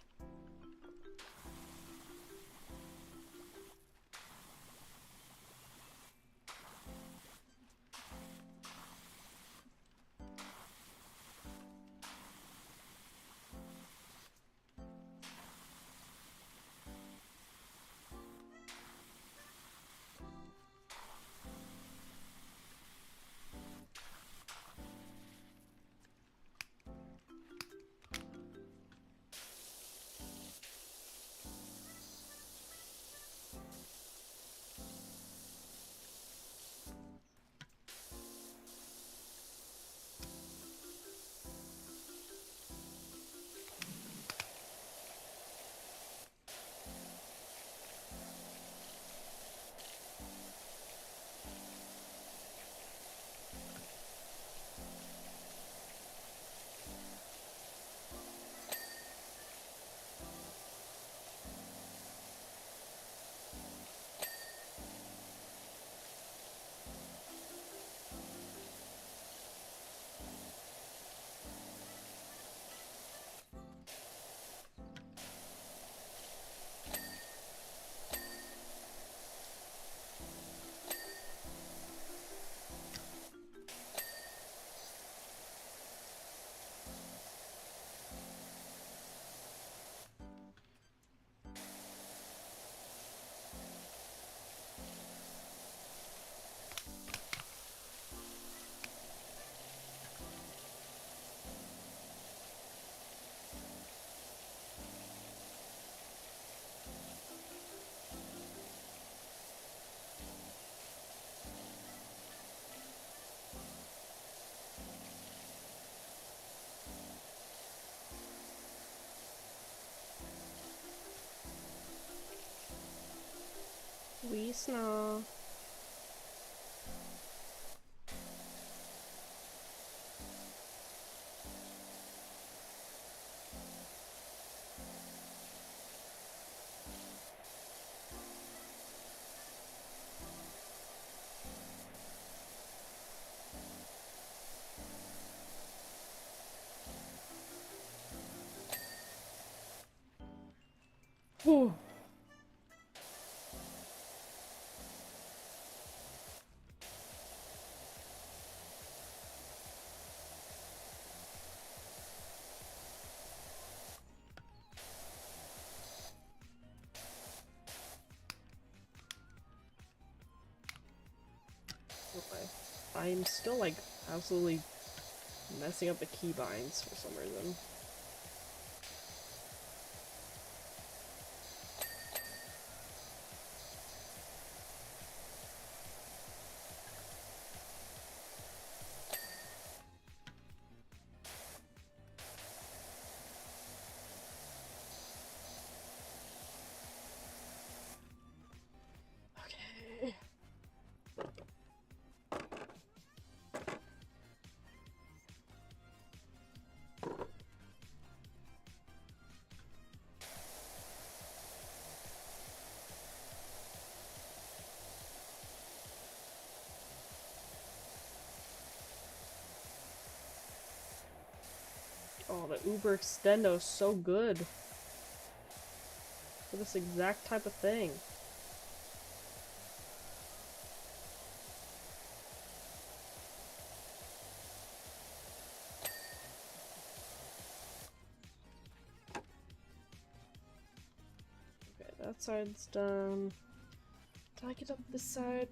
weesnaw. Whew. Okay. I'm still like absolutely messing up the keybinds for some reason. Okay. Oh, the Uber Extendo is so good for this exact type of thing. Okay, that side's done. Did I get up this side?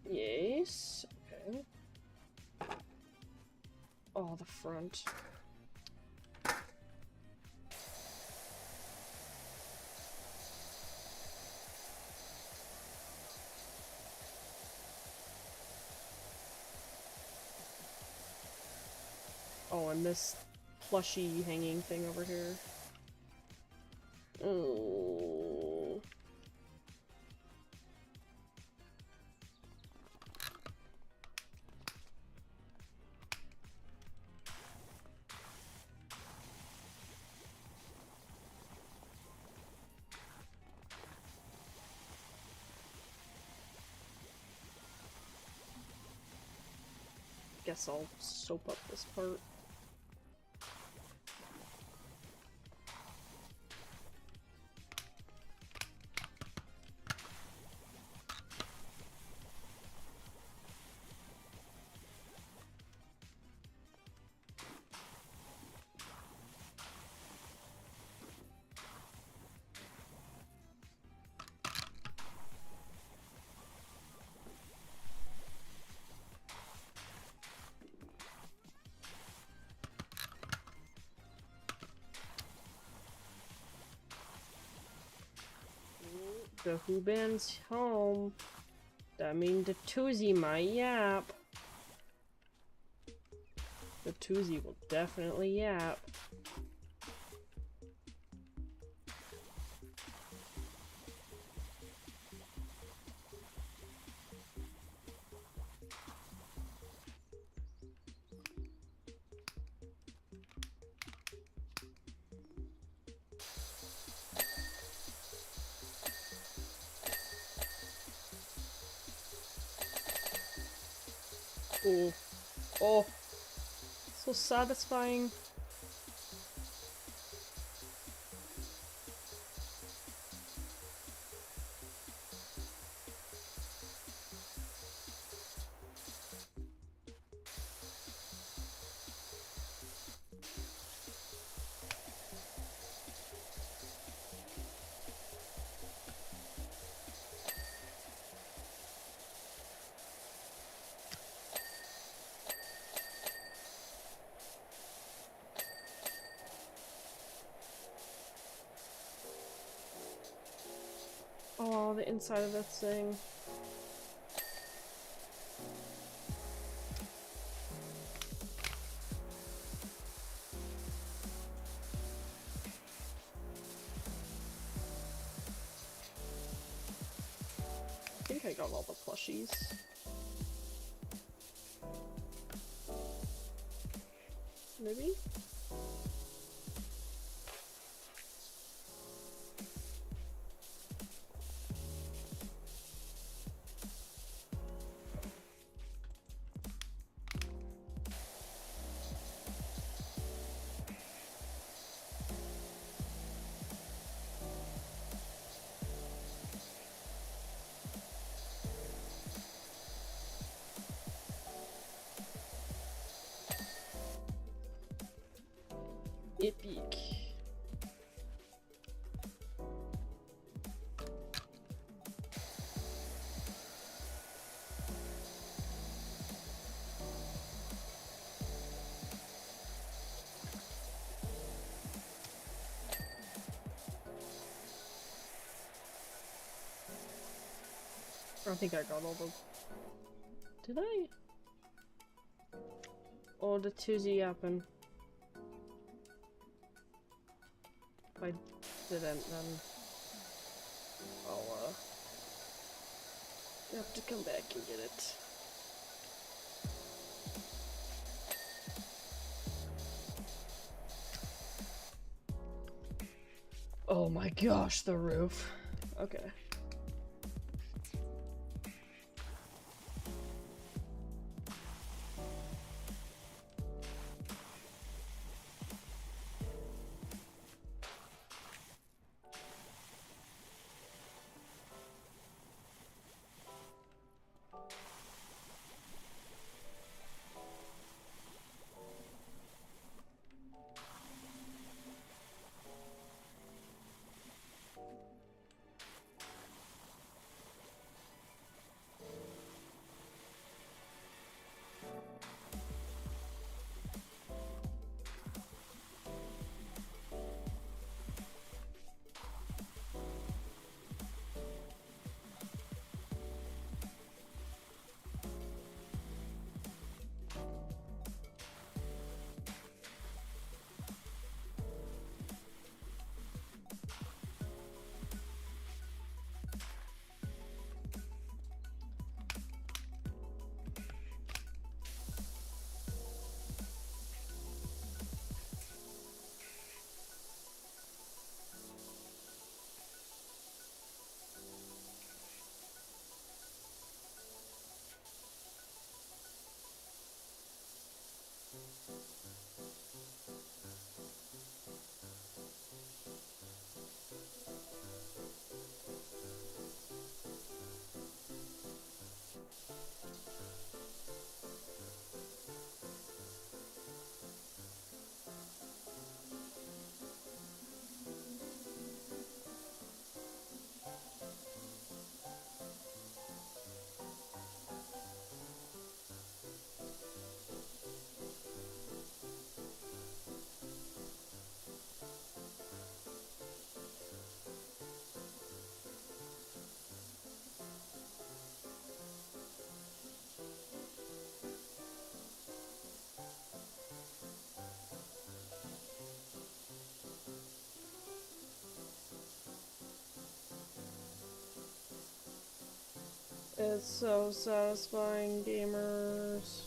Yes. Okay. Oh, the front. Oh, and this plushy hanging thing over here. Oh. Guess I'll soap up this part. The Huban's home. That means the Tuzi might yap. The Tuzi will definitely yap. Oh, oh, so satisfying. Oh, the inside of that thing. take out all the plushies. Maybe? Epic. I think I got all the... Did I? Oh, the 2Z happened. If I didn't, then I'll have to come back and get it. Oh my gosh, the roof. Okay. It's so satisfying, gamers.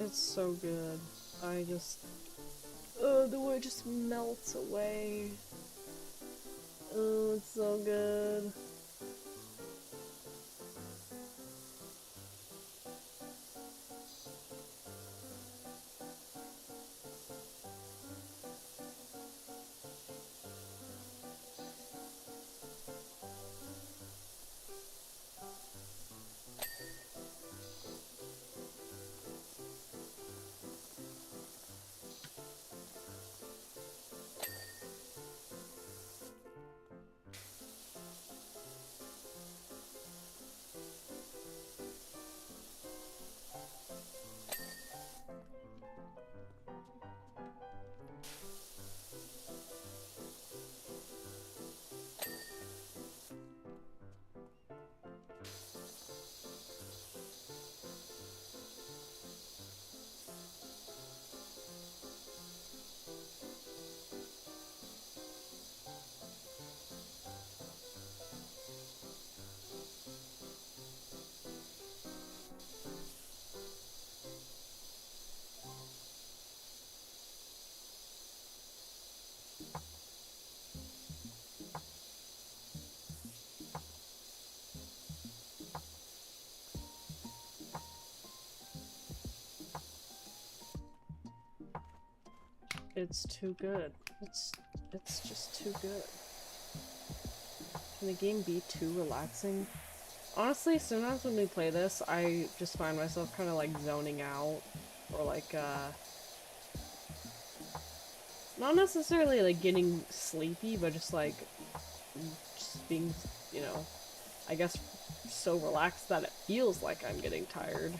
It's so good. I just... Oh, the wood just melts away. Oh, it's so good. It's too good. It's just too good. Can the game be too relaxing? Honestly, sometimes when we play this, I just find myself kind of like zoning out, or like not necessarily like getting sleepy, but just like just being, you know, I guess so relaxed that it feels like I'm getting tired.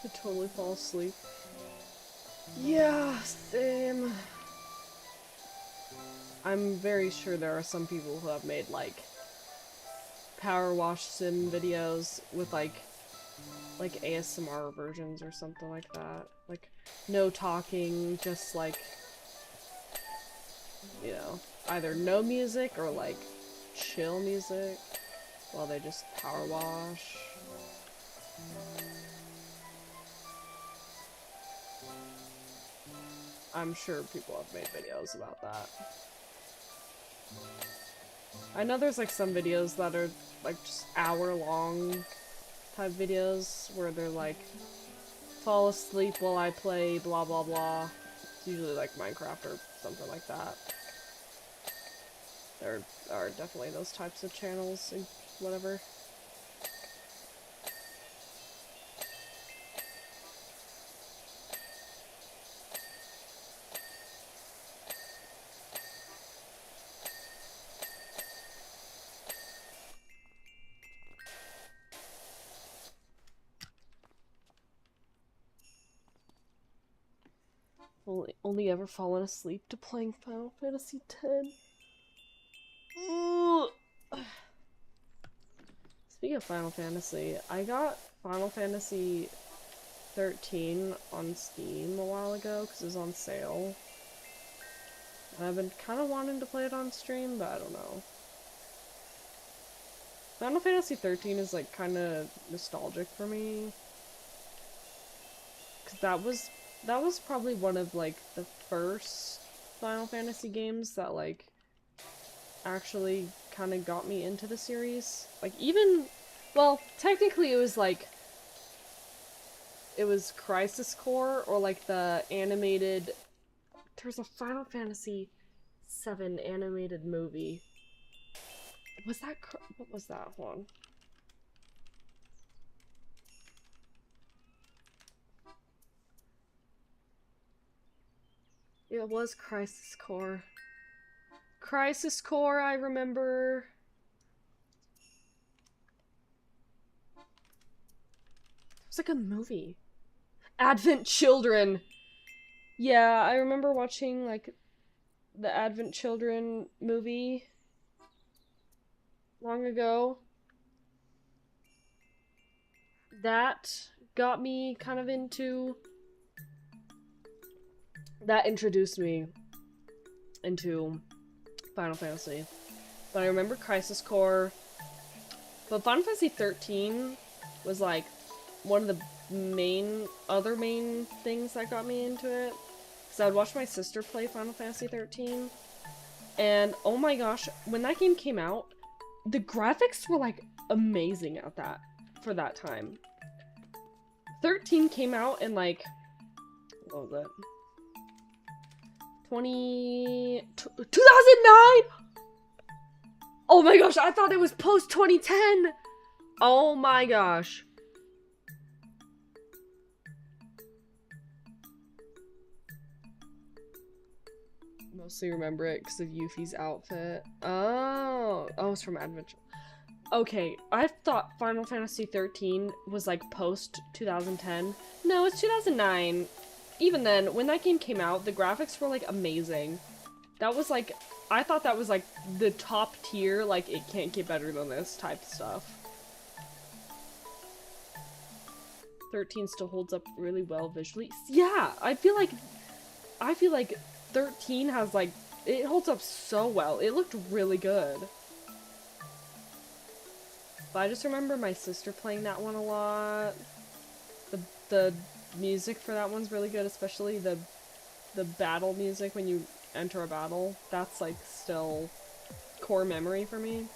I totally fall asleep. Yeah, same. I'm very sure there are some people who have made like PowerWash sim videos with like ASMR versions or something like that. Like no talking, just like, you know, either no music or like chill music while they just power wash. I'm sure people have made videos about that. I know there's like some videos that are like just hour-long type videos where they're like, fall asleep while I play blah blah blah. It's usually like Minecraft or something like that. There are definitely those types of channels and whatever. Only ever fallen asleep to playing Final Fantasy X. Speaking of Final Fantasy, I got Final Fantasy 13 on Steam a while ago because it was on sale. And I've been kind of wanting to play it on stream, but I don't know. Final Fantasy 13 is like kind of nostalgic for me. Because that was probably one of like the first Final Fantasy games that like actually kind of got me into the series. Like even, well, technically it was Crisis Core or like the animated, there's a Final Fantasy 7 animated movie. Was that, what was that? Hold on. It was Crisis Core. Crisis Core, I remember. It was like a movie. Advent Children! Yeah, I remember watching, like, the Advent Children movie long ago. That got me kind of into... That introduced me into Final Fantasy. But I remember Crisis Core. But Final Fantasy 13 was like one of the other main things that got me into it. Because I would watch my sister play Final Fantasy 13. And oh my gosh, when that game came out, the graphics were like amazing for that time. 13 came out in like, what was it? 2009? Oh my gosh, I thought it was post 2010. Oh my gosh. Mostly remember it because of Yuffie's outfit. Oh, it's from Adventure. Okay, I thought Final Fantasy 13 was like post 2010. No, it's 2009. Even then, when that game came out, the graphics were like amazing. That was like, I thought that was like the top tier, like it can't get better than this type of stuff. 13 still holds up really well visually. Yeah, I feel like 13 has like it holds up so well. It looked really good. But I just remember my sister playing that one a lot. The music for that one's really good, especially the battle music when you enter a battle. That's like still core memory for me.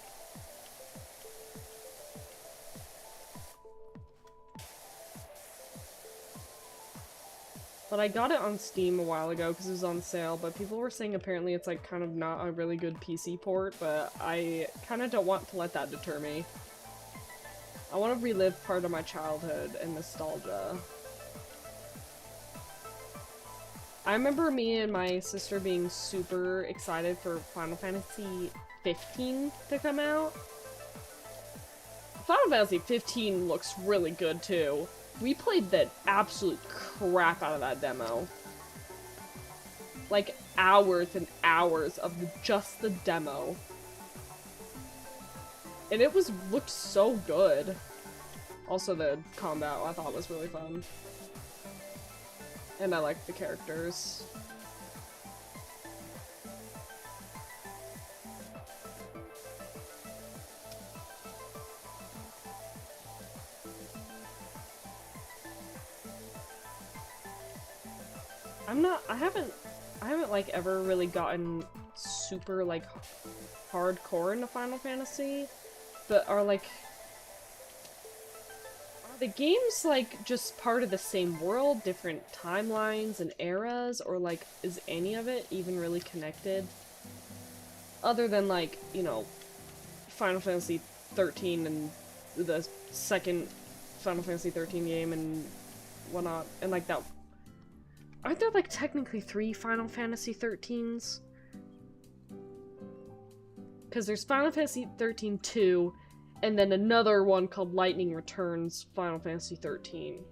But I got it on Steam a while ago because it was on sale, but people were saying apparently it's like kind of not a really good PC port, but I kind of don't want to let that deter me. I want to relive part of my childhood and nostalgia. I remember me and my sister being super excited for Final Fantasy 15 to come out. Final Fantasy 15 looks really good too. We played the absolute crap out of that demo. Like, hours and hours of just the demo. And it looked so good. Also, the combat I thought was really fun. And I liked the characters. I haven't like ever really gotten super like hardcore into Final Fantasy, but are the games like just part of the same world, different timelines and eras, or like is any of it even really connected? Other than like, you know, Final Fantasy 13 and the second Final Fantasy 13 game and whatnot, and like that. Aren't there, like, technically 3 Final Fantasy 13s? Because there's Final Fantasy 13-2, and then another one called Lightning Returns Final Fantasy 13.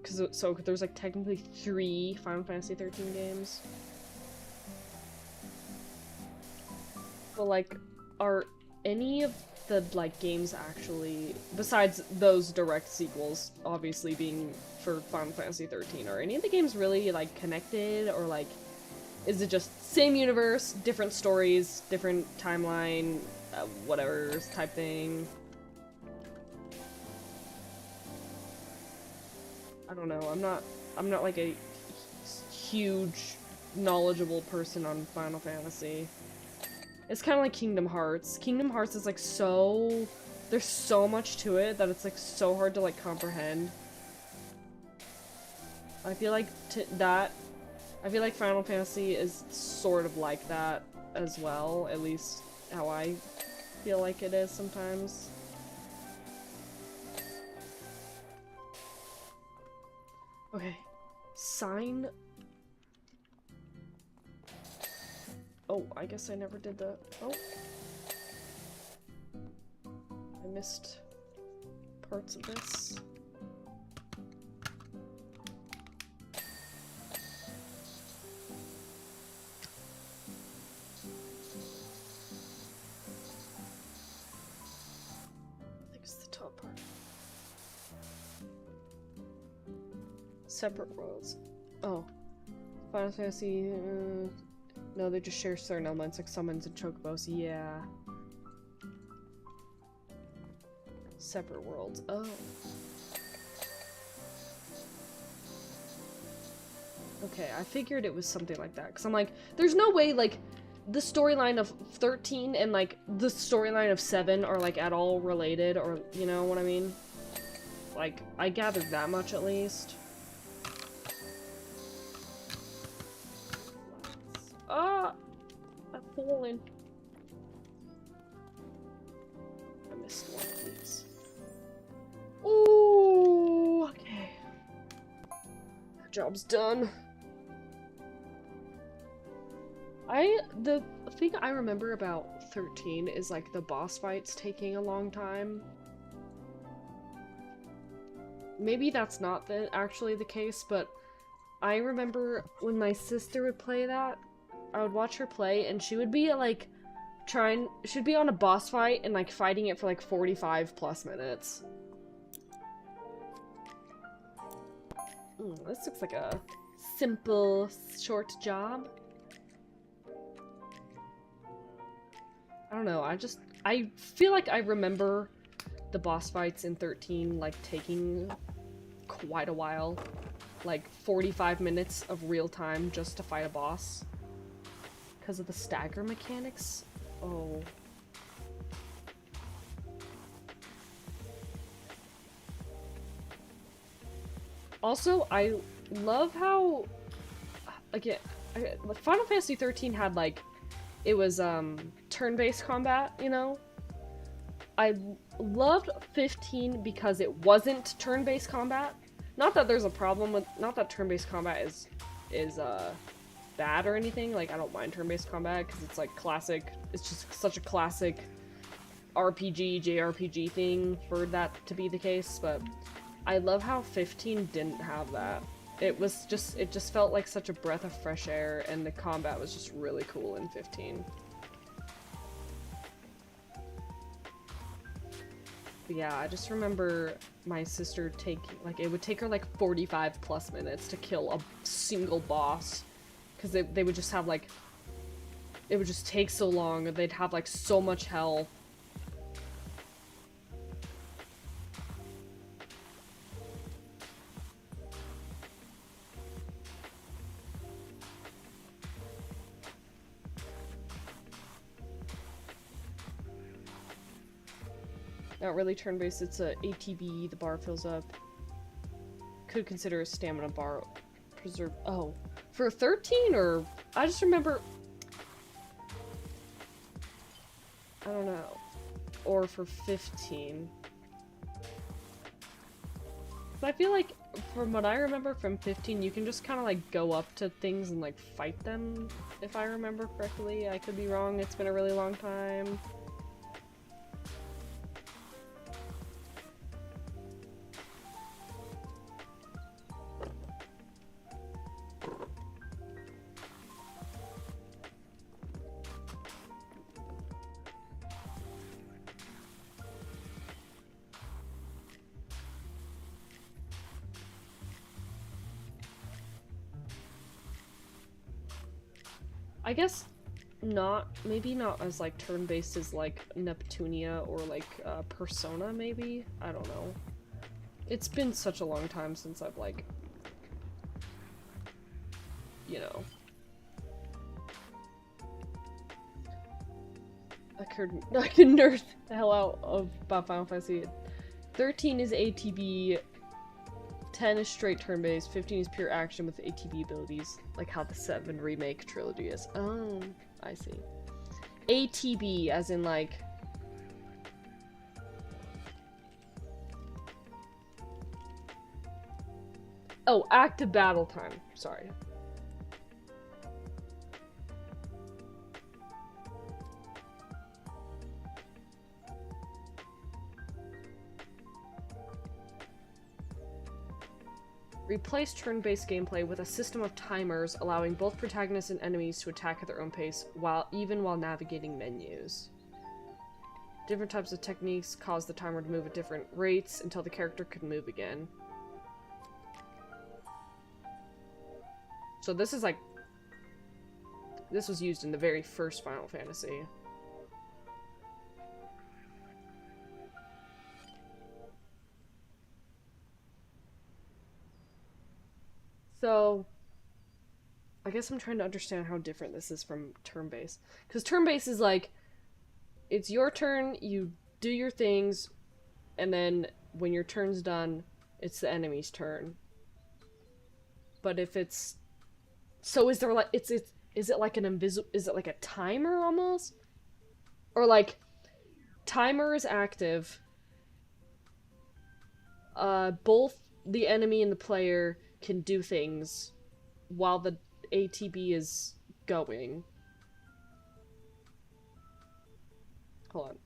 So there's, like, technically 3 Final Fantasy 13 games. But, like, are any of the, like, games actually, besides those direct sequels, obviously being for Final Fantasy 13, are any of the games really, like, connected, or, like, is it just same universe, different stories, different timeline, whatever type thing? I don't know, I'm not like a huge, knowledgeable person on Final Fantasy. It's kind of like Kingdom Hearts. Kingdom Hearts is like so... There's so much to it that it's like so hard to like comprehend. I feel like Final Fantasy is sort of like that as well, at least how I feel like it is sometimes. Okay. Sign... Oh, I guess I never did that. Oh. I missed parts of this. I think it's the top part. Separate worlds. Oh. Final Fantasy... No, they just share certain elements, like summons and chocobos. Yeah. Separate worlds. Oh. Okay, I figured it was something like that. Because I'm like, there's no way, like, the storyline of 13 and, like, the storyline of 7 are, like, at all related, or, you know what I mean? Like, I gathered that much at least. Ah! I'm falling. I missed one of these. Ooh! Okay. That job's done. The thing I remember about 13 is, like, the boss fights taking a long time. Maybe that's not actually the case, but I remember when my sister would play that, I would watch her play, and she would be, like, she'd be on a boss fight and, like, fighting it for, like, 45 plus minutes. This looks like a simple, short job. don't know, I feel like I remember the boss fights in 13, like, taking quite a while. Like, 45 minutes of real time just to fight a boss. Because of the stagger mechanics? Oh. Also, I love how, like, Final Fantasy 13 had, like, it was, turn-based combat, you know? I loved 15 because it wasn't turn-based combat. Not that there's a problem with, not that turn-based combat is bad or anything. Like, I don't mind turn-based combat because it's, like, classic, it's just such a classic RPG, JRPG thing for that to be the case, but I love how 15 didn't have that. It just felt like such a breath of fresh air, and the combat was just really cool in 15. But yeah, I just remember my sister it would take her like 45 plus minutes to kill a single boss, because they would just have like, it would just take so long, and they'd have like so much health. Not really turn-based, it's a ATB, the bar fills up. Could consider a stamina bar preserve. Oh, for 13 or I just remember, I don't know, or for 15. But I feel like from what I remember from 15, you can just kind of like go up to things and like fight them, if I remember correctly. I could be wrong, it's been a really long time. I guess maybe not as like turn-based as like Neptunia or like Persona maybe? I don't know. It's been such a long time since I've like, you know. I can nerd the hell out about Final Fantasy. 13 is ATB, 10 is straight turn-based, 15 is pure action with ATB abilities, like how the 7 remake trilogy is. Oh, I see. ATB, as in like... Oh, active battle time. Sorry. Replace turn-based gameplay with a system of timers, allowing both protagonists and enemies to attack at their own pace, even while navigating menus. Different types of techniques cause the timer to move at different rates until the character can move again. So this is like... This was used in the very first Final Fantasy. So, I guess I'm trying to understand how different this is from turn-based. Because turn-based is like, it's your turn, you do your things, and then when your turn's done, it's the enemy's turn. But if it's... So is there like, is it like an is it like a timer almost? Or like, timer is active, both the enemy and the player can do things while the ATB is going. Hold on.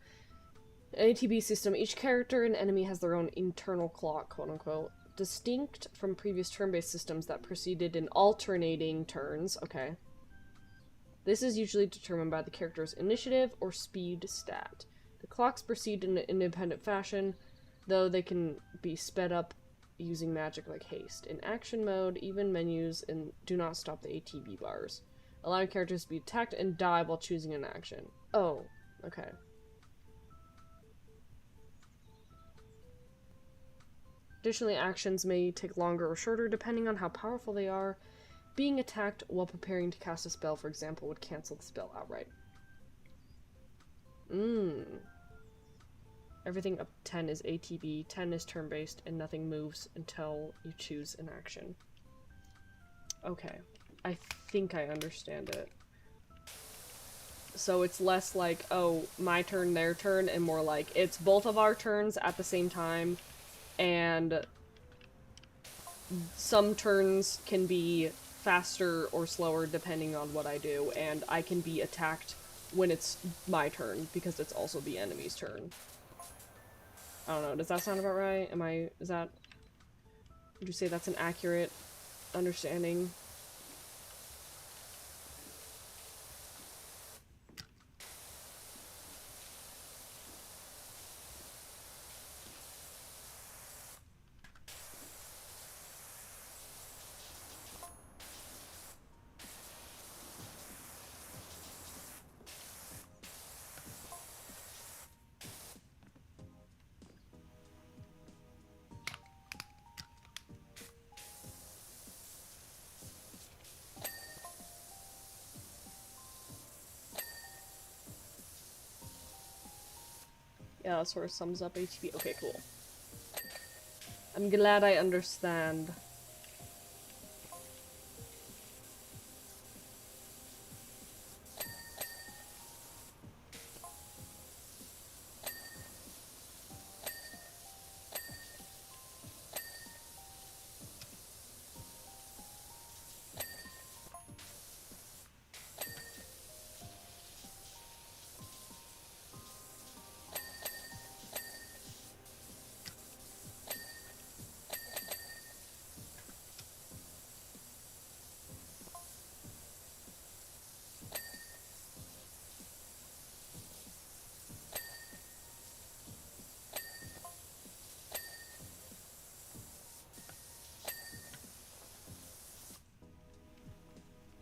ATB system. Each character and enemy has their own internal clock, quote-unquote, distinct from previous turn-based systems that proceeded in alternating turns. Okay. This is usually determined by the character's initiative or speed stat. The clocks proceed in an independent fashion, though they can be sped up using magic like haste. In action mode, even menus do not stop the ATB bars, allowing characters to be attacked and die while choosing an action. Oh, Okay. Additionally, actions may take longer or shorter depending on how powerful they are. Being attacked while preparing to cast a spell, for example, would cancel the spell outright. Everything up to 10 is ATB, 10 is turn-based, and nothing moves until you choose an action. Okay. I think I understand it. So it's less like, oh, my turn, their turn, and more like, it's both of our turns at the same time, and some turns can be faster or slower depending on what I do, and I can be attacked when it's my turn, because it's also the enemy's turn. I don't know, does that sound about right? Would you say that's an accurate understanding? Yeah, that sort of sums up HP. Okay, cool. I'm glad I understand.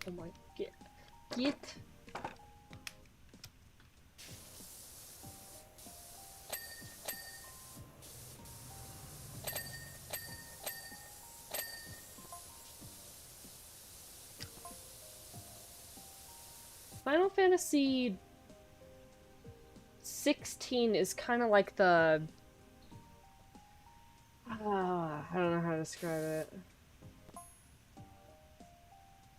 Oh my, get. Final Fantasy 16 is kind of like the... I don't know how to describe it.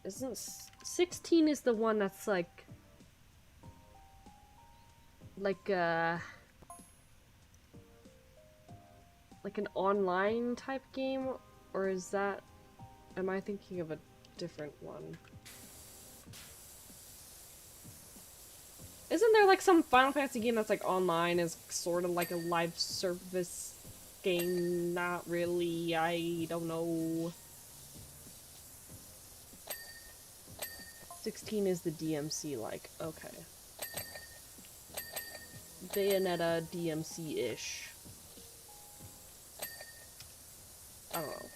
Isn't 16 is the one that's like an online type game, or is that, am I thinking of a different one? Isn't there like some Final Fantasy game that's like online, is sort of like a live service game? Not really, I don't know. 16 is the DMC, like, okay. Bayonetta DMC-ish. I don't know.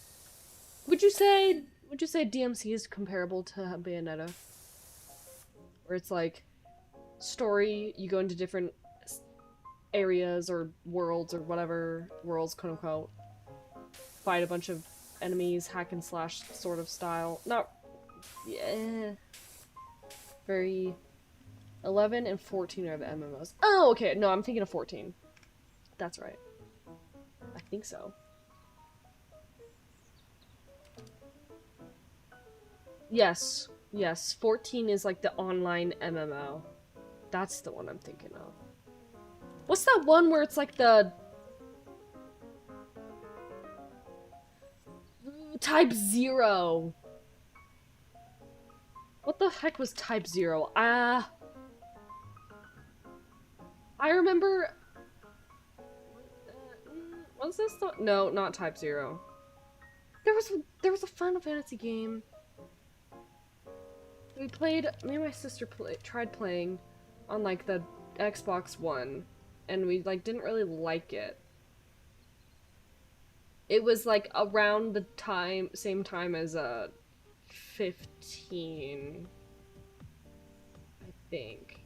Would you say DMC is comparable to Bayonetta? Where it's like, story, you go into different areas or worlds or whatever, worlds, quote unquote, fight a bunch of enemies, hack and slash sort of style. Not, yeah. Very... 11 and 14 are the MMOs. Oh, okay, no, I'm thinking of 14. That's right. I think so. Yes, yes, 14 is like the online MMO. That's the one I'm thinking of. What's that one where it's like the... Type 0. What the heck was Type 0? I remember... was this the... No, not Type 0. There was a Final Fantasy game. We played... Me and my sister tried playing on, like, the Xbox One. And we, like, didn't really like it. It was, like, around the same time as, 15. I think.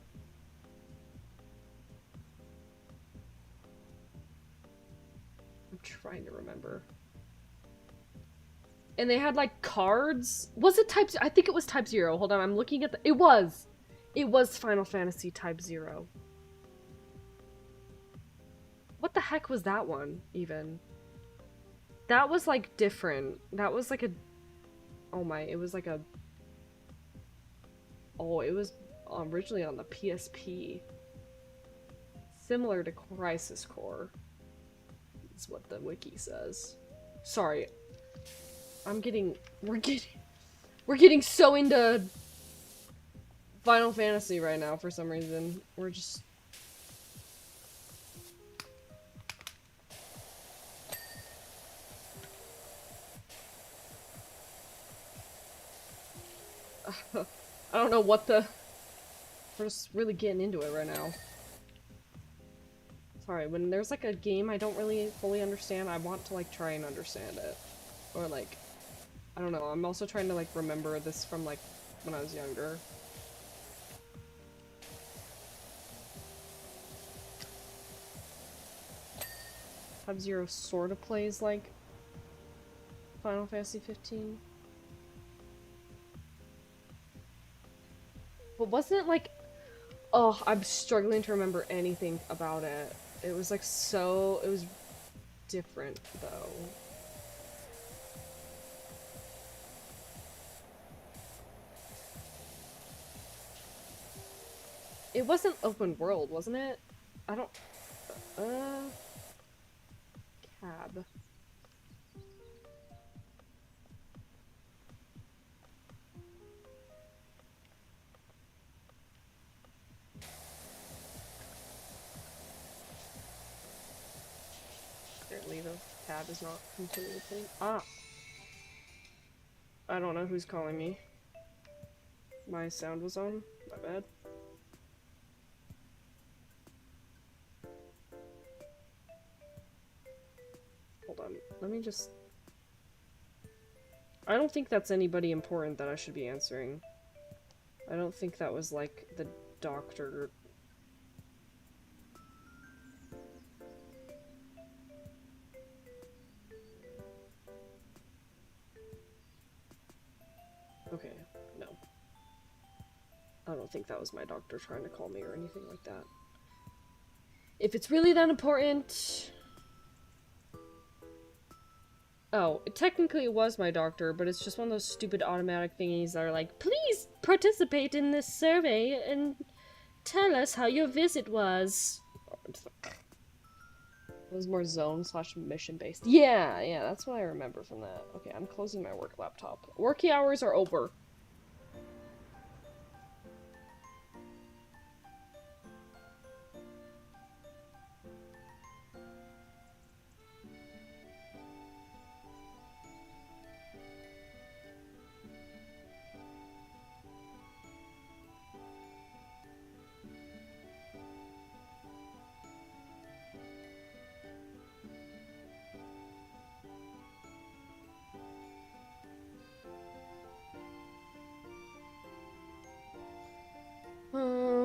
trying to remember. And they had like cards. Was it Type 0? I think it was Type 0. Hold on, I'm looking at the. It was Final Fantasy Type 0. What the heck was that one, even? That was like different. That was like a. Oh my, it was like a. Oh, it was originally on the PSP. Similar to Crisis Core. Is what the wiki says. Sorry. We're getting so into Final Fantasy right now for some reason. We're just... I don't know what the... We're just really getting into it right now. Sorry, when there's like a game I don't really fully understand, I want to like try and understand it. Or like, I don't know, I'm also trying to like remember this from like when I was younger. Sub-Zero sort of plays like Final Fantasy 15. But wasn't it like... Oh, I'm struggling to remember anything about it. It was like so... It was different, though. It wasn't open world, wasn't it? I don't... Cab. Apparently the tab is not completely playing. Ah! I don't know who's calling me. My sound was on. My bad. Hold on. Let me just... I don't think that's anybody important that I should be answering. I don't think that was like the doctor. Okay, no. I don't think that was my doctor trying to call me or anything like that. If it's really that important... Oh, technically it was my doctor, but it's just one of those stupid automatic thingies that are like, please participate in this survey and tell us how your visit was. It was more zone/mission based. Yeah, that's what I remember from that. Okay, I'm closing my work laptop. Working hours are over.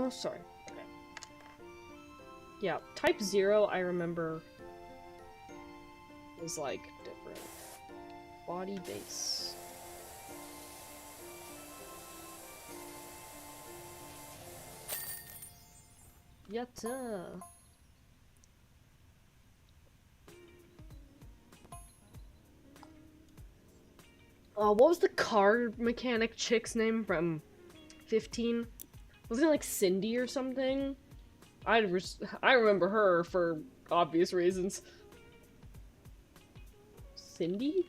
Sorry. Okay. Yeah, Type 0, I remember, was, like, different. Body base. Yatta! What was the car mechanic chick's name from 15? Wasn't it like Cindy or something? I remember her for obvious reasons. Cindy?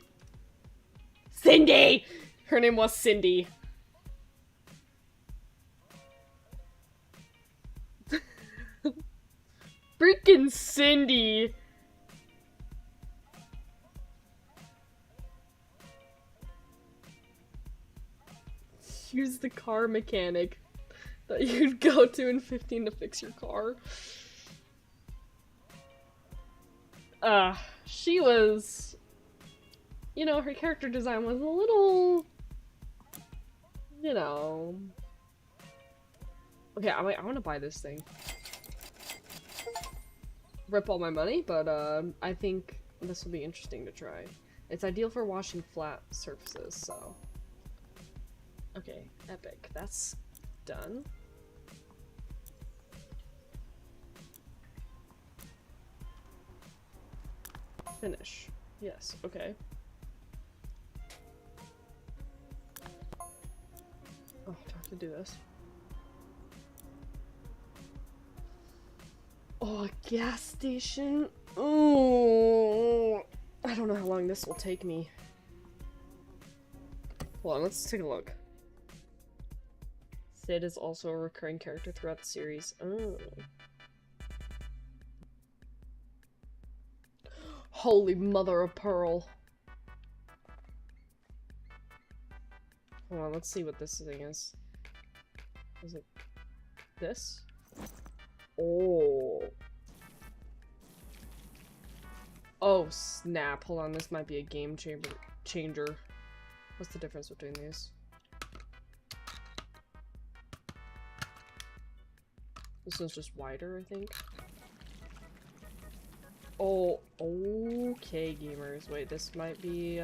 Cindy! Her name was Cindy. Freaking Cindy! She was the car mechanic that you'd go to in 15 to fix your car. She was... You know, her character design was a little... You know... Okay, I want to buy this thing. Rip all my money, but I think This will be interesting to try. It's ideal for washing flat surfaces, so... Okay, epic. That's done. Finish. Yes, okay. Oh, do I have to do this? Oh, a gas station? Oh, I don't know how long this will take me. Hold on, let's take a look. Sid is also a recurring character throughout the series. Oh. Holy mother of pearl. Hold on, let's see what this thing is. Is it this? Oh. Oh, snap. Hold on, this might be a game changer. What's the difference between these? This one's just wider, I think. Oh, okay, gamers. Wait, this might be,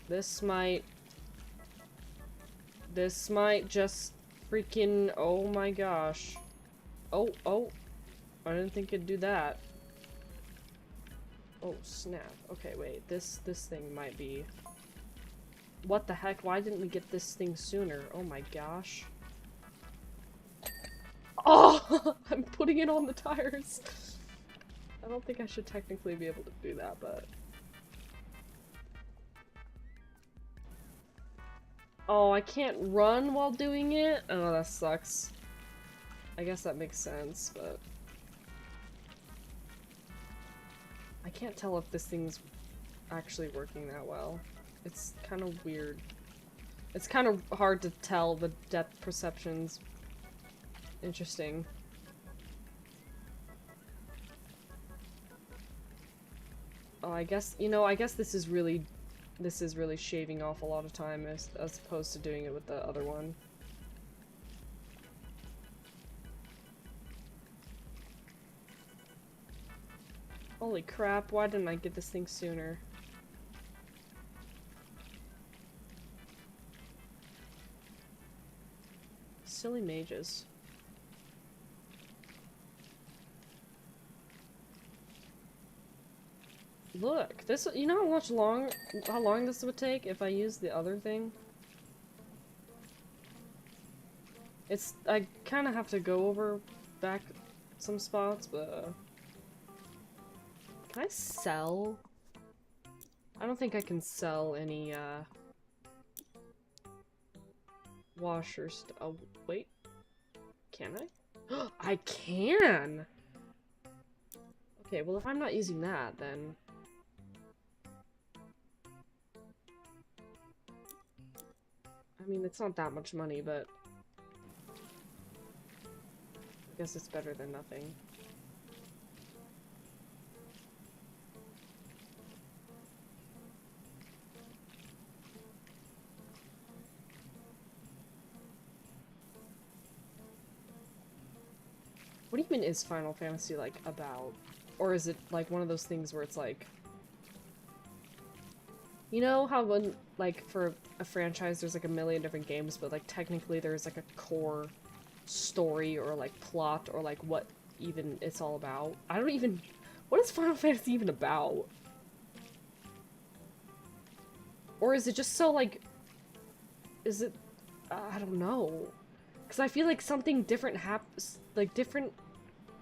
This might just freaking... Oh my gosh. Oh, I didn't think it'd do that. Oh, snap. Okay, wait. This thing might be... What the heck? Why didn't we get this thing sooner? Oh my gosh. Oh! I'm putting it on the tires! I don't think I should technically be able to do that, but... Oh, I can't run while doing it? Oh, that sucks. I guess that makes sense, but... I can't tell if this thing's actually working that well. It's kind of weird. It's kind of hard to tell the depth perceptions. Interesting. Oh, I guess, you know, I guess this is really shaving off a lot of time as opposed to doing it with the other one. Holy crap, why didn't I get this thing sooner? Silly mages. Look, this, you know how long this would take if I used the other thing? I kind of have to go over back some spots, but can I sell? I don't think I can sell any, washers. Oh, wait. Can I? I can! Okay, well if I'm not using that, then... I mean, it's not that much money, but... I guess it's better than nothing. What even is Final Fantasy, like, about? Or is it, like, one of those things where it's, like... You know how when, like, for a franchise there's, like, a million different games, but, like, technically there's, like, a core story or, like, plot or, like, what even it's all about? I don't even... What is Final Fantasy even about? Or is it just so, like... Is it... I don't know. Because I feel like something different happens... Like, different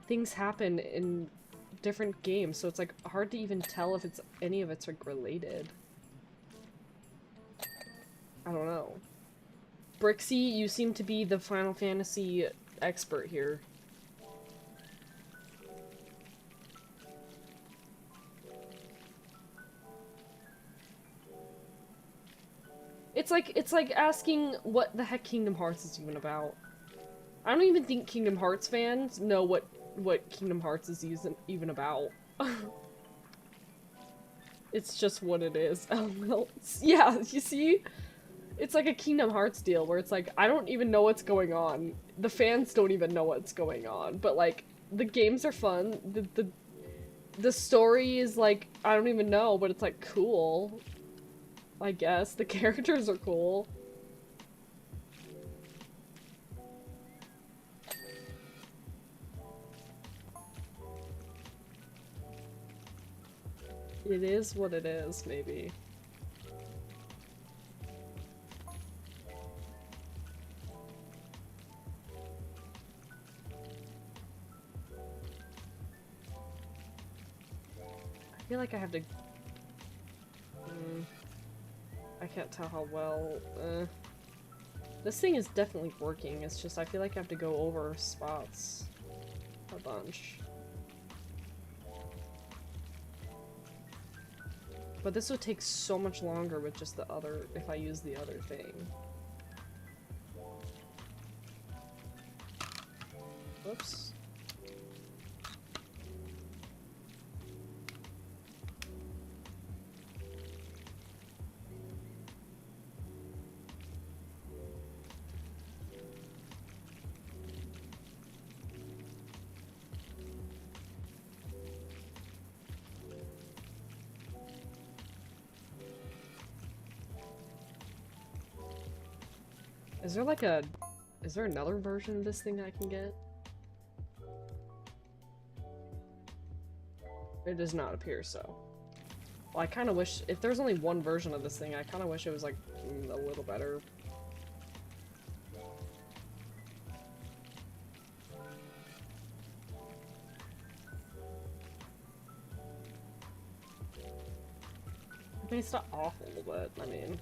things happen in different games, so it's, like, hard to even tell if it's any of it's, like, related. I don't know. Brixie, you seem to be the Final Fantasy expert here. It's like asking what the heck Kingdom Hearts is even about. I don't even think Kingdom Hearts fans know what Kingdom Hearts is even about. It's just what it is. Yeah, you see? It's like a Kingdom Hearts deal where it's like, I don't even know what's going on. The fans don't even know what's going on. But like, the games are fun. the story is like, I don't even know, but it's like cool. I guess. The characters are cool. It is what it is, maybe. I feel like I have to... I can't tell how well... This thing is definitely working, it's just I feel like I have to go over spots a bunch. But this would take so much longer with just the other, if I use the other thing. Whoops. Is there like a... Is there another version of this thing I can get? It does not appear so. Well, I kind of wish... If there's only one version of this thing, I kind of wish it was like a little better. I mean, it's not awful, but I mean...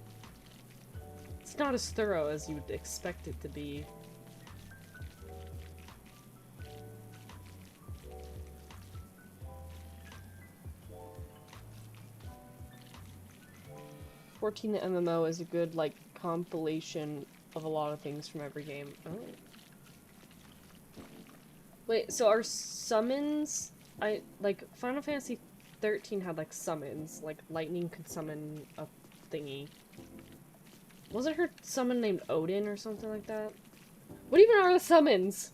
It's not as thorough as you would expect it to be. The MMO is a good, like, compilation of a lot of things from every game. Oh. Wait, so are summons... like, Final Fantasy 13 had, like, summons. Like, lightning could summon a thingy. Wasn't her summon named Odin or something like that? What even are the summons?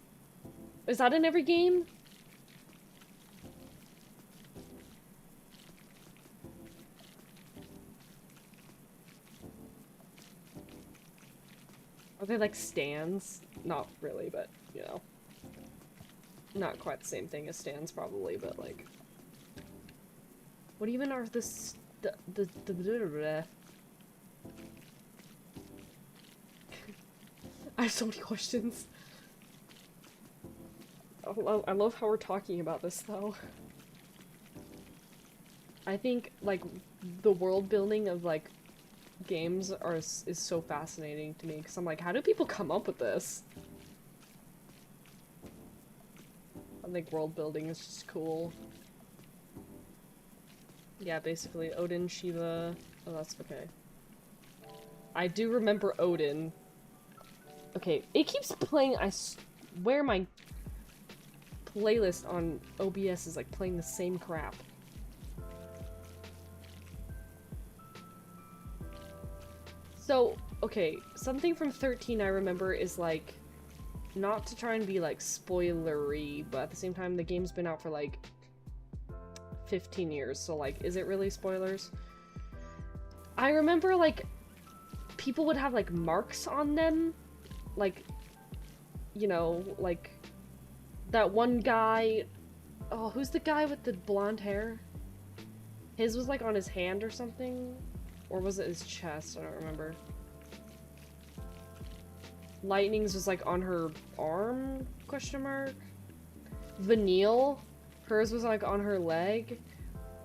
Is that in every game? Are they like stands? Not really, but, you know. Not quite the same thing as stands, probably, but like... What even are this... I have so many questions. I love how we're talking about this, though. I think, like, the world building of, like, games is so fascinating to me, because I'm like, how do people come up with this? I think world building is just cool. Yeah, basically, Odin, Shiva... Oh, that's okay. I do remember Odin. Okay, it keeps playing, I swear my playlist on OBS is like playing the same crap. So, okay, something from 13 I remember is like, not to try and be like spoilery, but at the same time the game's been out for like 15 years, so like, is it really spoilers? I remember like, people would have like marks on them. Like, you know, like, that one guy, oh, who's the guy with the blonde hair? His was, like, on his hand or something? Or was it his chest? I don't remember. Lightning's was, like, on her arm, question mark? Vanille, hers was, like, on her leg.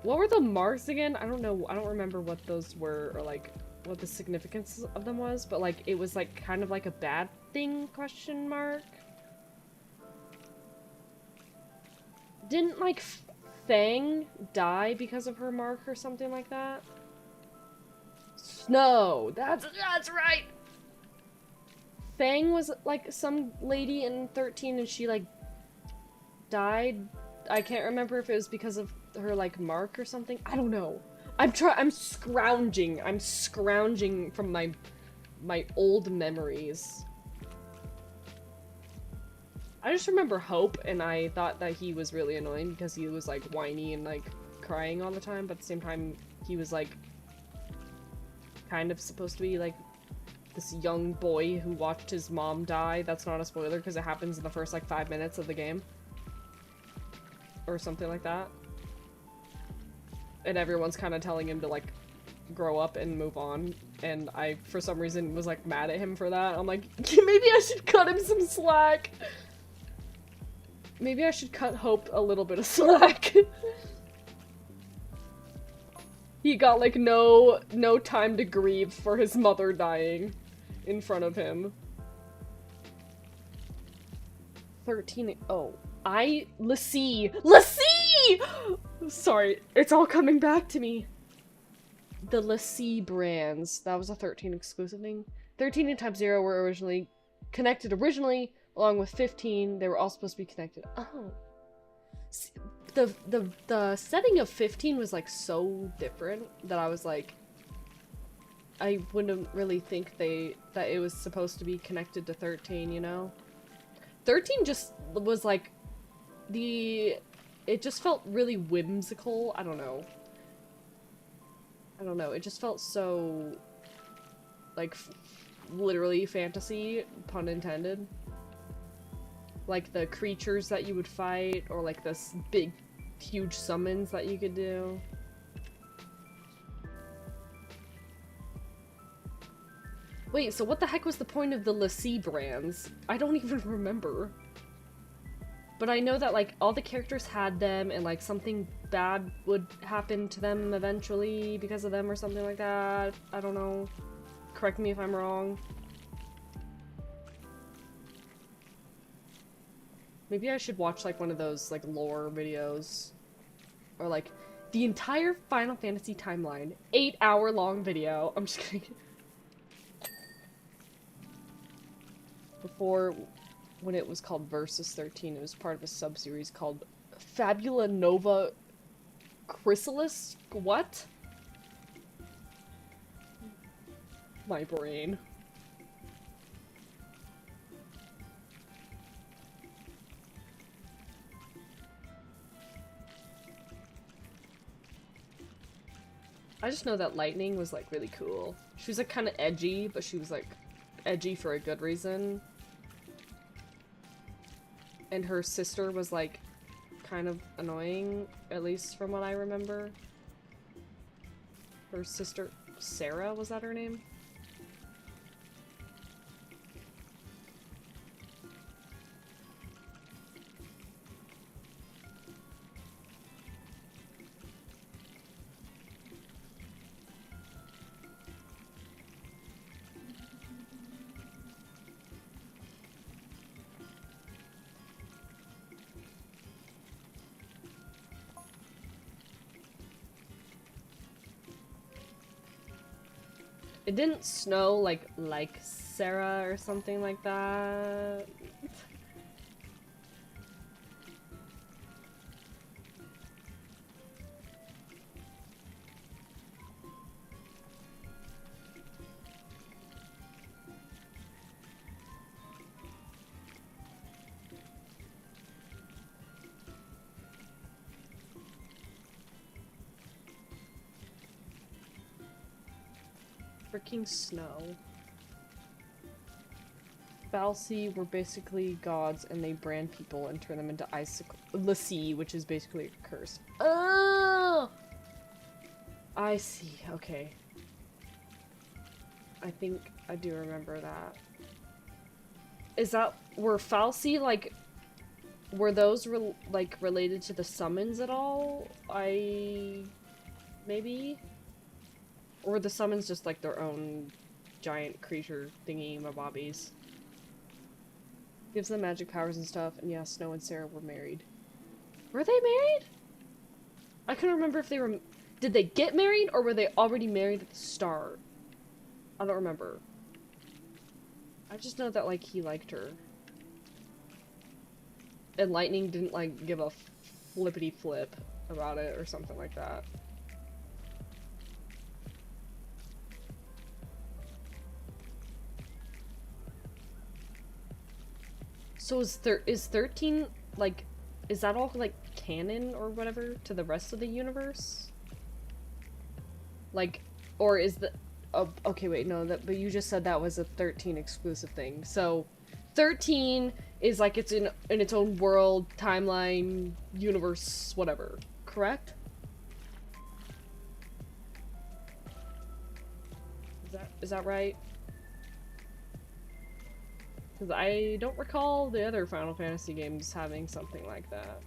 What were the marks again? I don't know, I don't remember what those were, or, like, what the significance of them was, but, like, it was, like, kind of like a bad thing, question mark? Didn't, like, Fang die because of her mark or something like that? Snow! That's right! Fang was, like, some lady in 13 and she, like, died. I can't remember if it was because of her, like, mark or something. I don't know. I'm scrounging. I'm scrounging from my old memories. I just remember Hope, and I thought that he was really annoying because he was like whiny and like crying all the time, but at the same time he was like kind of supposed to be like this young boy who watched his mom die. That's not a spoiler because it happens in the first like 5 minutes of the game. Or something like that. And everyone's kind of telling him to like grow up and move on. And I, for some reason, was like mad at him for that. I'm like, maybe I should cut him some slack. Maybe I should cut Hope a little bit of slack. He got like no time to grieve for his mother dying in front of him. 13. Oh, Lassie! Sorry, it's all coming back to me. The Lassie brands. That was a 13 exclusive thing. 13 and Type 0 were originally connected along with 15. They were all supposed to be connected. Oh. See, the setting of 15 was like so different that I was like, I wouldn't really think that it was supposed to be connected to 13, you know? 13 just was like it just felt really whimsical. I don't know. It just felt so like literally fantasy, pun intended. Like the creatures that you would fight, or like this big, huge summons that you could do. Wait, so what the heck was the point of the Lassie brands? I don't even remember. But I know that, like, all the characters had them, and, like, something bad would happen to them eventually because of them or something like that. I don't know. Correct me if I'm wrong. Maybe I should watch, like, one of those, like, lore videos. Or, like, the entire Final Fantasy timeline. 8-hour-long video. I'm just kidding. Before, when it was called Versus 13, it was part of a sub-series called Fabula Nova Chrysalis? What? My brain. I just know that Lightning was, like, really cool. She was, like, kind of edgy, but she was, like, edgy for a good reason. And her sister was, like, kind of annoying, at least from what I remember. Her sister, Sarah, was that her name? It didn't snow like Sarah or something like that. Freaking snow. Baelz were basically gods, and they brand people and turn them into icicle. Lassie, which is basically a curse. Oh! I see. Okay. I think I do remember that. Is that were Falsi like? Were those like related to the summons at all? Maybe. Or were the summons just like their own giant creature thingy mabobbies? Gives them magic powers and stuff, and yeah, Snow and Sarah were married. Were they married? I couldn't remember if they were... Did they get married, or were they already married at the start? I don't remember. I just know that, like, he liked her. And Lightning didn't, like, give a flippity flip about it, or something like that. So is 13, like, is that all, like, canon or whatever to the rest of the universe? Like, or is the... Oh, okay, wait, no, but you just said that was a 13 exclusive thing. So, 13 is, like, it's in its own world, timeline, universe, whatever. Correct? Is that right? Because I don't recall the other Final Fantasy games having something like that.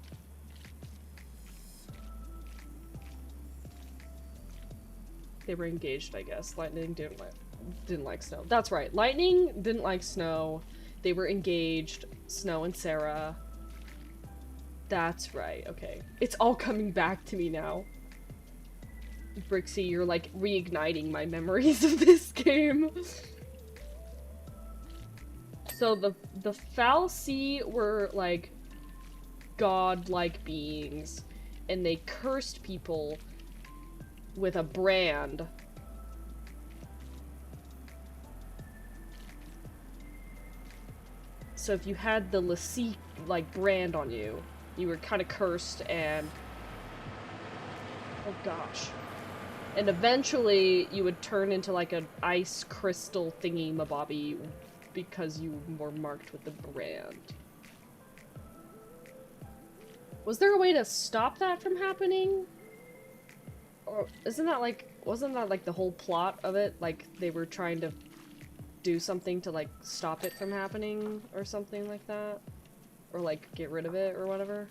They were engaged, I guess. Lightning didn't like Snow. That's right. Lightning didn't like Snow. They were engaged. Snow and Sarah. That's right. Okay. It's all coming back to me now. Brixie, you're like reigniting my memories of this game. So the Fal'Cie were like god-like beings, and they cursed people with a brand. So if you had the Lassie like brand on you, you were kind of cursed, and oh gosh. And eventually you would turn into like an ice crystal thingy mabobby because you were marked with the brand. Was there a way to stop that from happening? Or wasn't that like the whole plot of it? Like they were trying to do something to like stop it from happening or something like that? Or like get rid of it or whatever?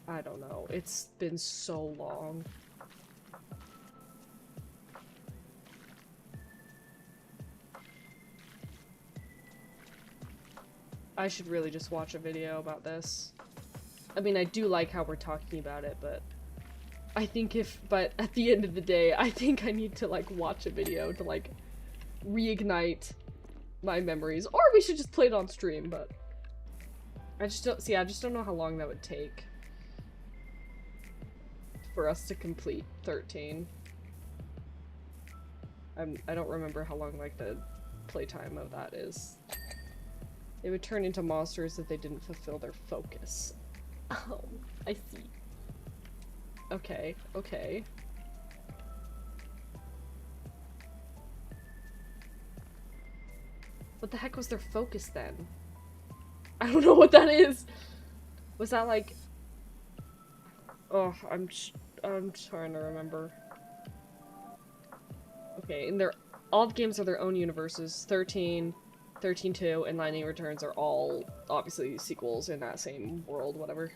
I don't know. It's been so long. I should really just watch a video about this. I mean, I do like how we're talking about it, but I think but at the end of the day, I think I need to like watch a video to like reignite my memories. Or we should just play it on stream, but I just don't know how long that would take for us to complete 13. I don't remember how long like the playtime of that is. They would turn into monsters if they didn't fulfill their focus. Oh, I see. Okay, okay. What the heck was their focus then? I don't know what that is. Was that like... Oh, I'm trying to remember. Okay, and all the games are their own universes. 13, 13-2, and Lightning Returns are all obviously sequels in that same world, whatever.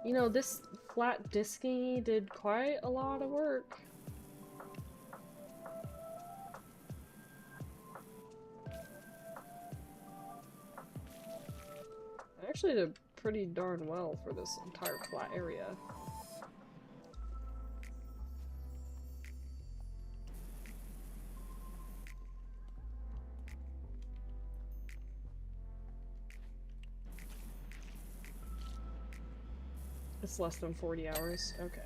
You know, this flat disky did quite a lot of work. I actually did pretty darn well for this entire flat area. It's less than 40 hours? Okay.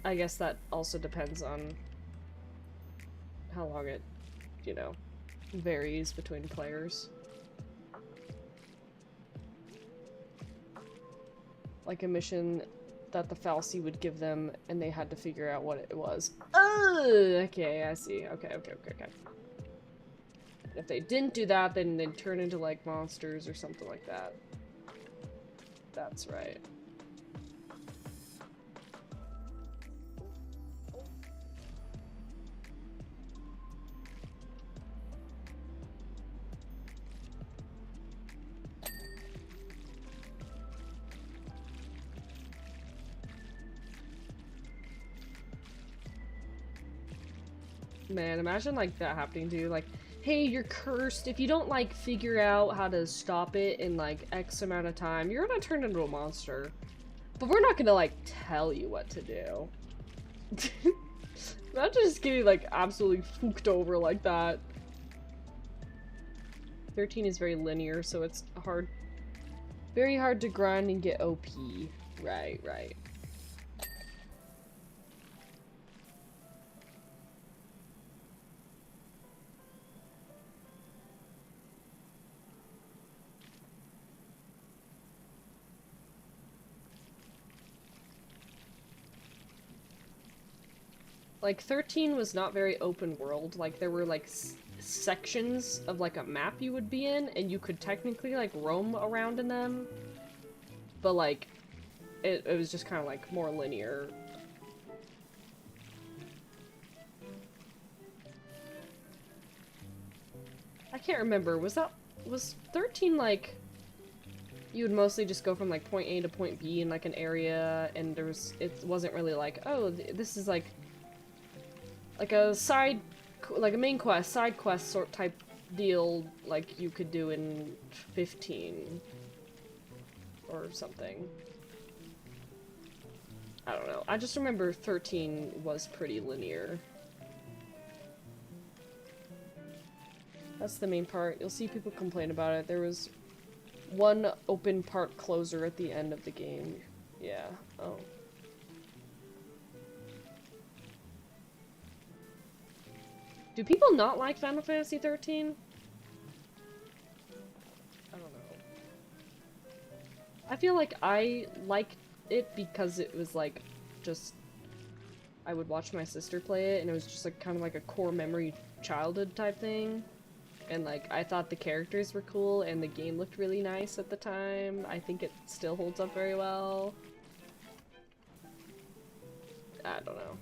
I guess that also depends on how long it, you know, varies between players. Like a mission that the Fal'Cie would give them, and they had to figure out what it was. Oh, okay, I see. Okay. If they didn't do that, then they'd turn into, like, monsters or something like that. That's right. Man, imagine like that happening to you, like, hey, you're cursed. If you don't like figure out how to stop it in like X amount of time, you're gonna turn into a monster. But we're not gonna like tell you what to do. Imagine just getting like absolutely fooked over like that. 13 is very linear, so it's very hard to grind and get OP. Right, right. Like, 13 was not very open world. Like, there were, like, sections of, like, a map you would be in, and you could technically, like, roam around in them. But, like, it was just kind of, like, more linear. I can't remember. Was 13, like... You would mostly just go from, like, point A to point B in, like, an area, and it wasn't really like, oh, this is, like a main quest, side quest sort type deal, like you could do in 15 or something. I don't know. I just remember 13 was pretty linear. That's the main part. You'll see people complain about it. There was one open part closer at the end of the game. Yeah. Oh. Do people not like Final Fantasy 13? I don't know. I feel like I liked it because it was like, just... I would watch my sister play it, and it was just like kind of like a core memory childhood type thing. And like, I thought the characters were cool, and the game looked really nice at the time. I think it still holds up very well. I don't know.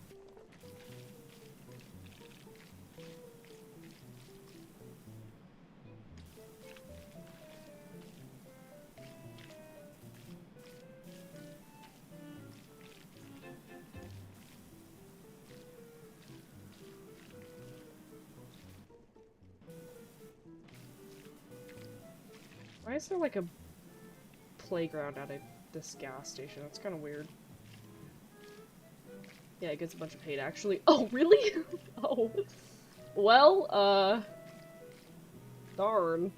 Why is there like a playground at this gas station? That's kind of weird. Yeah, it gets a bunch of hate actually. Oh, really? Oh. Well, darn.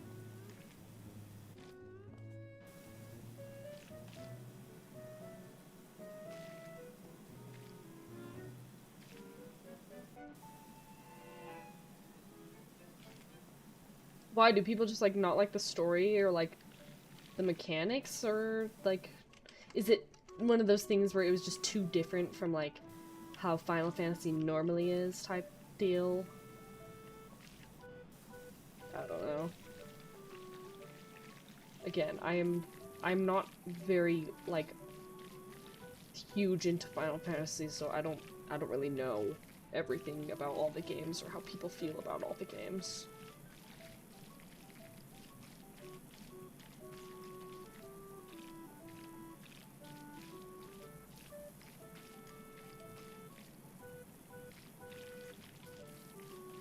Why do people just like not like the story or like the mechanics, or like is it one of those things where it was just too different from like how Final Fantasy normally is type deal? I don't know. Again, I'm not very like huge into Final Fantasy, so I don't really know everything about all the games or how people feel about all the games.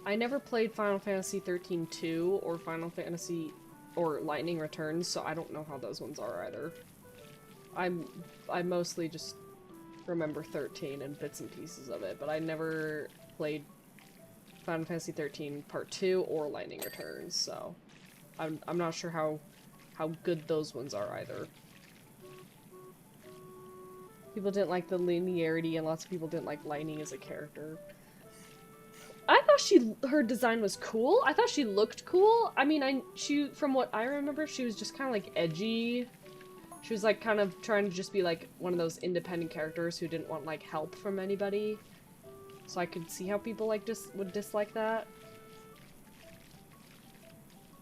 I never played Final Fantasy 13-2 or Final Fantasy or Lightning Returns, so I don't know how those ones are either. I mostly just remember 13 and bits and pieces of it, but I never played Final Fantasy 13 Part 2 or Lightning Returns, so I'm not sure how good those ones are either. People didn't like the linearity, and lots of people didn't like Lightning as a character. I thought her design was cool. I thought she looked cool. I mean, from what I remember, she was just kind of like edgy. She was like kind of trying to just be like one of those independent characters who didn't want like help from anybody. So I could see how people like would dislike that.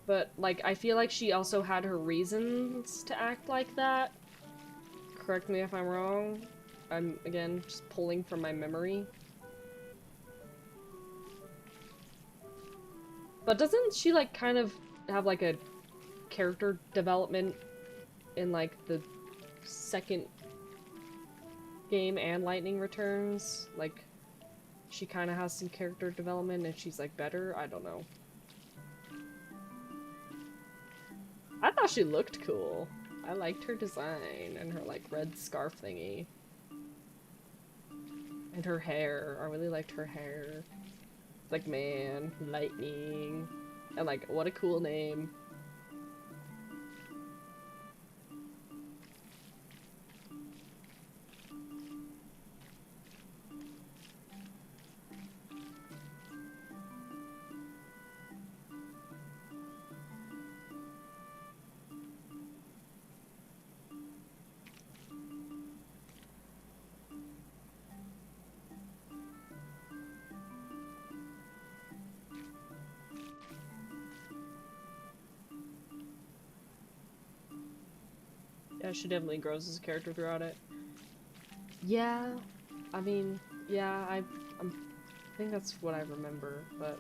But like, I feel like she also had her reasons to act like that. Correct me if I'm wrong. I'm, again, just pulling from my memory. But doesn't she, like, kind of have, like, a character development in, like, the second game and Lightning Returns? Like, she kind of has some character development and she's, like, better? I don't know. I thought she looked cool. I liked her design and her, like, red scarf thingy. And her hair. I really liked her hair. Like, man, Lightning. And, like, what a cool name. Yeah, she definitely grows as a character throughout it. Yeah, I mean, yeah, I think that's what I remember, but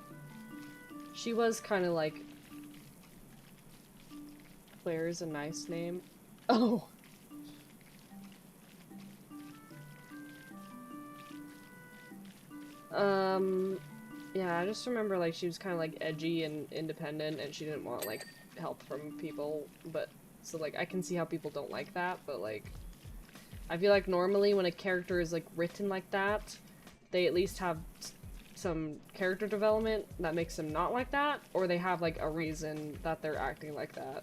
she was kind of like, Claire is a nice name. Oh! Yeah, I just remember, like, she was kind of, like, edgy and independent, and she didn't want, like, help from people, but, so, like, I can see how people don't like that, but, like, I feel like normally when a character is, like, written like that, they at least have some character development that makes them not like that, or they have, like, a reason that they're acting like that.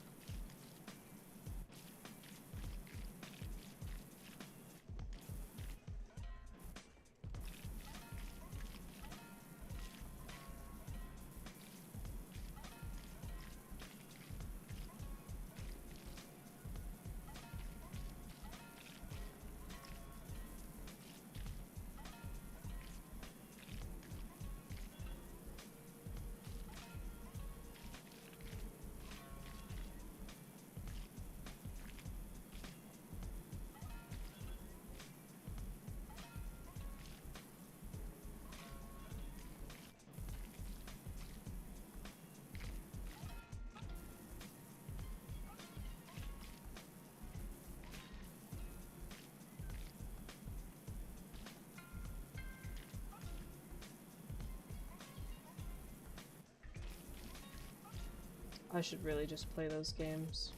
I should really just play those games.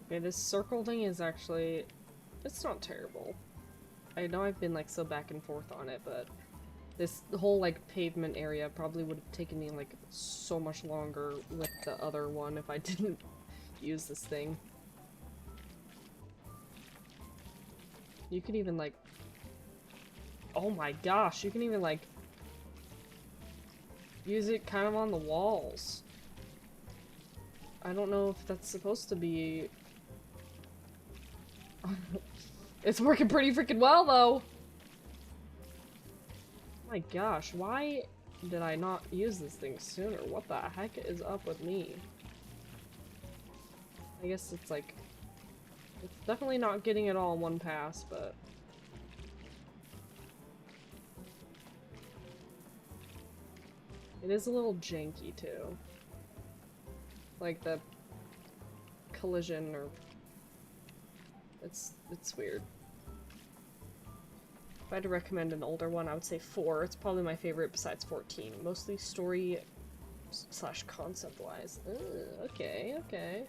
Okay, this circle thing is actually, it's not terrible. I know I've been like so back and forth on it, but this whole like pavement area probably would have taken me like so much longer with the other one if I didn't use this thing. You could even like, oh my gosh, you can even like use it kind of on the walls. I don't know if that's supposed to be... It's working pretty freaking well, though! My gosh, why did I not use this thing sooner? What the heck is up with me? I guess it's like... It's definitely not getting it all in one pass, but... It is a little janky, too. Like, the collision, or... It's weird. If I had to recommend an older one, I would say 4. It's probably my favorite besides 14. Mostly story / concept-wise. Okay, okay.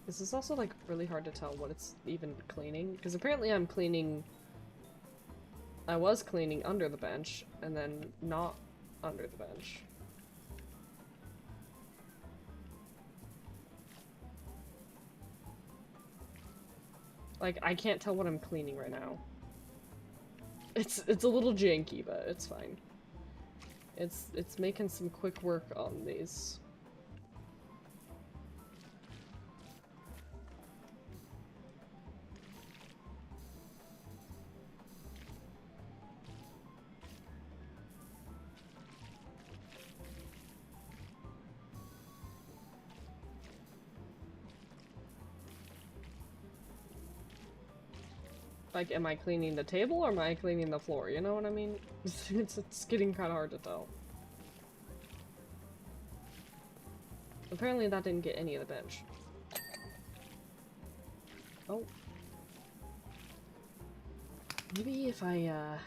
This is also, like, really hard to tell what it's even cleaning, because apparently I'm cleaning... I was cleaning under the bench, and then not under the bench. Like, I can't tell what I'm cleaning right now. It's a little janky, but it's fine. It's making some quick work on these. Like, am I cleaning the table or am I cleaning the floor? You know what I mean? It's getting kind of hard to tell. Apparently that didn't get any of the bench. Oh. Maybe if I,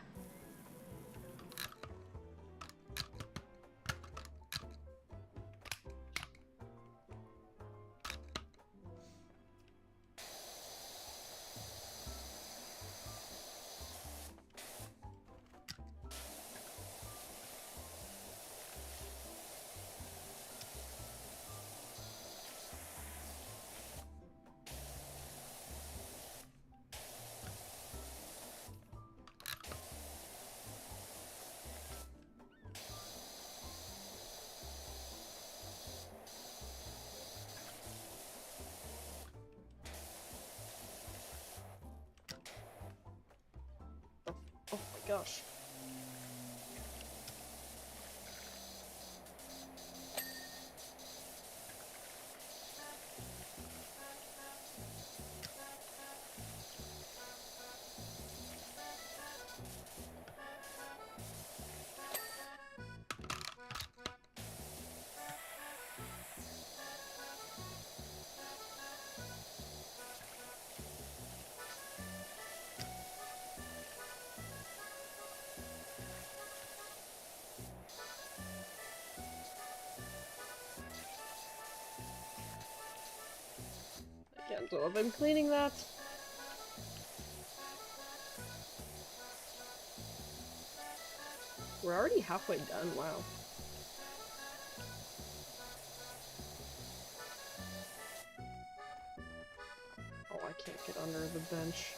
gosh. So I've been cleaning that. We're already halfway done, wow. Oh, I can't get under the bench.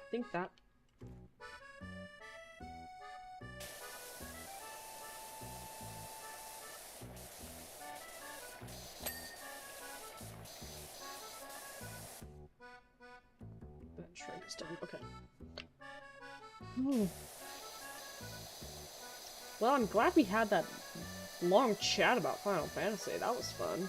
I think that. Bench rank is done. Okay. Ooh. Well, I'm glad we had that long chat about Final Fantasy. That was fun.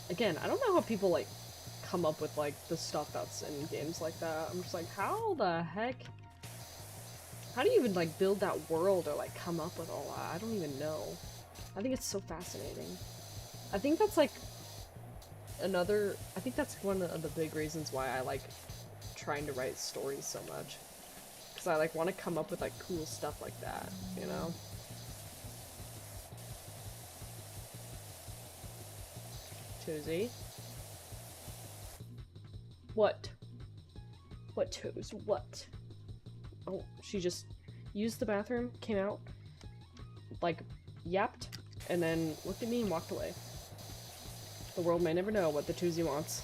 Again, I don't know how people, like, come up with, like, the stuff that's in games like that. I'm just like, how the heck? How do you even, like, build that world or, like, come up with all that? I don't even know. I think it's so fascinating. I think that's, like, I think that's one of the big reasons why I like trying to write stories so much. Because I, like, want to come up with, like, cool stuff like that, you know? Tozy? What? What, Toes? What? Oh, she just used the bathroom, came out, like, yapped, and then looked at me and walked away. The world may never know what the Tozy wants.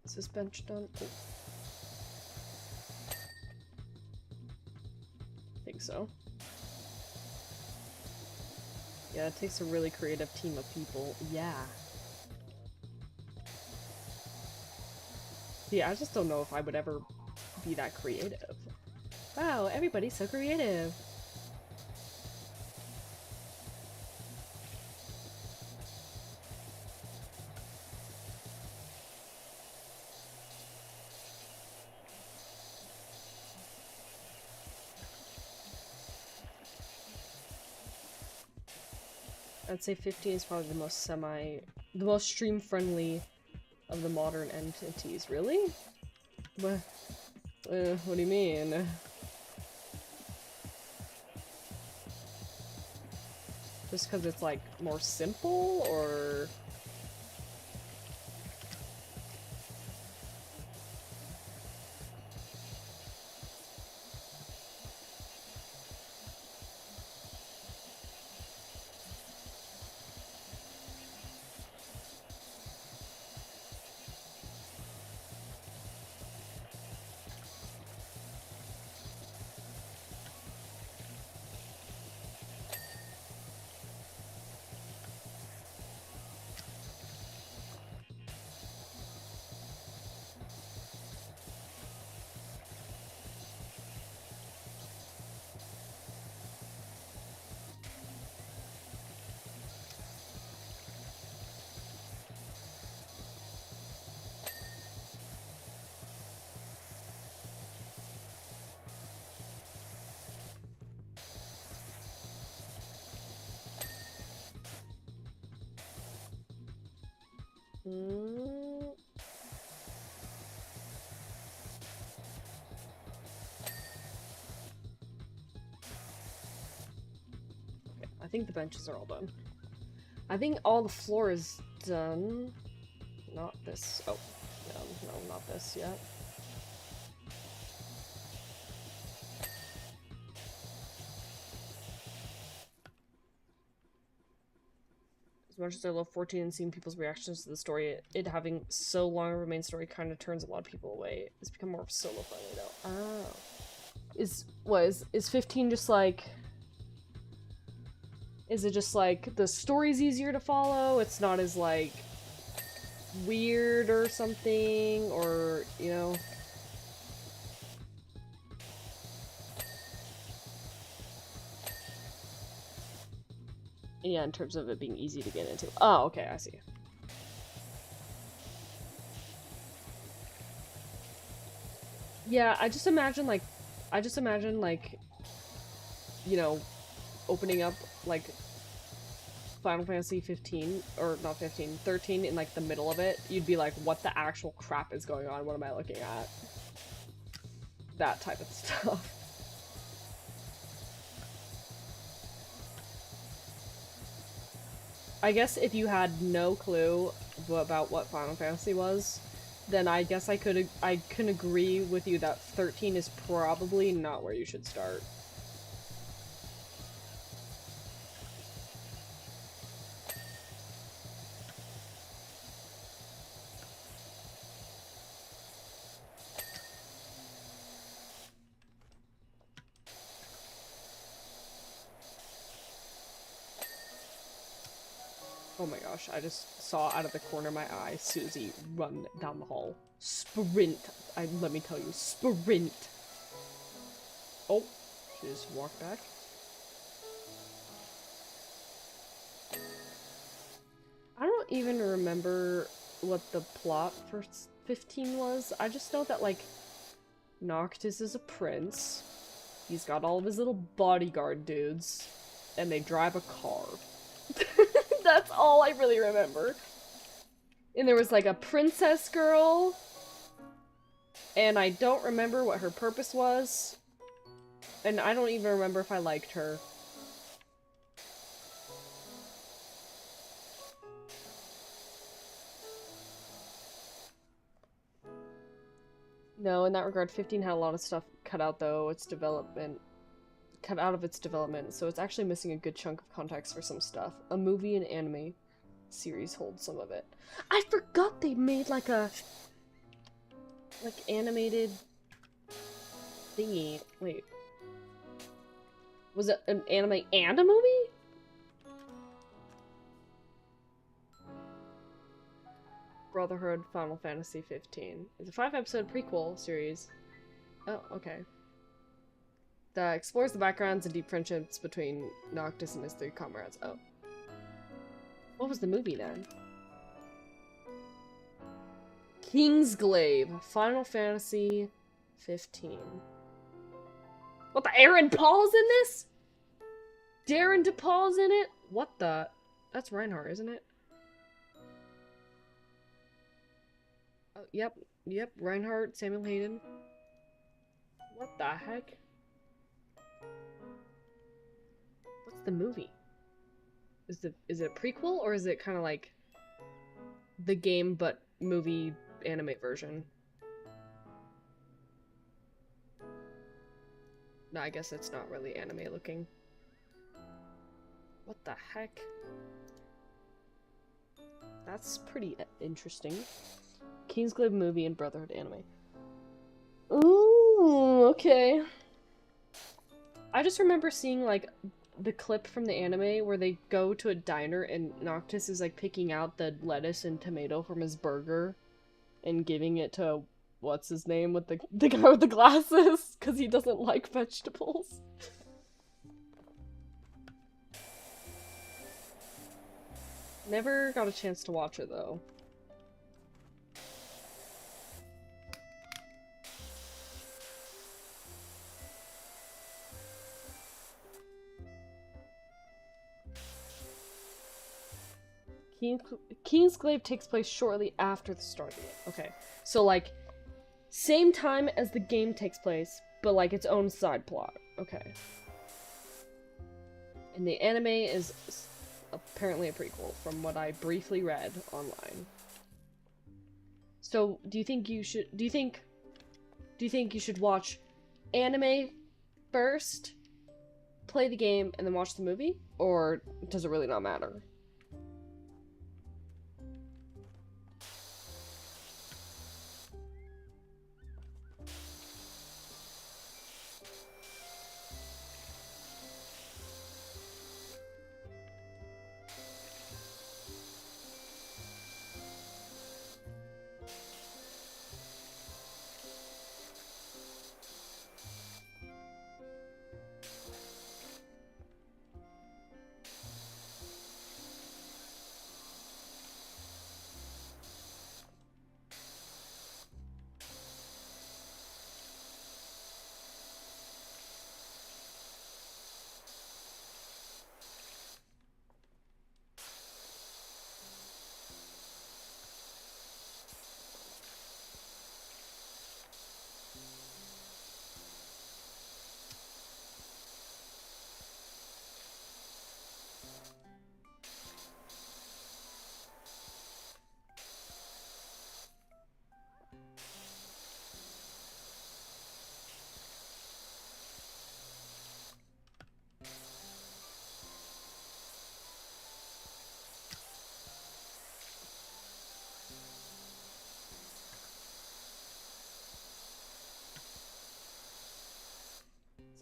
Is this bench done? Oh. I think so. Yeah, it takes a really creative team of people. Yeah. Yeah, I just don't know if I would ever be that creative. Wow, everybody's so creative. I'd say 15 is probably the most stream-friendly of the modern entities. Really? What do you mean? Just because it's, like, more simple, or...? Mm. Okay, I think the benches are all done. I think all the floor is done. Not this. Oh, no, not this yet. As much as I love 14 and seeing people's reactions to the story, it having so long of a main story kind of turns a lot of people away. It's become more solo friendly though. Oh. Is 15 just like... Is it just like the story's easier to follow? It's not as like weird or something, or you know? Yeah, in terms of it being easy to get into. Oh, okay, I see. Yeah, I just imagine like, you know, opening up like Final Fantasy 15, or not 15, 13 in like the middle of it, you'd be like, what the actual crap is going on? What am I looking at? That type of stuff. I guess if you had no clue about what Final Fantasy was, then I guess I can agree with you that 13 is probably not where you should start. Oh my gosh, I just saw out of the corner of my eye Susie run down the hall. Sprint! Let me tell you, sprint! Oh, she just walked back. I don't even remember what the plot for 15 was. I just know that, like, Noctis is a prince. He's got all of his little bodyguard dudes. And they drive a car. That's all I really remember. And there was like a princess girl. And I don't remember what her purpose was. And I don't even remember if I liked her. No, in that regard, 15 had a lot of stuff cut out though, cut out of its development, so it's actually missing a good chunk of context for some stuff. A movie and anime series holds some of it. I forgot they made like a animated thingy. Wait. Was it an anime and a movie? Brotherhood Final Fantasy 15. It's a 5-episode prequel series. Oh, okay. That explores the backgrounds and deep friendships between Noctis and his 3 comrades. Oh. What was the movie then? Kingsglaive, Final Fantasy 15. What the? Aaron Paul's in this? Darren DePaul's in it? What the? That's Reinhardt, isn't it? Oh, yep, Reinhardt, Samuel Hayden. What the heck? What's the movie? Is it a prequel, or is it kind of like the game but movie anime version? No, I guess it's not really anime looking. What the heck? That's pretty interesting. Kingsglaive movie and Brotherhood anime. Ooh, okay. I just remember seeing like the clip from the anime where they go to a diner and Noctis is like picking out the lettuce and tomato from his burger and giving it to what's his name with the guy with the glasses because he doesn't like vegetables. Never got a chance to watch it though. Kingsglaive takes place shortly after the start of the game. Okay, so like same time as the game takes place, but like its own side plot. Okay. And the anime is apparently a prequel, from what I briefly read online. So, do you think you should watch anime first, play the game, and then watch the movie? Or does it really not matter?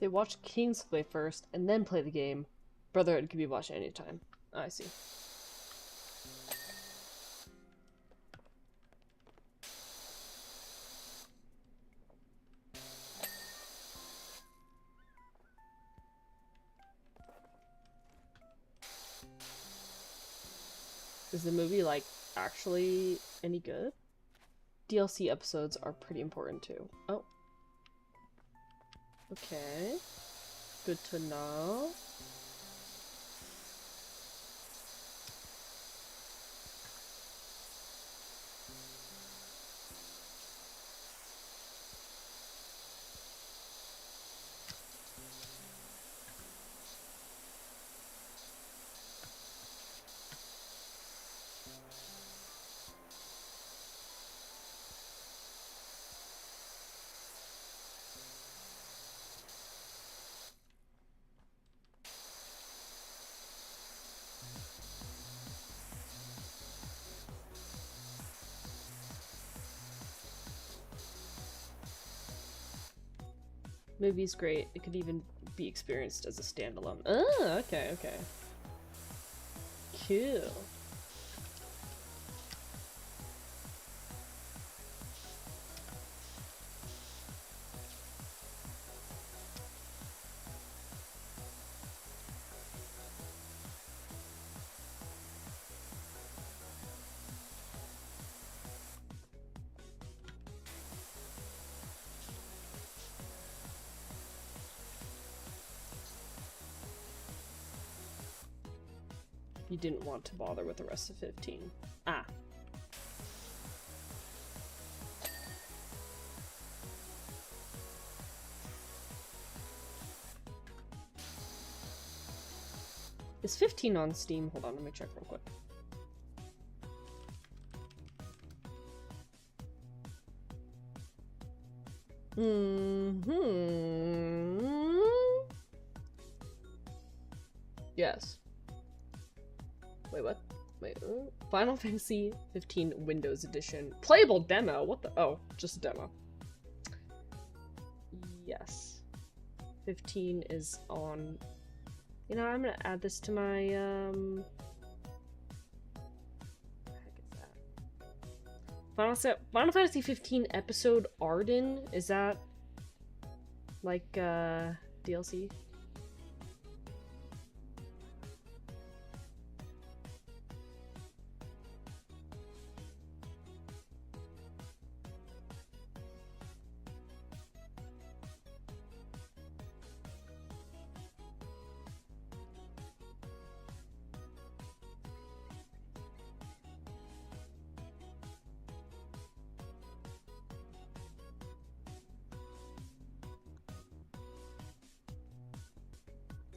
Say watch Kingsglaive first, and then play the game. Brotherhood can be watched anytime. Oh, I see. Is the movie, like, actually any good? DLC episodes are pretty important too. Oh. Okay. Good to know. Movie's great. It could even be experienced as a standalone. Oh, okay, okay. Cool. You didn't want to bother with the rest of 15. Ah. Is 15 on Steam? Hold on, let me check real quick. Yes. Wait, what? Wait, Final Fantasy 15 Windows Edition. Playable demo? What the? Oh, just a demo. Yes. 15 is on... You know, I'm gonna add this to my, what the heck is that? Final Fantasy 15 Episode Arden? Is that, like, DLC?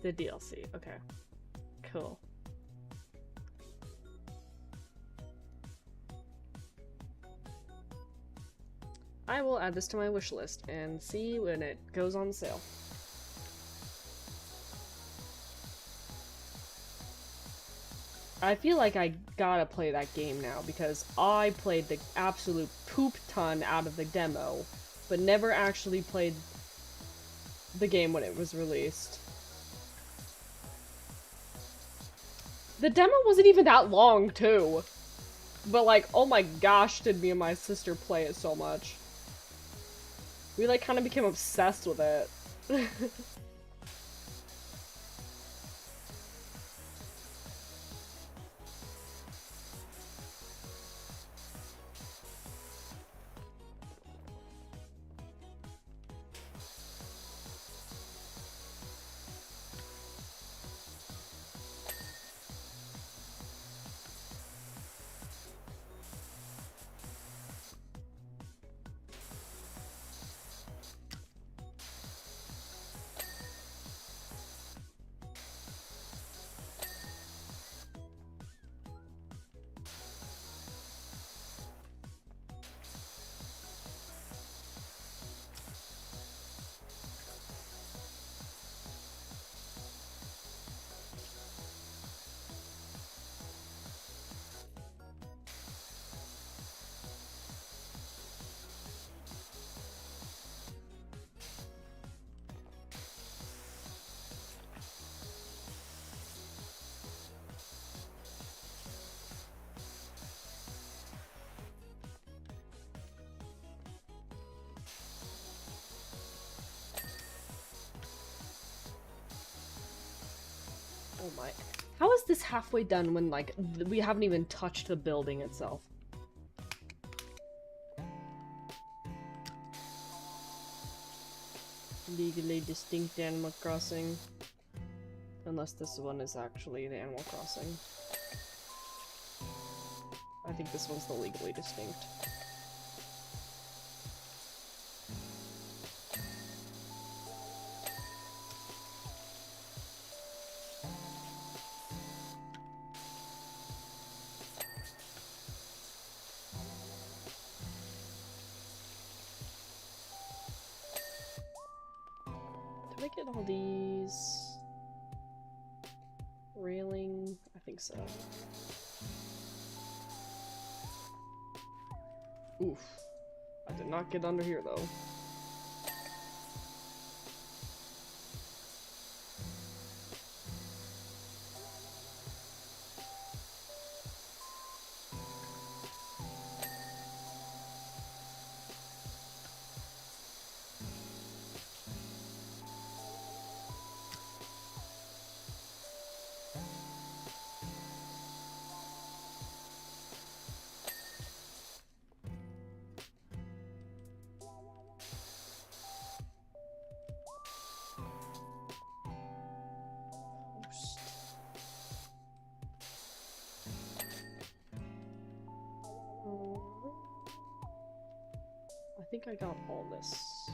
The DLC. Okay. Cool. I will add this to my wish list and see when it goes on sale. I feel like I gotta play that game now because I played the absolute poop ton out of the demo, but never actually played the game when it was released. The demo wasn't even that long, too. But like, oh my gosh, did me and my sister play it so much. We like kind of became obsessed with it. Oh my. How is this halfway done when, like, we haven't even touched the building itself? Legally distinct Animal Crossing. Unless this one is actually the Animal Crossing. I think this one's the legally distinct. Did I get all these? Railing? I think so. Oof. I did not get under here though. I think I got all this.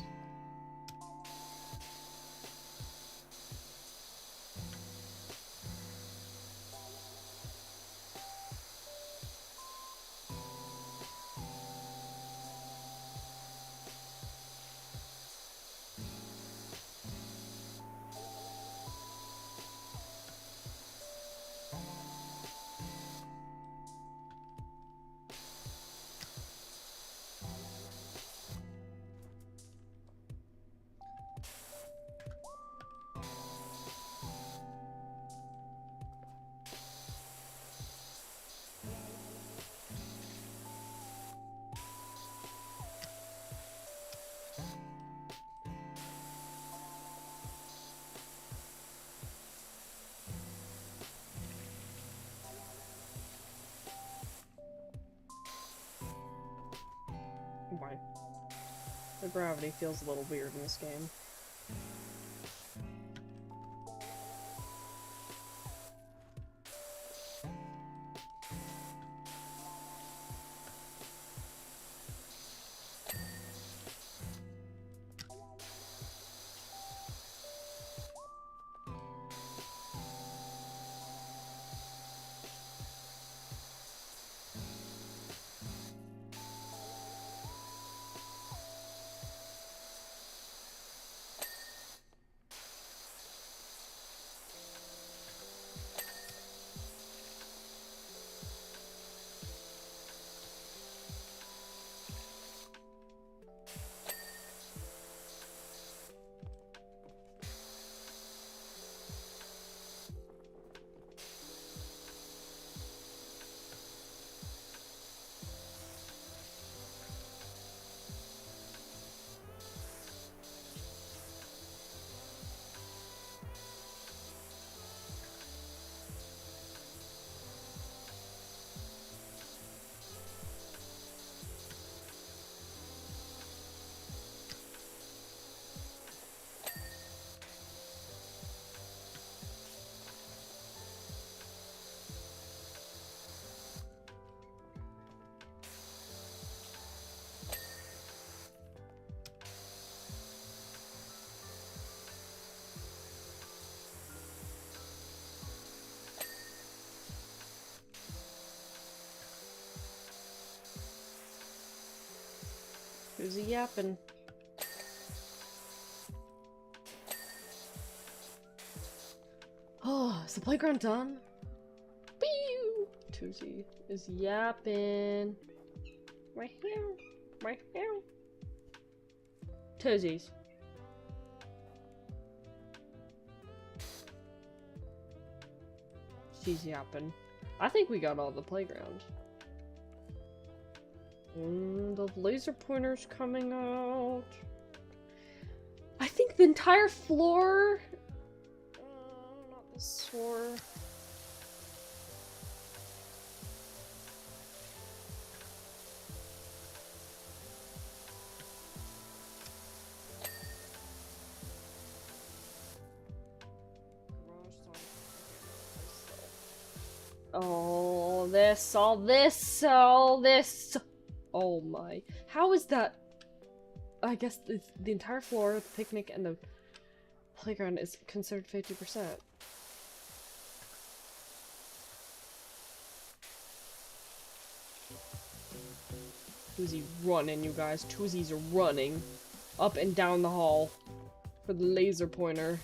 Why? The gravity feels a little weird in this game. Who's he yapping? Oh, is the playground done? Pew! Tuesday is yapping. Right here. Right here. Toesies. She's yapping. I think we got all the playground. The laser pointer's coming out. I think the entire floor. Not this floor. All this, all this, all this. Oh my. How is that? I guess the entire floor, the picnic, and the playground is considered 50%. Toosie running, you guys. Toosie's running up and down the hall for the laser pointer.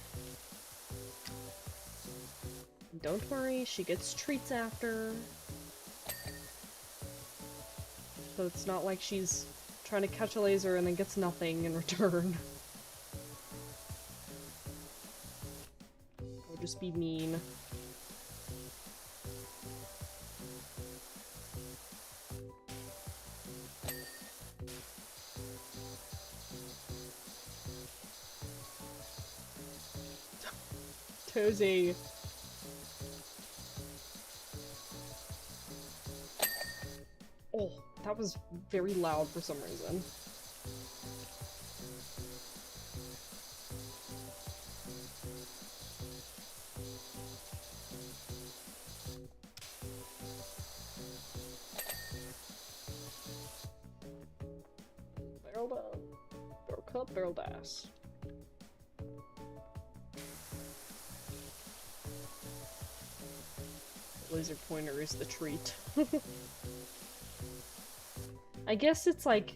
Don't worry, she gets treats after. So it's not like she's trying to catch a laser and then gets nothing in return. Or just be mean. Tosie. Oh, that was very loud for some reason. Barrel down. Barrel cup, barrel dash. Laser pointer is the treat. I guess it's like,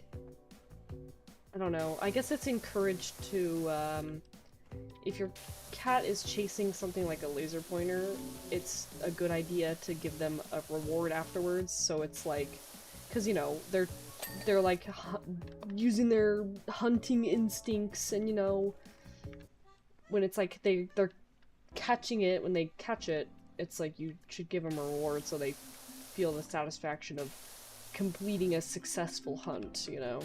I don't know, I guess it's encouraged to, if your cat is chasing something like a laser pointer, it's a good idea to give them a reward afterwards, so it's like, because, you know, they're like, using their hunting instincts, and, you know, when it's like, they're catching it, when they catch it, it's like you should give them a reward so they feel the satisfaction of completing a successful hunt, you know?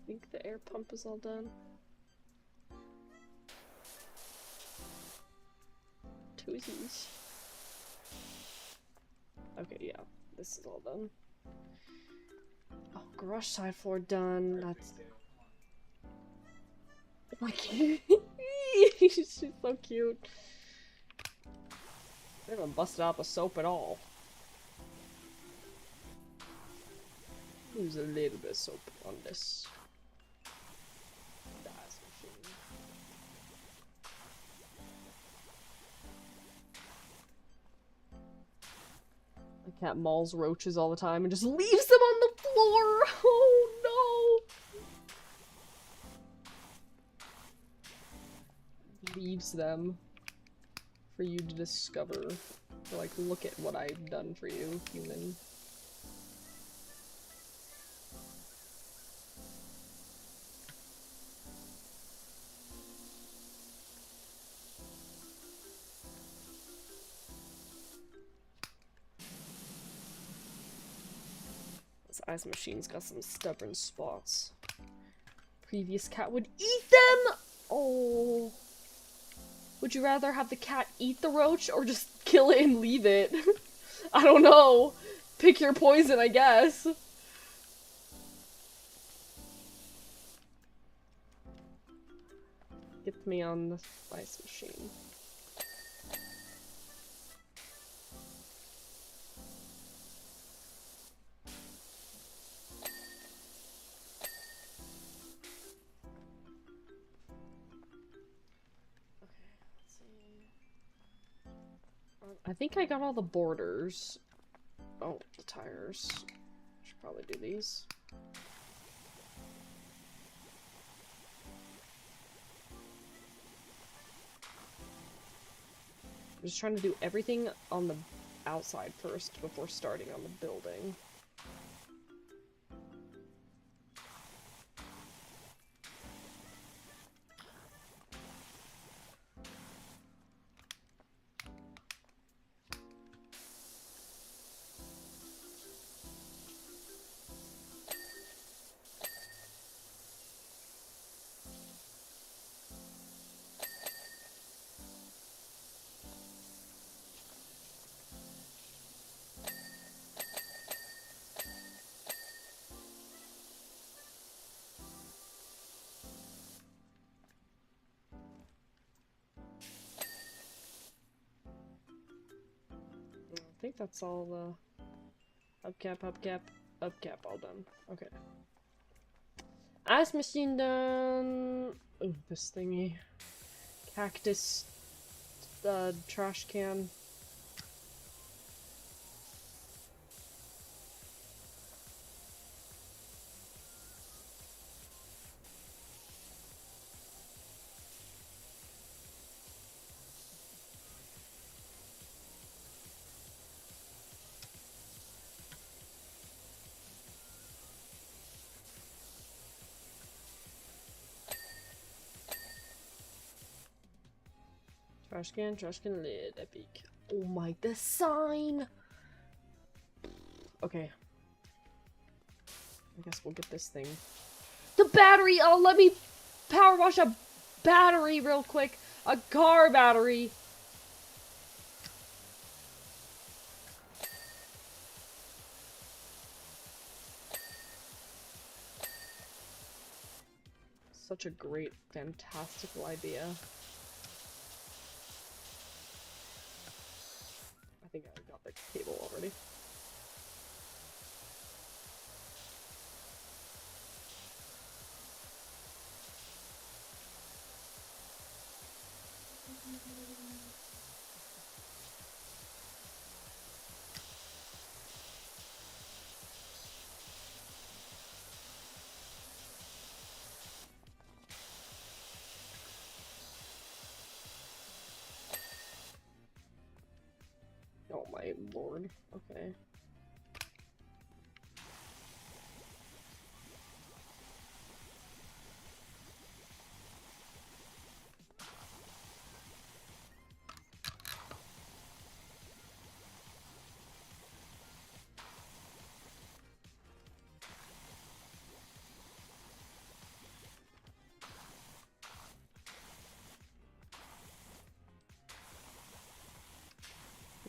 I think the air pump is all done. Toesies. Okay, yeah, this is all done. Oh, garage side floor done. That's. Oh my god. She's so cute. They haven't busted out the soap at all. Use a little bit of soap on this. The cat mauls roaches all the time and just leaves them on the floor! Oh no! Leaves them for you to discover. Or like, look at what I've done for you, human. Ice machine's got some stubborn spots. Previous cat would eat them! Oh. Would you rather have the cat eat the roach or just kill it and leave it? I don't know. Pick your poison, I guess. Get me on the ice machine. I think I got all the borders. Oh, the tires. Should probably do these. I'm just trying to do everything on the outside first before starting on the building. I think that's all the upcap, all done. Okay. Ice machine done. Ooh, this thingy. Cactus, trash can. Trash can lid, epic. Oh my, the sign! Okay. I guess we'll get this thing. The battery! Oh, let me power wash a battery real quick! A car battery! Such a great, fantastical idea. I think I got the cable already. Oh my lord. Okay.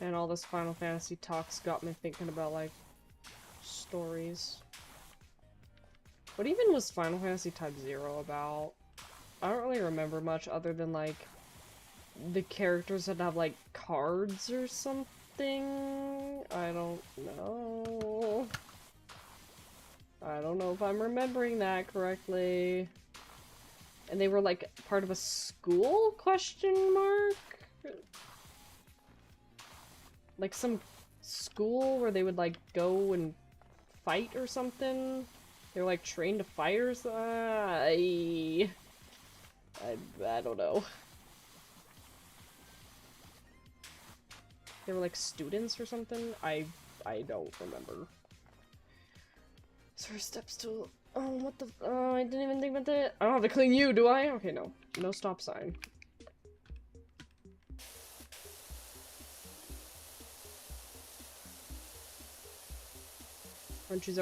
And all this Final Fantasy talks got me thinking about, like, stories. What even was Final Fantasy Type 0 about? I don't really remember much other than, like, the characters that have, like, cards or something? I don't know. I don't know if I'm remembering that correctly. And they were, like, part of a school? Question mark? Like some school where they would like go and fight or something? They were like trained to fighters? I don't know. They were like students or something? I don't remember. First steps to... Oh, what the... Oh, I didn't even think about that. I don't have to clean you, do I? Okay, no. No stop sign. Countries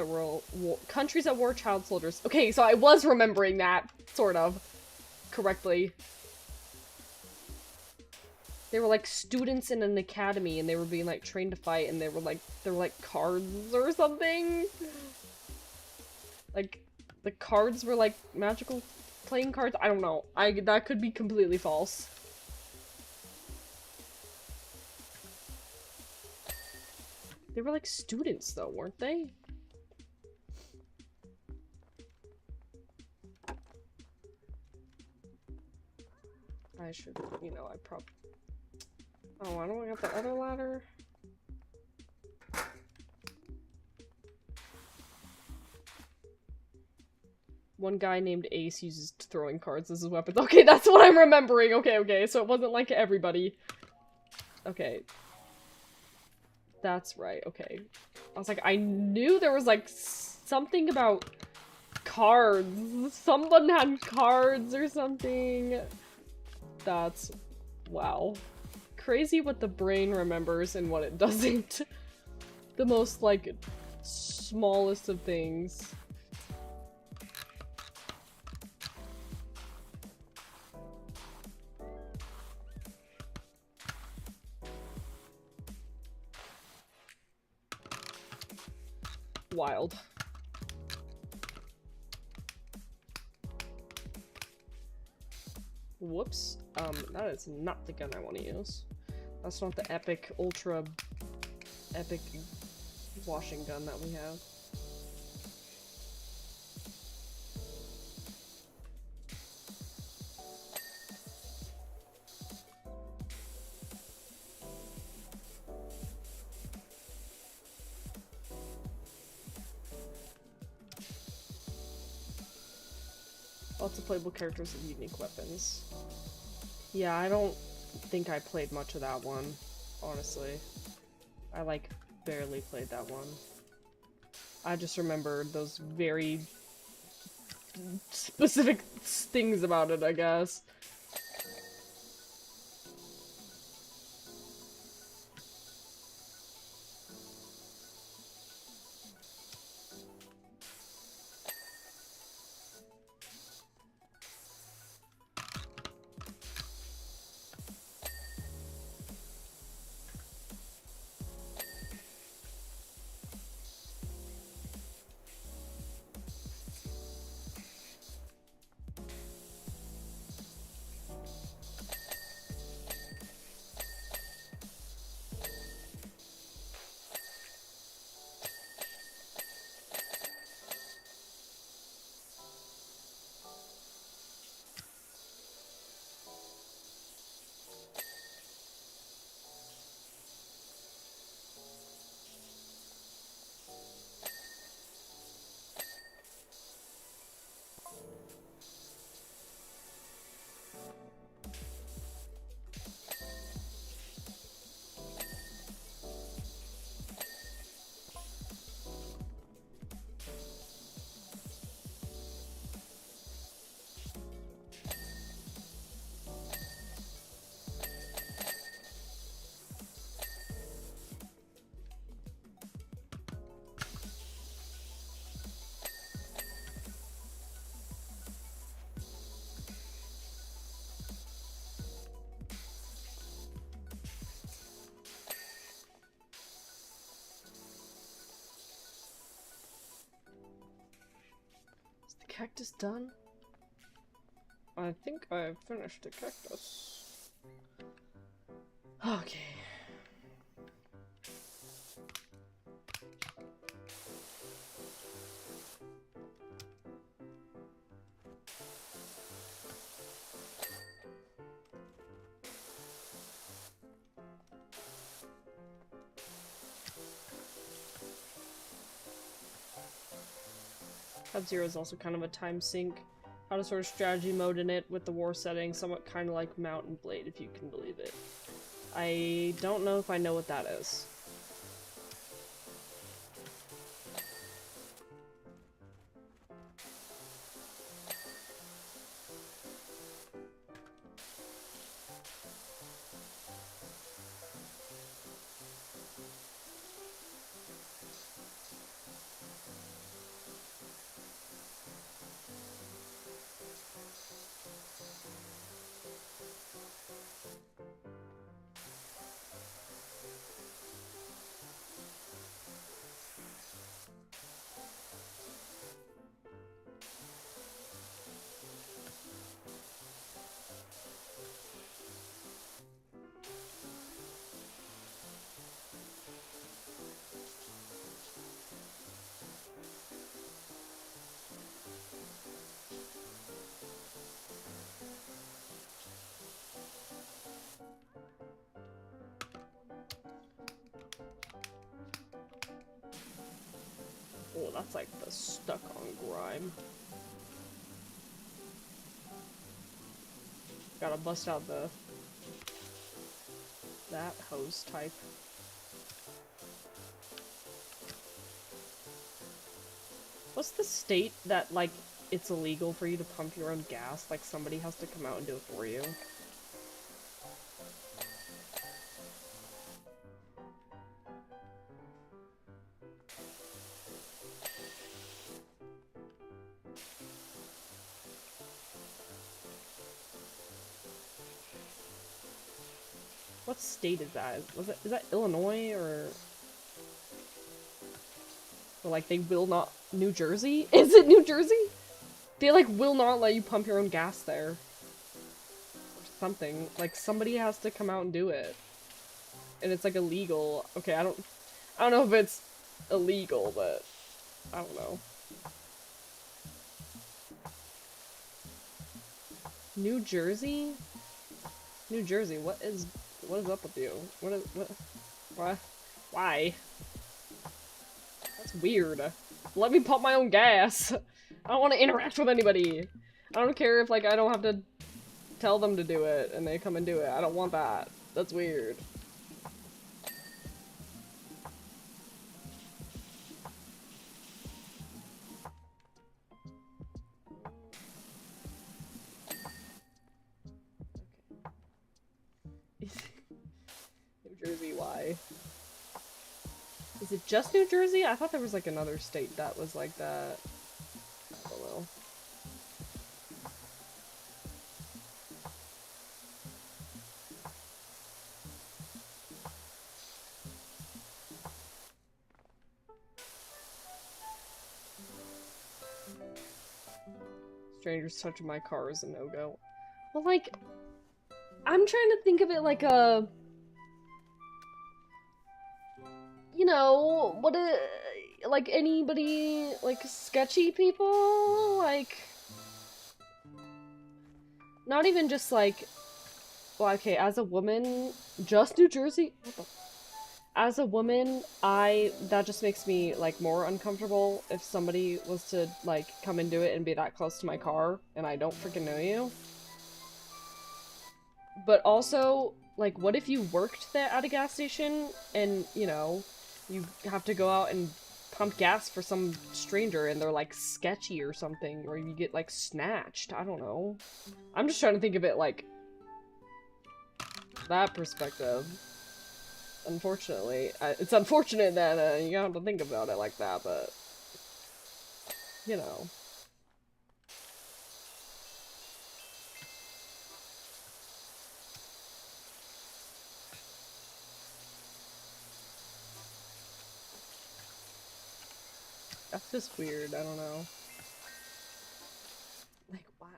at war, child soldiers. Okay, so I was remembering that, sort of, correctly. They were like students in an academy, and they were being like trained to fight, and they were like cards or something. Like the cards were like magical playing cards? I don't know. That could be completely false. They were like students though, weren't they? I should, you know, oh, why don't I got the other ladder? One guy named Ace uses throwing cards as his weapon. Okay, that's what I'm remembering. Okay, so it wasn't like everybody. Okay. That's right, okay. I was like, I knew there was like something about cards. Someone had cards or something. That's... wow. Crazy what the brain remembers and what it doesn't. The most, like, smallest of things. Wild. Whoops. That is not the gun I want to use. That's not the epic, ultra epic washing gun that we have. Lots of playable characters with unique weapons. Yeah, I don't think I played much of that one, honestly. I, like, barely played that one. I just remember those very specific things about it, I guess. Cactus done? I think I've finished the cactus. Okay. F-Zero is also kind of a time sink. How to sort of strategy mode in it with the war setting, somewhat kind of like Mount and Blade, if you can believe it. I don't know if I know what that is. that's like the stuck on grime. Gotta bust out that hose type. What's the state that, like, it's illegal for you to pump your own gas? Like, somebody has to come out and do it for you? What state is that? Is that Illinois or like they will not New Jersey? Is it New Jersey? They like will not let you pump your own gas there. Or something. Like somebody has to come out and do it. And it's like illegal. Okay, I don't know if it's illegal, but I don't know. New Jersey? New Jersey, what is up with you? Why? That's weird. Let me pump my own gas. I don't want to interact with anybody. I don't care if, like, I don't have to tell them to do it and they come and do it. I don't want that. That's weird. New Jersey, why? Is it just New Jersey? I thought there was like another state that was like that. I don't know. Strangers touching my car is a no-go. Well, like, I'm trying to think of it like a... You know, what like anybody, like sketchy people, like, not even just like, well, okay, as a woman, just New Jersey? What the? As a woman, that just makes me, like, more uncomfortable if somebody was to, like, come and do it and be that close to my car, and I don't freaking know you. But also, like, what if you worked there at a gas station, and, you know, you have to go out and pump gas for some stranger and they're like sketchy or something, or you get like snatched. I don't know. I'm just trying to think of it like that perspective. Unfortunately, it's unfortunate that you have to think about it like that, but you know. That's just weird, I don't know. Like, why?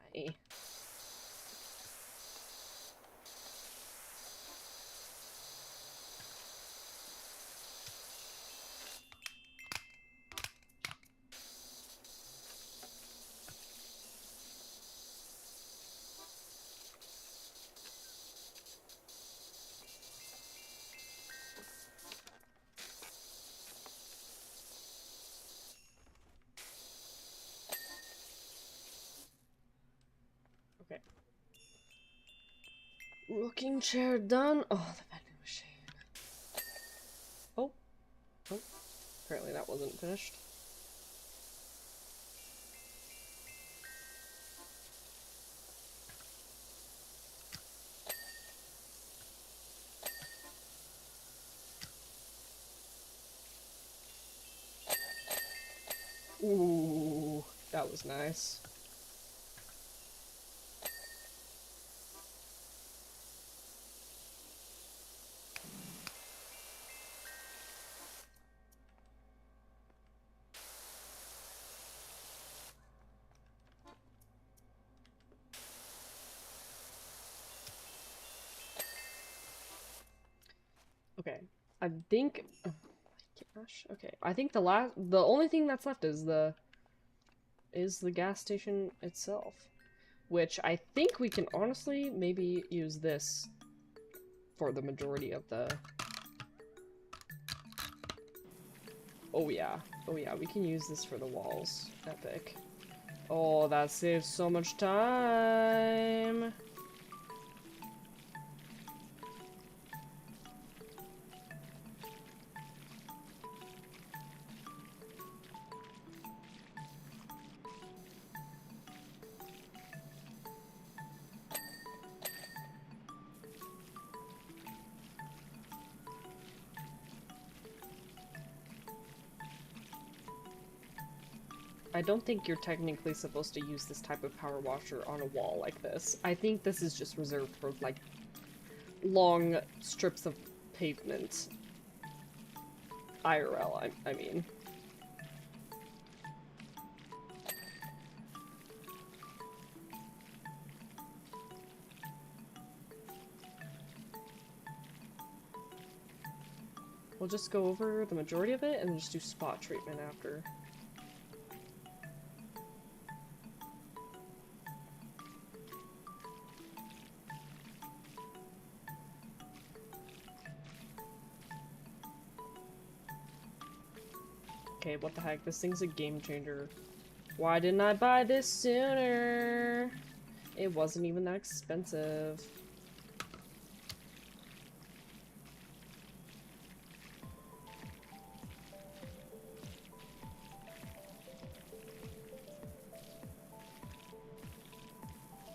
Okay. Rocking chair done. Oh, the vending machine. Oh. Oh. Apparently that wasn't finished. Ooh, that was nice. Okay, I think. Oh, gosh. Okay, I think the only thing that's left is the gas station itself, which I think we can honestly maybe use this for the majority of the. Oh yeah. Oh yeah, we can use this for the walls. Epic. Oh, that saves so much time. I don't think you're technically supposed to use this type of power washer on a wall like this. I think this is just reserved for, like, long strips of pavement. IRL, I mean. We'll just go over the majority of it and just do spot treatment after. Okay, what the heck? This thing's a game changer. Why didn't I buy this sooner? It wasn't even that expensive.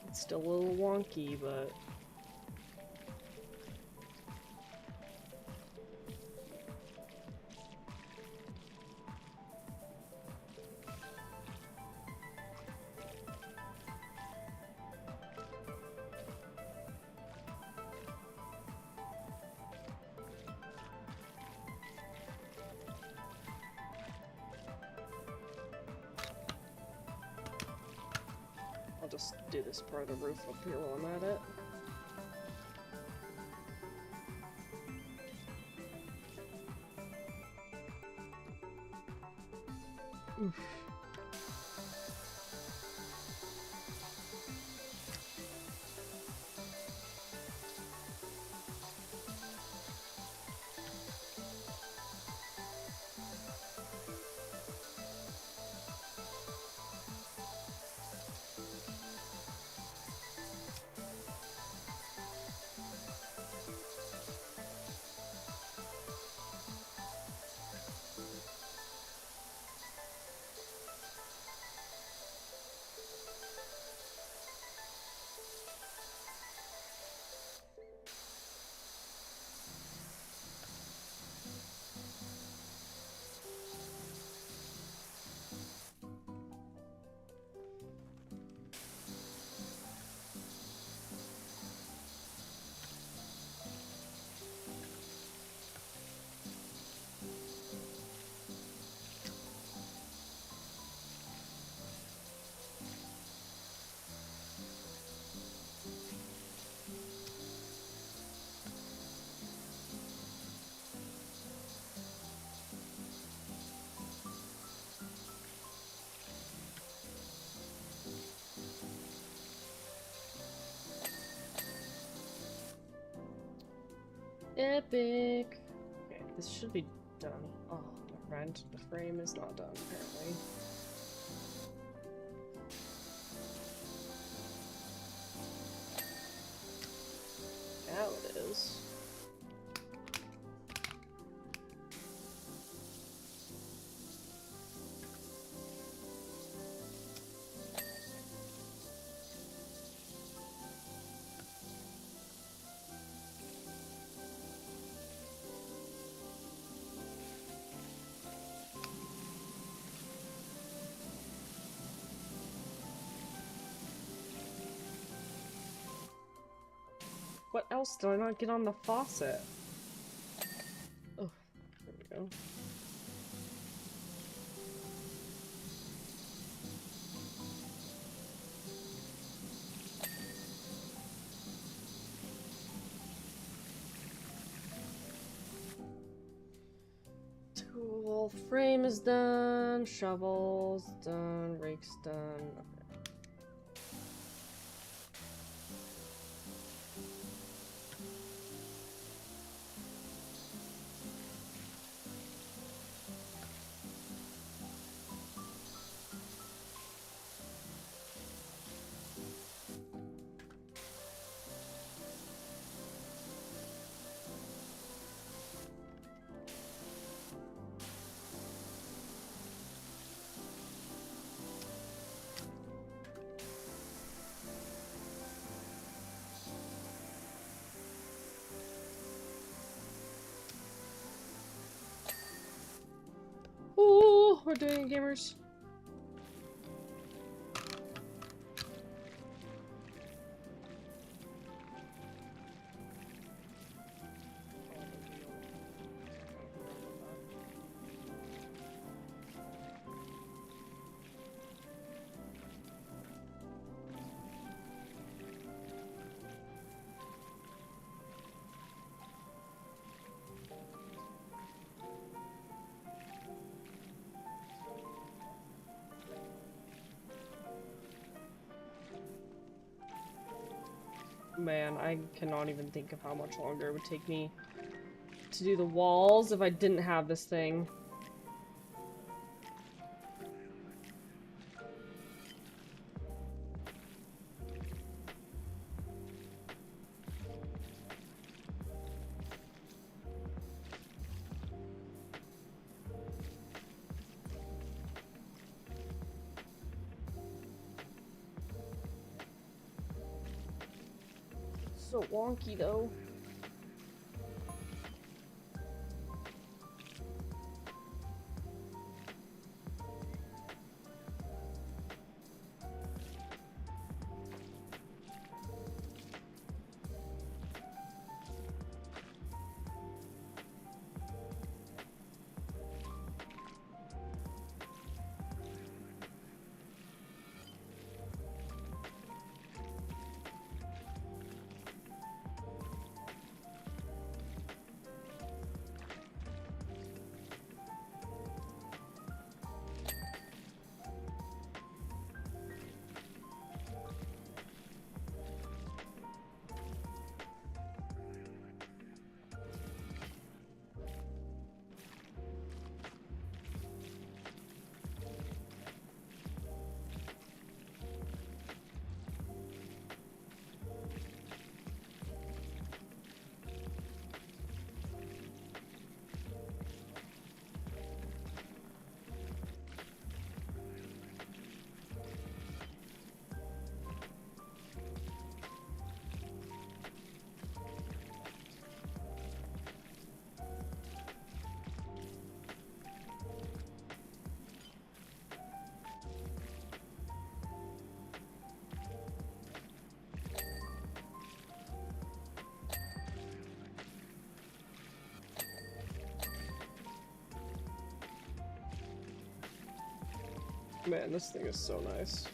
It's still a little wonky, but... I'll just do this part of the roof up here while I'm at it. Oof. Epic! Okay, this should be done. Oh, the frame is not done, apparently. Now it is. What else did I not get on the faucet? Oh, there we go. Tool frame is done, shovels done, rake's done. Okay. start doing it, gamers. Man, I cannot even think of how much longer it would take me to do the walls if I didn't have this thing. So wonky though. Man, this thing is so nice.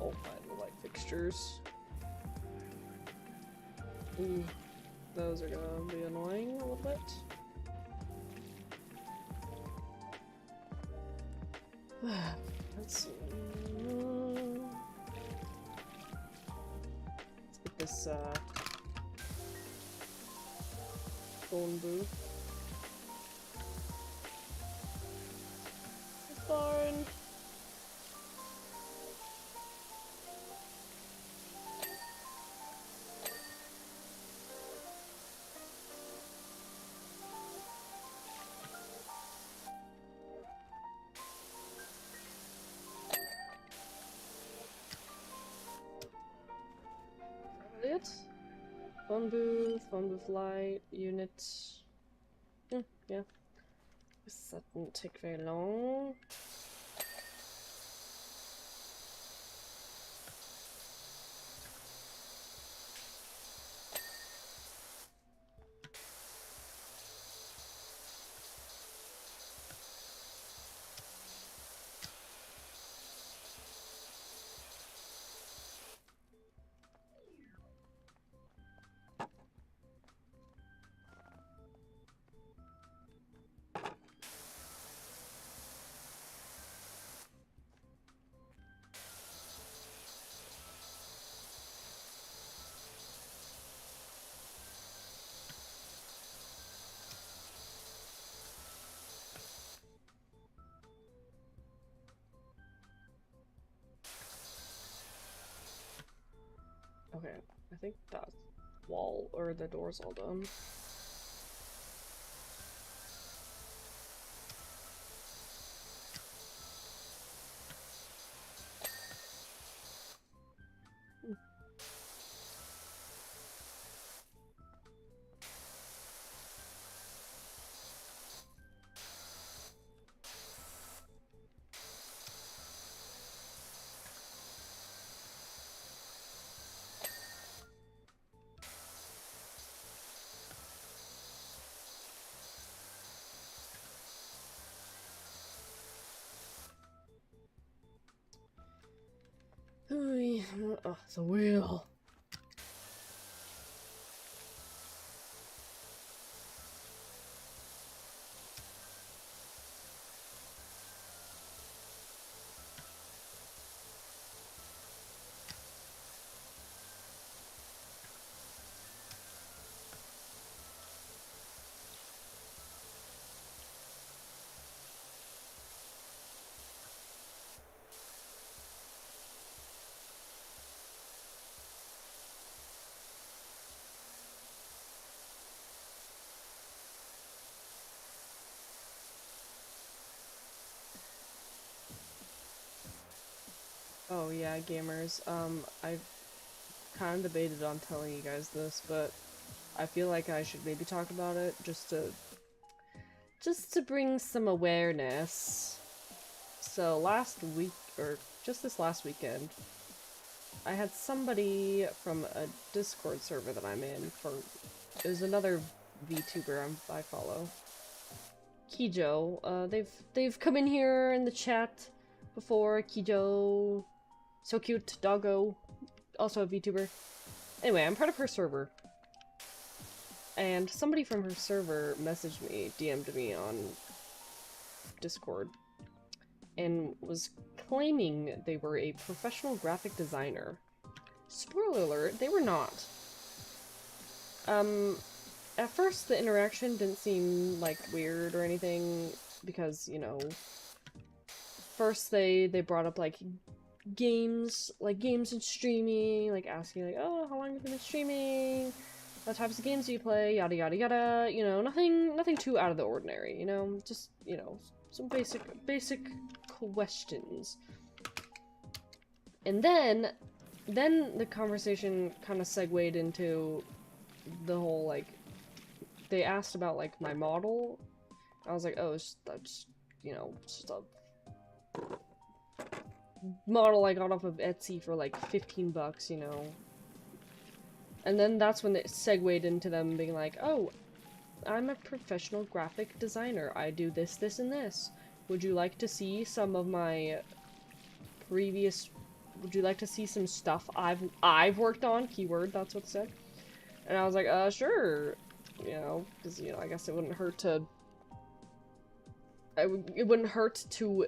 Oh, my light fixtures. Ooh, those are gonna be annoying a little bit. Let's see. Let's get this phone booth. Darn. Phone booth light, unit. Yeah. That won't take very long. think that wall or the door's all done. Oh, it's a wheel. Oh yeah, gamers. I've kind of debated on telling you guys this, but I feel like I should maybe talk about it just to bring some awareness. So last week, or just this last weekend, I had somebody from a Discord server that I'm in for, there's another VTuber I follow, Kijo. They've come in here in the chat before. Kijo, so cute, doggo, also a VTuber. Anyway, I'm part of her server. And somebody from her server messaged me, DM'd me on Discord, and was claiming they were a professional graphic designer. Spoiler alert, they were not. At first the interaction didn't seem, like, weird or anything, because, you know, first they brought up, like, games and streaming, like, asking, like, oh, how long have you been streaming? What types of games do you play? Yada yada yada. You know, nothing too out of the ordinary. You know, just, you know, some basic questions. And then the conversation kind of segued into the whole, like, they asked about, like, my model. I was like, oh, that's, you know, just a model I got off of Etsy for like 15 bucks, you know. And then that's when it segued into them being like, oh, I'm a professional graphic designer. I do this, this, and this. Would you like to see some of my previous... Would you like to see some stuff I've worked on? Keyword, that's what it said. And I was like, sure. You know, because, you know, I guess it wouldn't hurt to... It wouldn't hurt to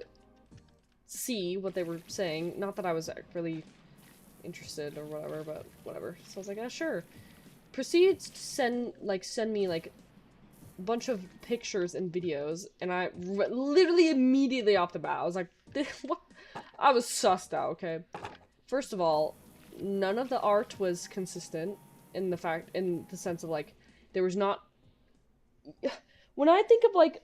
see what they were saying. Not that I was really interested or whatever, but whatever. So I was like, sure. Proceeds to send me, like, a bunch of pictures and videos, and I literally immediately off the bat, I was like, what? I was sussed out, okay? First of all, none of the art was consistent in the sense of, like, there was not... When I think of, like,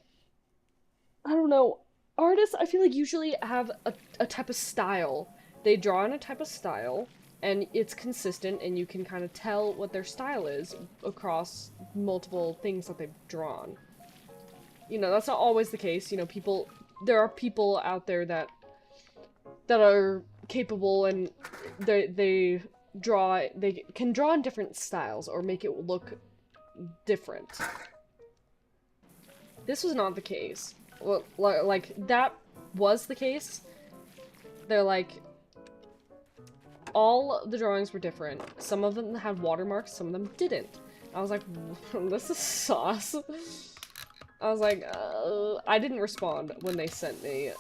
I don't know, artists, I feel like usually have a type of style. They draw in a type of style, and it's consistent, and you can kind of tell what their style is across multiple things that they've drawn. You know, that's not always the case. You know, there are people out there that are capable, and they can draw in different styles or make it look different. This was not the case. Well, like, that was the case. They're like, all the drawings were different. Some of them had watermarks, some of them didn't. I was like, this is sauce. I was like, I didn't respond when they sent me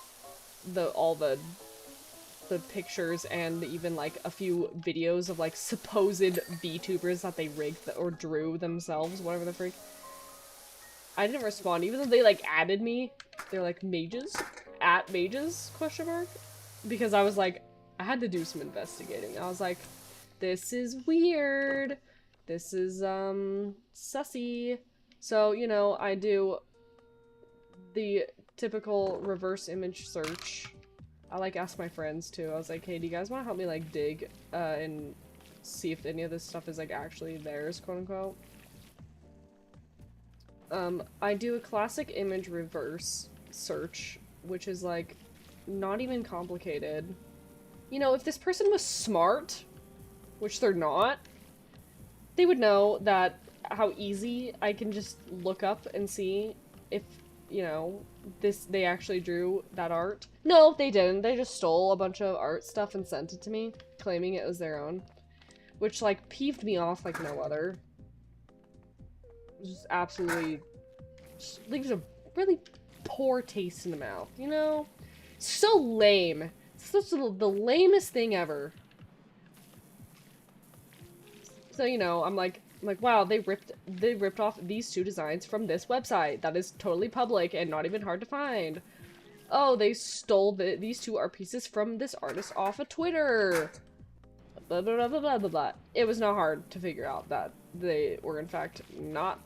all the pictures and even, like, a few videos of, like, supposed VTubers that they rigged or drew themselves, whatever the freak. I didn't respond, even though they, like, added me. They're like, mages? At mages? Question mark? Because I was like, I had to do some investigating. I was like, this is weird. This is, sussy. So, you know, I do the typical reverse image search. I, like, ask my friends, too. I was like, hey, do you guys want to help me, like, dig, and see if any of this stuff is, like, actually theirs, quote-unquote? I do a classic image reverse search, which is, like, not even complicated. You know, if this person was smart, which they're not, they would know that how easy I can just look up and see if, you know, they actually drew that art. No, they didn't. They just stole a bunch of art stuff and sent it to me, claiming it was their own. Which, like, peeved me off like no other. Just absolutely leaves a really poor taste in the mouth, you know? So lame. It's such the lamest thing ever. So, you know, I'm like, wow, they ripped off these two designs from this website that is totally public and not even hard to find. Oh, they stole these two art pieces from this artist off of Twitter. Blah, blah, blah, blah, blah, blah, blah. It was not hard to figure out that they were, in fact, not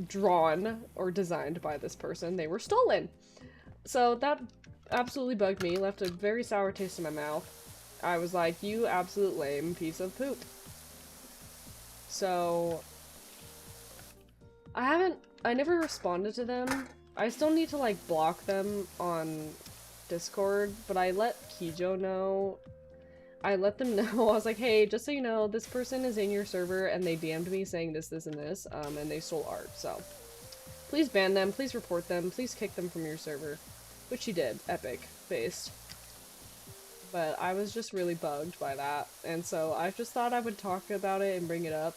drawn or designed by this person. They were stolen. So that absolutely bugged me, left a very sour taste in my mouth. I was like, you absolute lame piece of poop. So, I never responded to them. I still need to, like, block them on Discord, but I let Kijo know. I let them know. I was like, hey, just so you know, this person is in your server, and they DM'd me saying this, this, and this, and they stole art, so. Please ban them, please report them, please kick them from your server. Which she did. Epic-based. But I was just really bugged by that, and so I just thought I would talk about it and bring it up.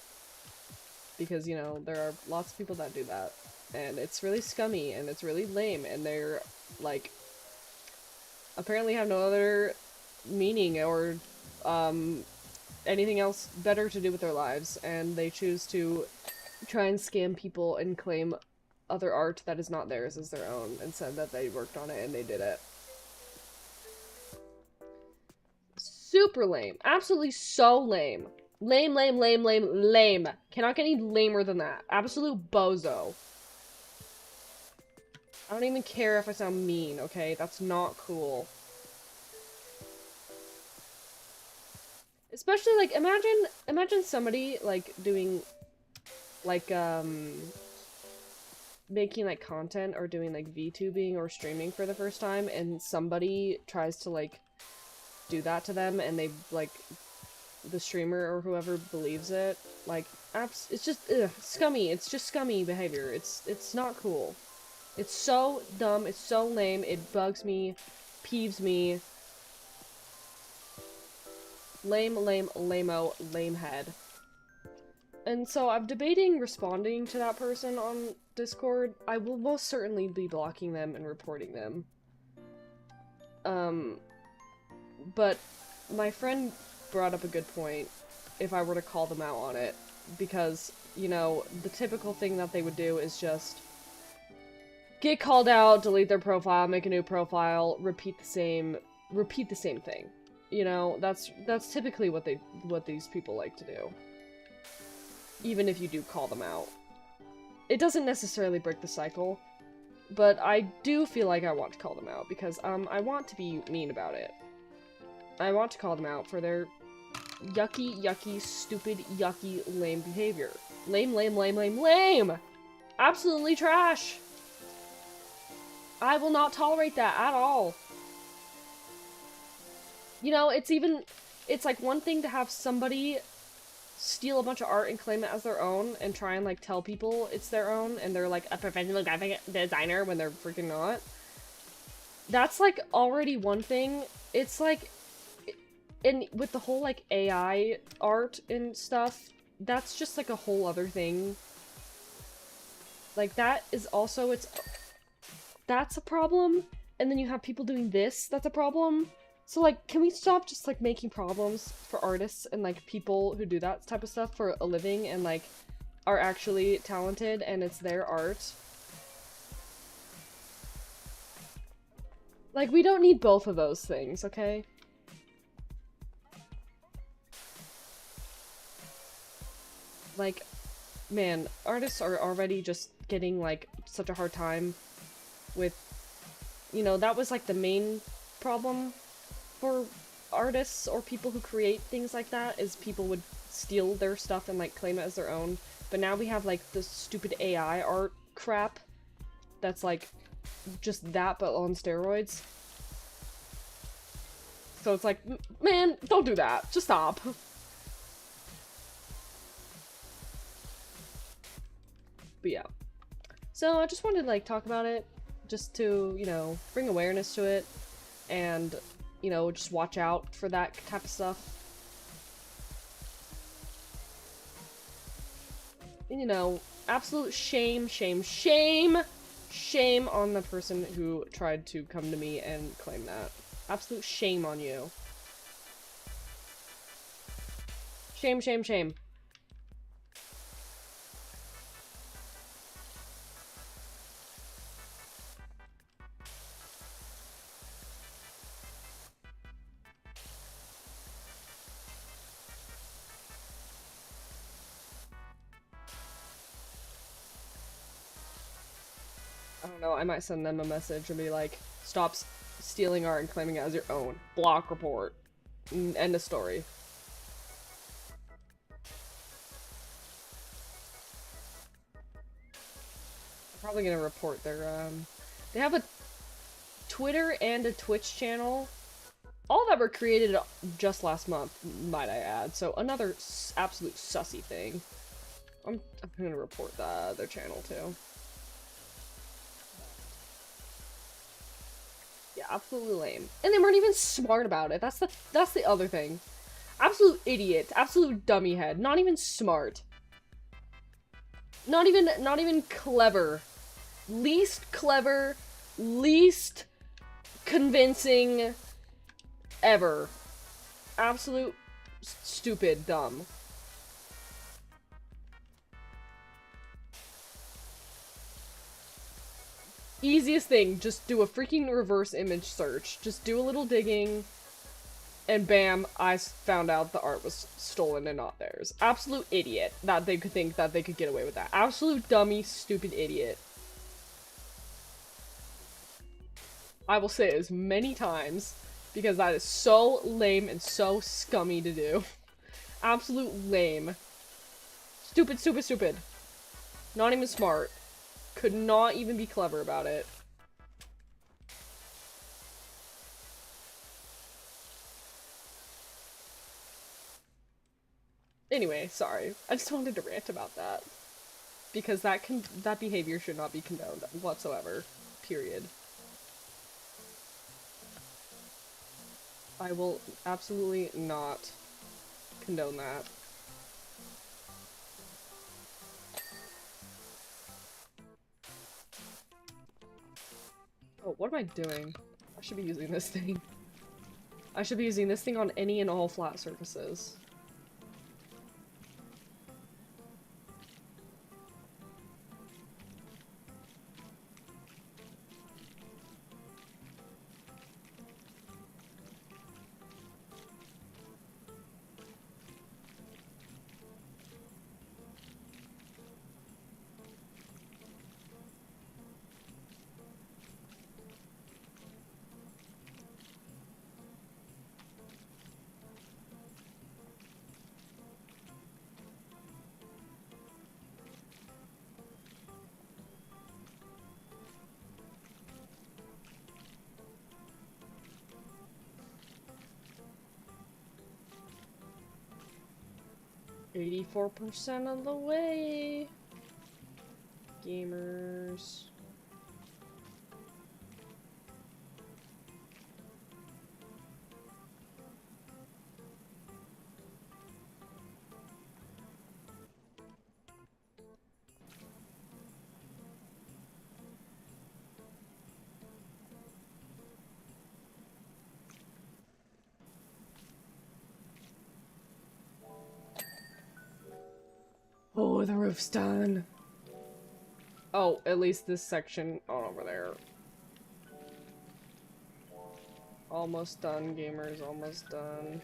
Because, you know, there are lots of people that do that. And it's really scummy, and it's really lame, and they're, like, apparently have no other meaning or, anything else better to do with their lives, and they choose to try and scam people and claim other art that is not theirs as their own, and said that they worked on it and they did it. Super lame. Absolutely so lame. Lame, lame, lame, lame, lame. Cannot get any lamer than that. Absolute bozo. I don't even care if I sound mean, okay? That's not cool. Especially, like, imagine somebody, like, doing, like, making, like, content or doing, like, VTubing or streaming for the first time, and somebody tries to, like, do that to them, and they, like, the streamer or whoever believes it, like, it's just, ugh, scummy. It's just scummy behavior. It's not cool. It's so dumb. It's so lame. It bugs me. Peeves me. Lame, lame, lame-o, lame head. And so I'm debating responding to that person on Discord. I will most certainly be blocking them and reporting them. But my friend brought up a good point if I were to call them out on it, because, you know, the typical thing that they would do is just get called out, delete their profile, make a new profile, repeat the same thing. You know, that's typically what these people like to do. Even if you do call them out. It doesn't necessarily break the cycle, but I do feel like I want to call them out because I want to be mean about it. I want to call them out for their yucky, yucky, stupid, yucky, lame behavior. Lame, lame, lame, lame, lame! Absolutely trash! I will not tolerate that at all. You know, it's like one thing to have somebody steal a bunch of art and claim it as their own and try and, like, tell people it's their own and they're, like, a professional graphic designer when they're freaking not. That's, like, already one thing. It's, like, and with the whole, like, AI art and stuff, that's just, like, a whole other thing. Like, that is also that's a problem. And then you have people doing this, that's a problem. So, like, can we stop just, like, making problems for artists and, like, people who do that type of stuff for a living and, like, are actually talented and it's their art? Like, we don't need both of those things, okay? Like, man, artists are already just getting, like, such a hard time with, you know, that was, like, the main problem for artists or people who create things like that, is people would steal their stuff and, like, claim it as their own. But now we have, like, this stupid AI art crap that's, like, just that, but on steroids. So it's like, man, don't do that. Just stop. But yeah. So I just wanted to, like, talk about it, just to, you know, bring awareness to it, and, you know, just watch out for that type of stuff. And, you know, absolute shame, shame, shame, shame on the person who tried to come to me and claim that. Absolute shame on you. Shame, shame, shame. I don't know, I might send them a message and be like, stop stealing art and claiming it as your own. Block report. End of story. I'm probably gonna report their, they have a Twitter and a Twitch channel. All that were created just last month, might I add. So another absolute sussy thing. I'm gonna report their channel too. Yeah, absolutely lame. And they weren't even smart about it. That's the other thing. Absolute idiot. Absolute dummy head. Not even smart. Not even clever. Least clever, least convincing ever. Absolute stupid dumb. Easiest thing, just do a freaking reverse image search. Just do a little digging, and bam, I found out the art was stolen and not theirs. Absolute idiot that they could think that they could get away with that. Absolute dummy, stupid idiot. I will say it as many times, because that is so lame and so scummy to do. Absolute lame. Stupid, stupid, stupid. Not even smart. Could not even be clever about it. Anyway, sorry. I just wanted to rant about that. Because that behavior should not be condoned whatsoever. Period. I will absolutely not condone that. Oh, what am I doing? I should be using this thing. I should be using this thing on any and all flat surfaces. %of the way. Gamers. Oh, the roof's done. Oh, at least this section on over there. Almost done, gamers, almost done.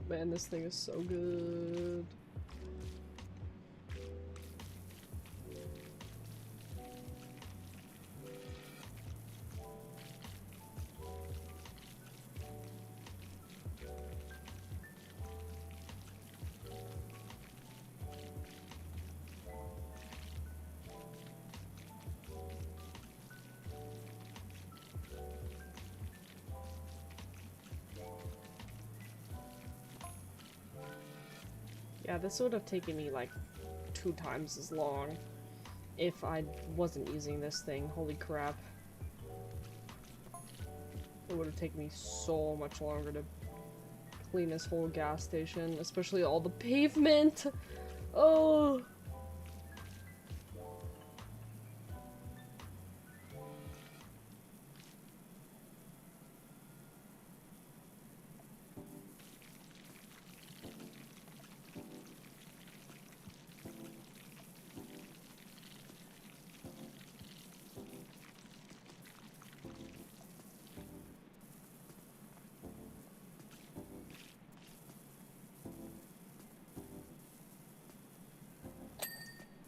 Man, this thing is so good. Yeah, this would have taken me like 2 times as long if I wasn't using this thing. Holy crap. It would have taken me so much longer to clean this whole gas station, especially all the pavement. Oh!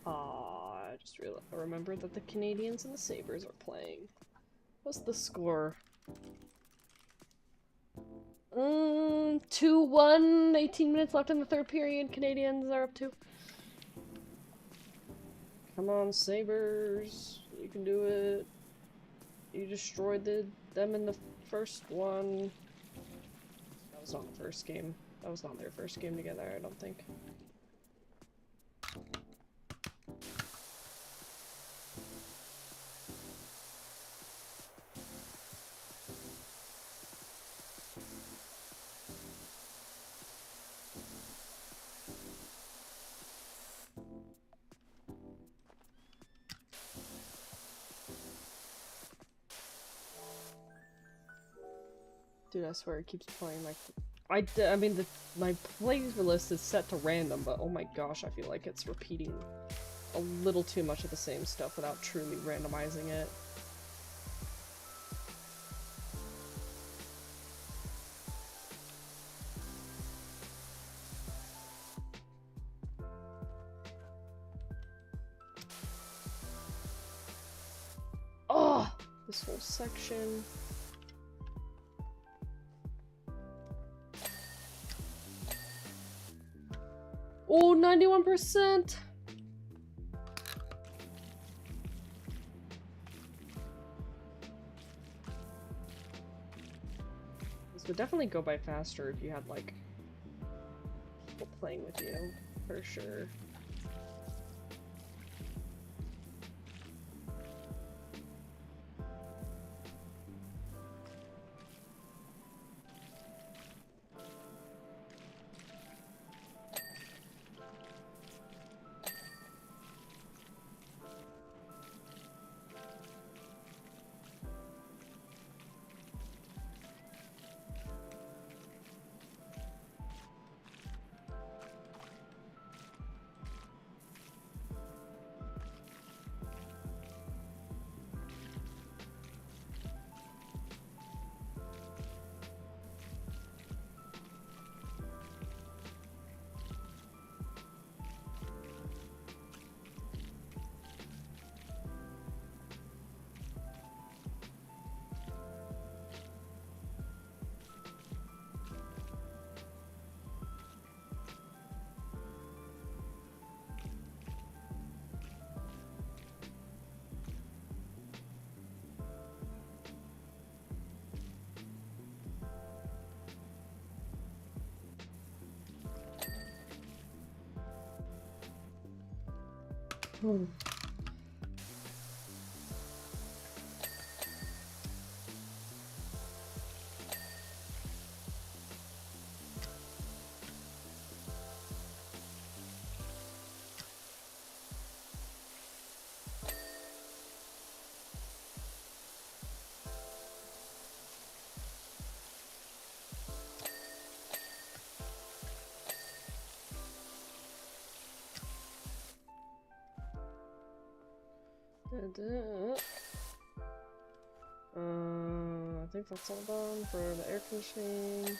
I just remembered that the Canadians and the Sabres are playing. What's the score? 2-1, 18 minutes left in the 3rd period. Canadians are up 2. Come on, Sabres. You can do it. You destroyed them in the first one. That was not the first game. That was not their first game together, I don't think. Dude, I swear it keeps playing like... I mean, my playlist is set to random, but oh my gosh, I feel like it's repeating a little too much of the same stuff without truly randomizing it. Oh! This whole section... Oh, 91%! This would definitely go by faster if you had, like, people playing with you, for sure. Hmm. I think that's all done for the air conditioning.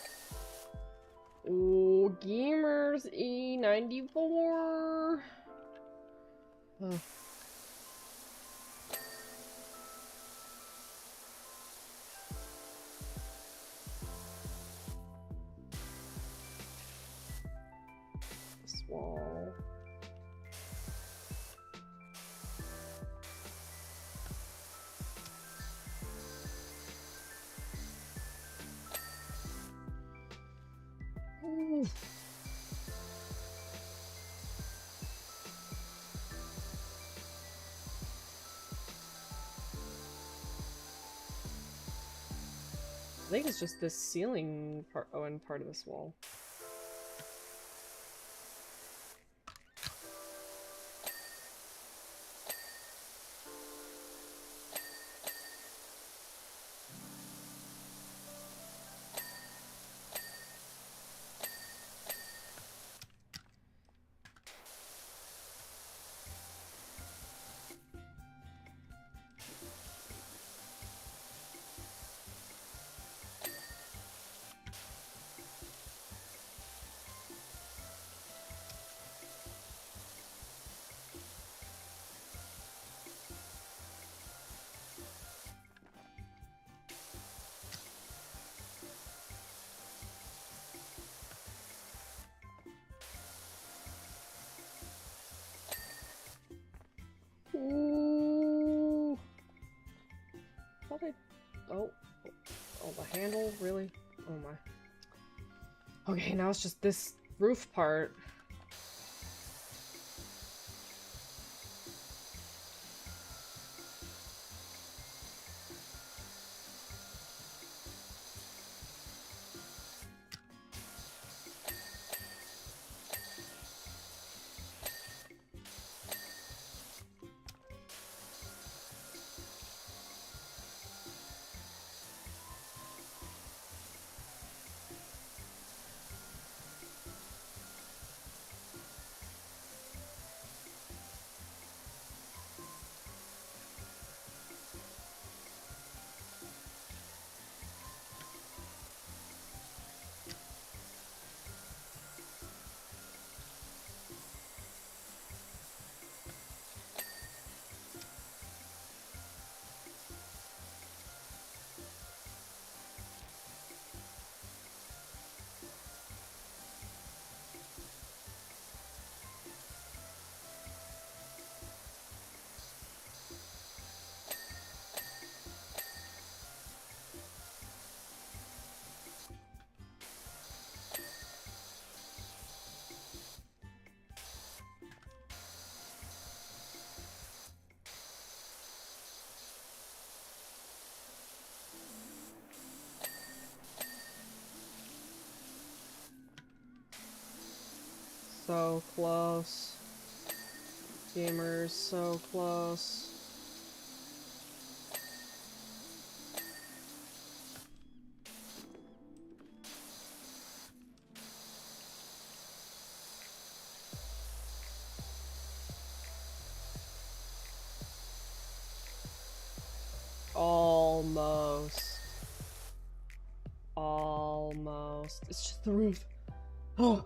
Ooh. Ooh, Gamers E94. Oh. This wall. Ooh. I think it's just this ceiling part, oh, and part of this wall. Ooh. Thought I... Oh. Oh, the handle? Really? Oh my. Okay, now it's just this roof part. So close. Gamers, so close. Almost. Almost. It's just the roof. Oh!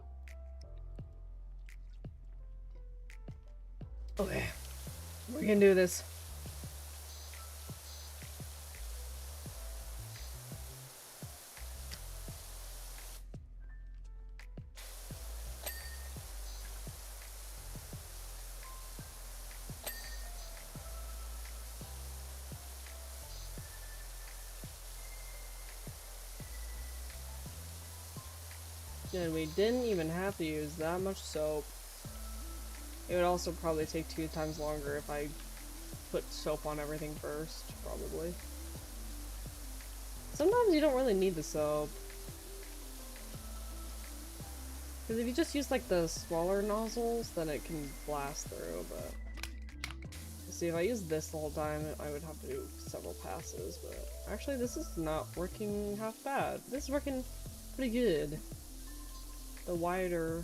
Okay. We can do this. And we didn't even have to use that much soap. It would also probably take 2 times longer if I put soap on everything first, probably. Sometimes you don't really need the soap. Because if you just use like the smaller nozzles, then it can blast through, but... See, if I use this the whole time, I would have to do several passes, but... Actually, this is not working half bad. This is working pretty good. The wider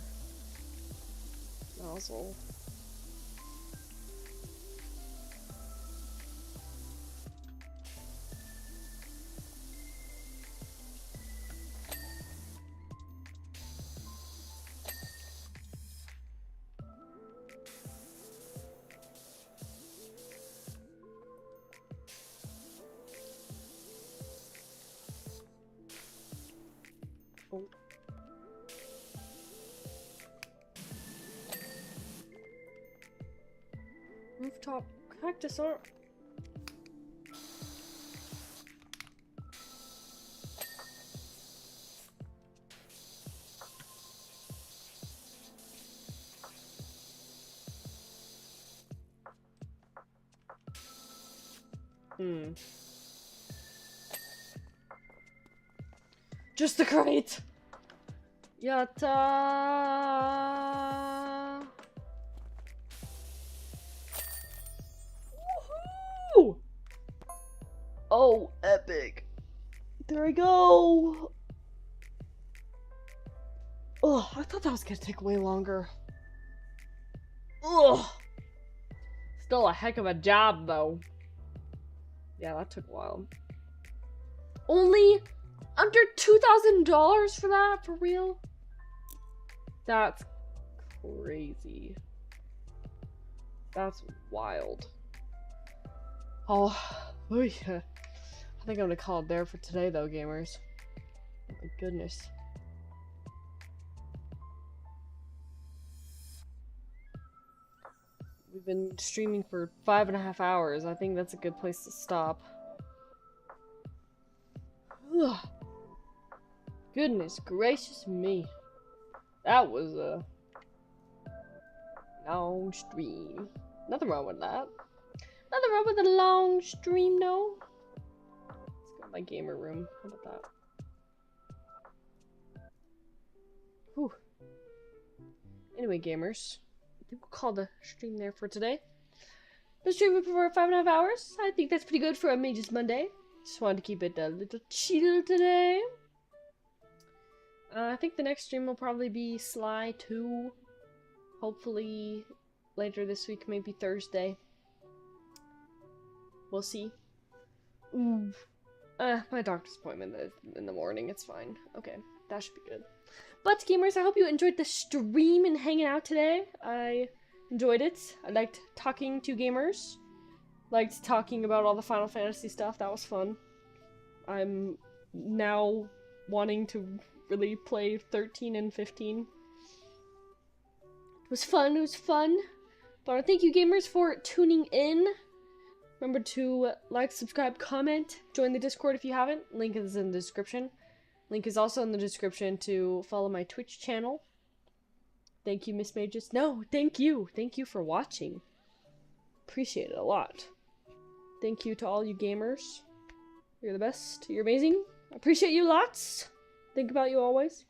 nozzle. rooftop cactus or... Just the crate! Yatta! Woohoo! Oh, epic. There we go. Oh, I thought that was gonna take way longer. Ugh. Still a heck of a job, though. Yeah, that took a while. Only under $2,000 for that? For real? That's crazy. That's wild. Oh, yeah. I think I'm gonna call it there for today, though, gamers. Oh my goodness. We've been streaming for 5.5 hours. I think that's a good place to stop. Ugh. Goodness gracious me. That was a long stream. Nothing wrong with that. Nothing wrong with a long stream, no. Let's go to my gamer room. How about that? Whew. Anyway, gamers. I think we'll call the stream there for today. Been streaming for 5.5 hours. I think that's pretty good for a Mage's Monday. Just wanted to keep it a little chill today. I think the next stream will probably be Sly 2. Hopefully later this week, maybe Thursday. We'll see. Ooh. My doctor's appointment is in the morning. It's fine. Okay, that should be good. But gamers, I hope you enjoyed the stream and hanging out today. I enjoyed it. I liked talking to gamers. Liked talking about all the Final Fantasy stuff. That was fun. I'm now wanting to really play 13 and 15. It was fun. It was fun. But I want to thank you gamers for tuning in. Remember to like, subscribe, comment, join the Discord if you haven't. Link is in the description. Link is also in the description to follow my Twitch channel. Thank you, Miss Mages. No, thank you. Thank you for watching. Appreciate it a lot. Thank you to all you gamers. You're the best. You're amazing. I appreciate you lots. Think about you always.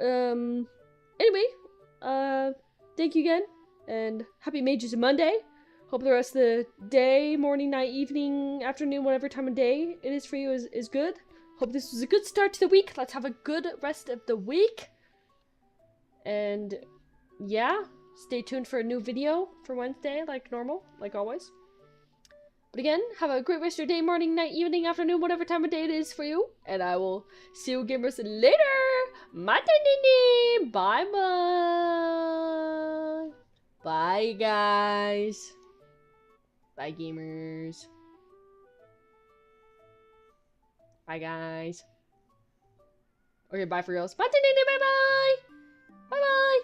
Anyway, thank you again, and happy Mages Monday. Hope the rest of the day, morning, night, evening, afternoon, whatever time of day it is for you is good. Hope this was a good start to the week. Let's have a good rest of the week. And yeah, stay tuned for a new video for Wednesday, like normal, like always. But again, have a great rest of your day, morning, night, evening, afternoon, whatever time of day it is for you. And I will see you gamers later. Matanini. Bye bye. Bye guys. Bye gamers. Bye guys. Okay, bye for reals. Bye bye. Bye bye.